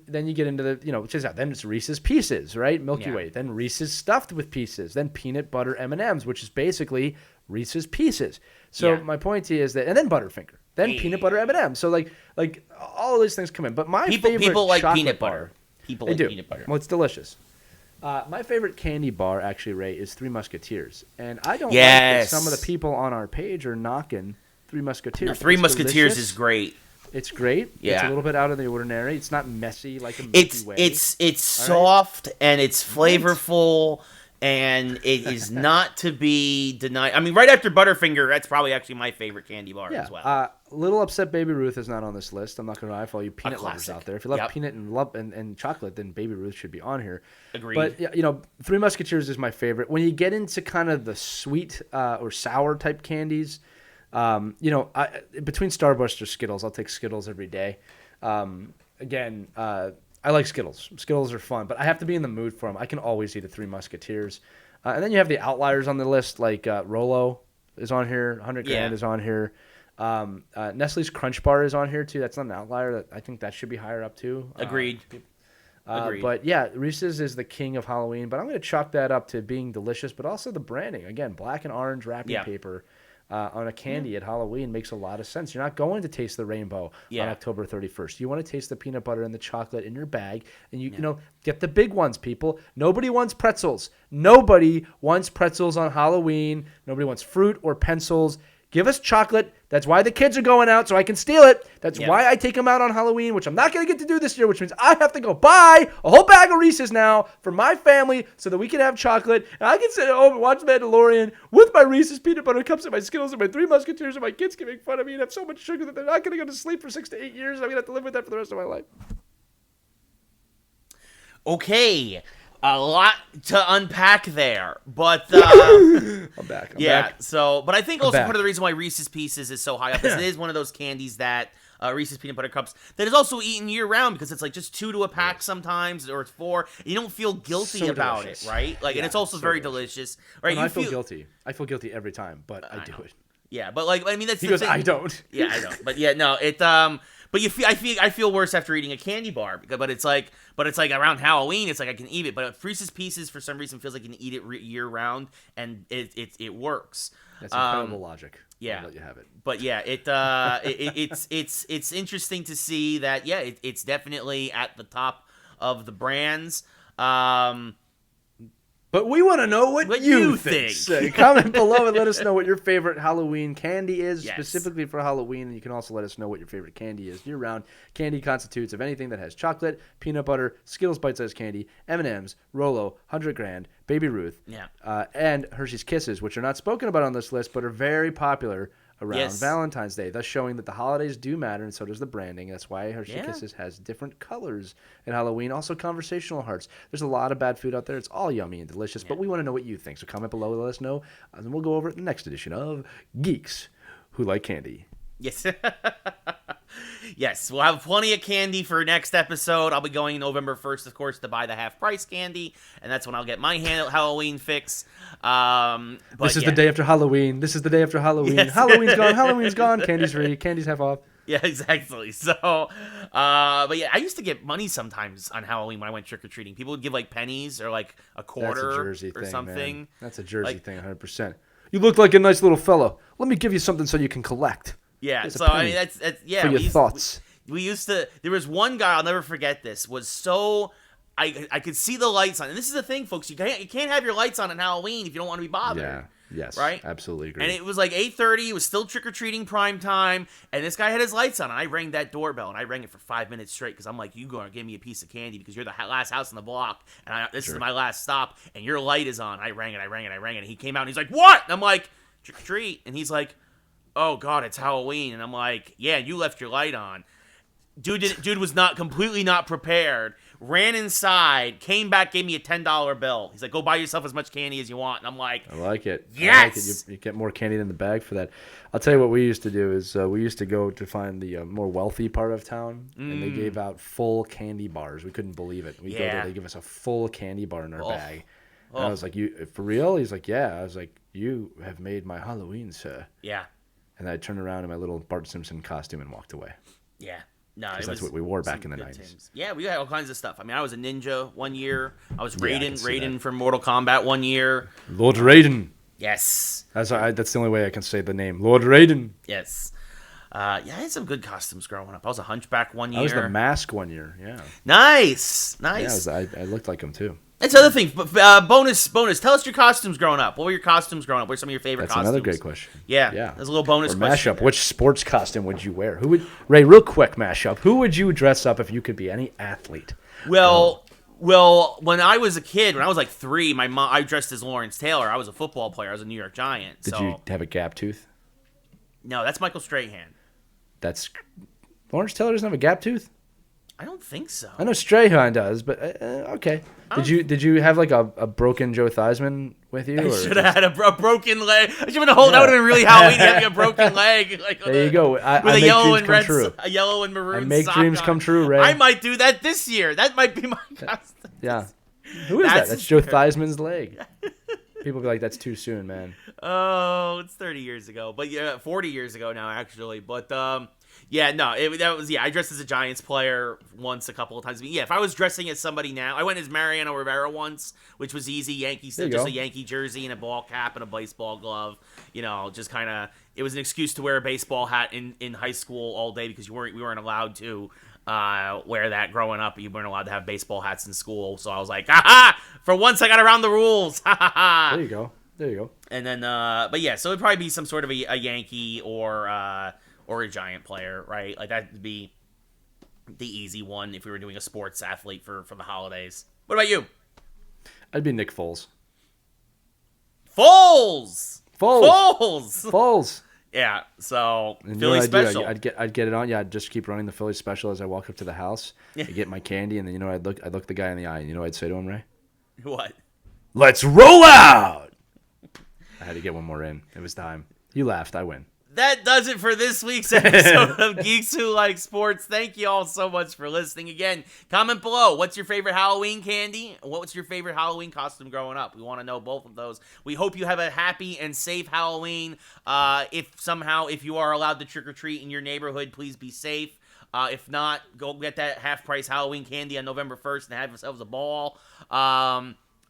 Then you get into the, then it's Reese's Pieces, right? Milky Way. Then Reese's Stuffed with Pieces. Then Peanut Butter M&Ms, which is basically Reese's Pieces. So my point to you is that, and then Butterfinger. Then Peanut Butter M&Ms. So like all of these things come in. But my favorite people like peanut bar, butter. People like peanut butter. Well, it's delicious. My favorite candy bar, actually, Ray, is Three Musketeers. And I don't like that some of the people on our page are knocking Three Musketeers. No, Three Musketeers is great. It's great. Yeah. It's a little bit out of the ordinary. It's not messy like a Milky Way. It's soft and it's flavorful. And it is not to be denied. I mean, right after Butterfinger, that's probably actually my favorite candy bar as well. Little Upset Baby Ruth is not on this list. I'm not going to lie for all you peanut lovers out there. If you love peanut and chocolate, then Baby Ruth should be on here. Agreed. But, Three Musketeers is my favorite. When you get into kind of the sweet or sour type candies, between Starburst or Skittles, I'll take Skittles every day. I like Skittles. Skittles are fun, but I have to be in the mood for them. I can always eat a Three Musketeers. And then you have the outliers on the list, like Rolo is on here, 100 Grand is on here. Nestle's Crunch Bar is on here, too. That's not an outlier. I think that should be higher up, too. Agreed. Agreed. But yeah, Reese's is the king of Halloween, but I'm going to chalk that up to being delicious, but also the branding. Again, black and orange wrapping paper on a candy at Halloween makes a lot of sense. You're not going to taste the rainbow on October 31st. You want to taste the peanut butter and the chocolate in your bag, and you know, get the big ones, people. Nobody wants pretzels. Nobody wants pretzels on Halloween. Nobody wants fruit or pencils. Give us chocolate. That's why the kids are going out, so I can steal it. That's why I take them out on Halloween, which I'm not going to get to do this year, which means I have to go buy a whole bag of Reese's now for my family so that we can have chocolate. And I can sit at home and watch Mandalorian with my Reese's peanut butter cups and my Skittles and my Three Musketeers, and my kids can make fun of me and have so much sugar that they're not going to go to sleep for 6 to 8 years. And I'm going to have to live with that for the rest of my life. Okay. A lot to unpack there, but I'm back. I'm back. So, but I think also part of the reason why Reese's Pieces is so high up is it is one of those candies that Reese's peanut butter cups that is also eaten year round because it's like just 2 to a pack sometimes, or it's 4. You don't feel guilty about it, right? Like, and it's also very delicious, right? I feel guilty. I feel guilty every time, but I do it. Yeah, but like, I mean, that's he the goes, thing. I don't. Yeah, I don't. But yeah, no, it But I feel worse after eating a candy bar. But it's like around Halloween, it's like I can eat it. But Reese's Pieces for some reason feels like you can eat it year round, and it works. That's incredible logic. Yeah, I'll let you have it. But yeah, it's interesting to see that. Yeah, it's definitely at the top of the brands. But we want to know what you think. So comment below and let us know what your favorite Halloween candy is, specifically for Halloween. And you can also let us know what your favorite candy is year-round. Candy constitutes of anything that has chocolate, peanut butter, Skittles bite-sized candy, M&M's, Rolo, 100 Grand, Baby Ruth, and Hershey's Kisses, which are not spoken about on this list, but are very popular around Valentine's Day, thus showing that the holidays do matter, and so does the branding. That's why Hershey Kisses has different colors at Halloween. Also, conversational hearts. There's a lot of bad food out there. It's all yummy and delicious, but we want to know what you think. So comment below and let us know, and then we'll go over it in the next edition of Geeks Who Like Candy. Yes. Yes, we'll have plenty of candy for next episode. I'll be going November 1st, of course, to buy the half-price candy, and that's when I'll get my Halloween fix. This is the day after Halloween. This is the day after Halloween. Yes. Halloween's gone. Halloween's gone. Candy's free. Candy's half off. Yeah, exactly. So, but yeah, I used to get money sometimes on Halloween when I went trick-or-treating. People would give, like, pennies or, like, a quarter That's a Jersey or thing, something. Man. That's a Jersey thing, 100%. You look like a nice little fellow. Let me give you something so you can collect. Yeah, so I mean that's yeah. For your thoughts. We used to. There was one guy, I'll never forget this. Was so I could see the lights on, and this is the thing, folks. You can't have your lights on Halloween if you don't want to be bothered. Yeah. Yes. Right. Absolutely agree. And it was like 8:30. It was still trick or treating prime time, and this guy had his lights on. And I rang that doorbell, and I rang it for 5 minutes straight because I'm like, "You gonna give me a piece of candy because you're the last house on the block, and this is my last stop, and your light is on." I rang it, and he came out, and he's like, "What?" And I'm like, "Trick or treat," and he's like, "Oh God, it's Halloween," and I'm like, "Yeah, you left your light on." Dude was completely not prepared. Ran inside, came back, gave me a $10 bill. He's like, "Go buy yourself as much candy as you want." And I'm like, I like it. Yes! I like it. You get more candy in the bag for that. I'll tell you what we used to do is we used to go to find the more wealthy part of town, and they gave out full candy bars. We couldn't believe it. We go there, they give us a full candy bar in our bag. And I was like, "You for real?" He's like, "Yeah." I was like, "You have made my Halloween, sir." Yeah. And I turned around in my little Bart Simpson costume and walked away. Yeah. No, that's what we wore back in the 90s. Times. Yeah, we got all kinds of stuff. I mean, I was a ninja one year. I was Raiden from Mortal Kombat one year. Lord Raiden. Yes. That's the only way I can say the name. Lord Raiden. Yes. I had some good costumes growing up. I was a hunchback one year. I was the Mask one year, yeah. Nice. Yeah, I looked like him, too. That's the other thing. Bonus. Tell us your costumes growing up. What were your costumes growing up? What are some of your favorite costumes? That's another great question. Yeah. There's a little bonus question. Mashup. Which sports costume would you wear? Ray, real quick, Mashup. Who would you dress up if you could be any athlete? Well, when I was a kid, when I was like 3, I dressed as Lawrence Taylor. I was a football player. I was a New York Giant. Did you have a gap tooth? No, that's Michael Strahan. Lawrence Taylor doesn't have a gap tooth? I don't think so. I know Strahan does, but okay. Did you have like a broken Joe Theismann with you? I should have had a broken leg. I should have been that would have been really Halloween having a broken leg. Like there you go. With a yellow and red, a yellow and maroon. I make dreams come true, Ray. I might do that this year. That might be my costume. Yeah. Who is that? That's Joe Theismann's leg. People be like, "That's too soon, man." Oh, it's 30 years ago, but 40 years ago now, actually. But Yeah, no, I dressed as a Giants player once a couple of times. But yeah, if I was dressing as somebody now, I went as Mariano Rivera once, which was easy. Yankees, just a Yankee jersey and a ball cap and a baseball glove. Just kind of, it was an excuse to wear a baseball hat in high school all day because we weren't allowed to wear that growing up. You weren't allowed to have baseball hats in school. So I was like, ha! For once I got around the rules. There you go. And then, but yeah, so it'd probably be some sort of a Yankee or a Giant player, right? Like that would be the easy one if we were doing a sports athlete for the holidays. What about you? I'd be Nick Foles. Foles. Yeah. So And Philly special. I'd get it on. Yeah, I'd just keep running the Philly special as I walk up to the house. I'd get my candy, and then I'd look the guy in the eye, and you know what I'd say to him, Ray? What? Let's roll out! I had to get one more in. It was time. You laughed. I win. That does it for this week's episode of Geeks Who Like Sports. Thank you all so much for listening. Again, comment below. What's your favorite Halloween candy? What was your favorite Halloween costume growing up? We want to know both of those. We hope you have a happy and safe Halloween. If you are allowed to trick-or-treat in your neighborhood, please be safe. If not, go get that half-price Halloween candy on November 1st and have yourselves a ball.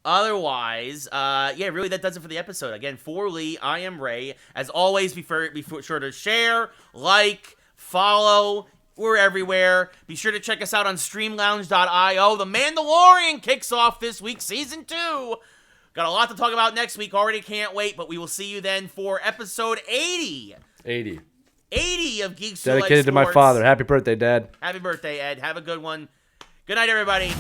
Otherwise, really, that does it for the episode. Again, for Lee, I am Ray. As always, be sure to share, like, follow. We're everywhere. Be sure to check us out on streamlounge.io. The Mandalorian kicks off this week, Season 2. Got a lot to talk about next week. Already can't wait, but we will see you then for episode 80. 80 of Geeks Who Like Dedicated to my Sports. father. Happy birthday, Dad. Happy birthday, Ed. Have a good one. Good night, everybody.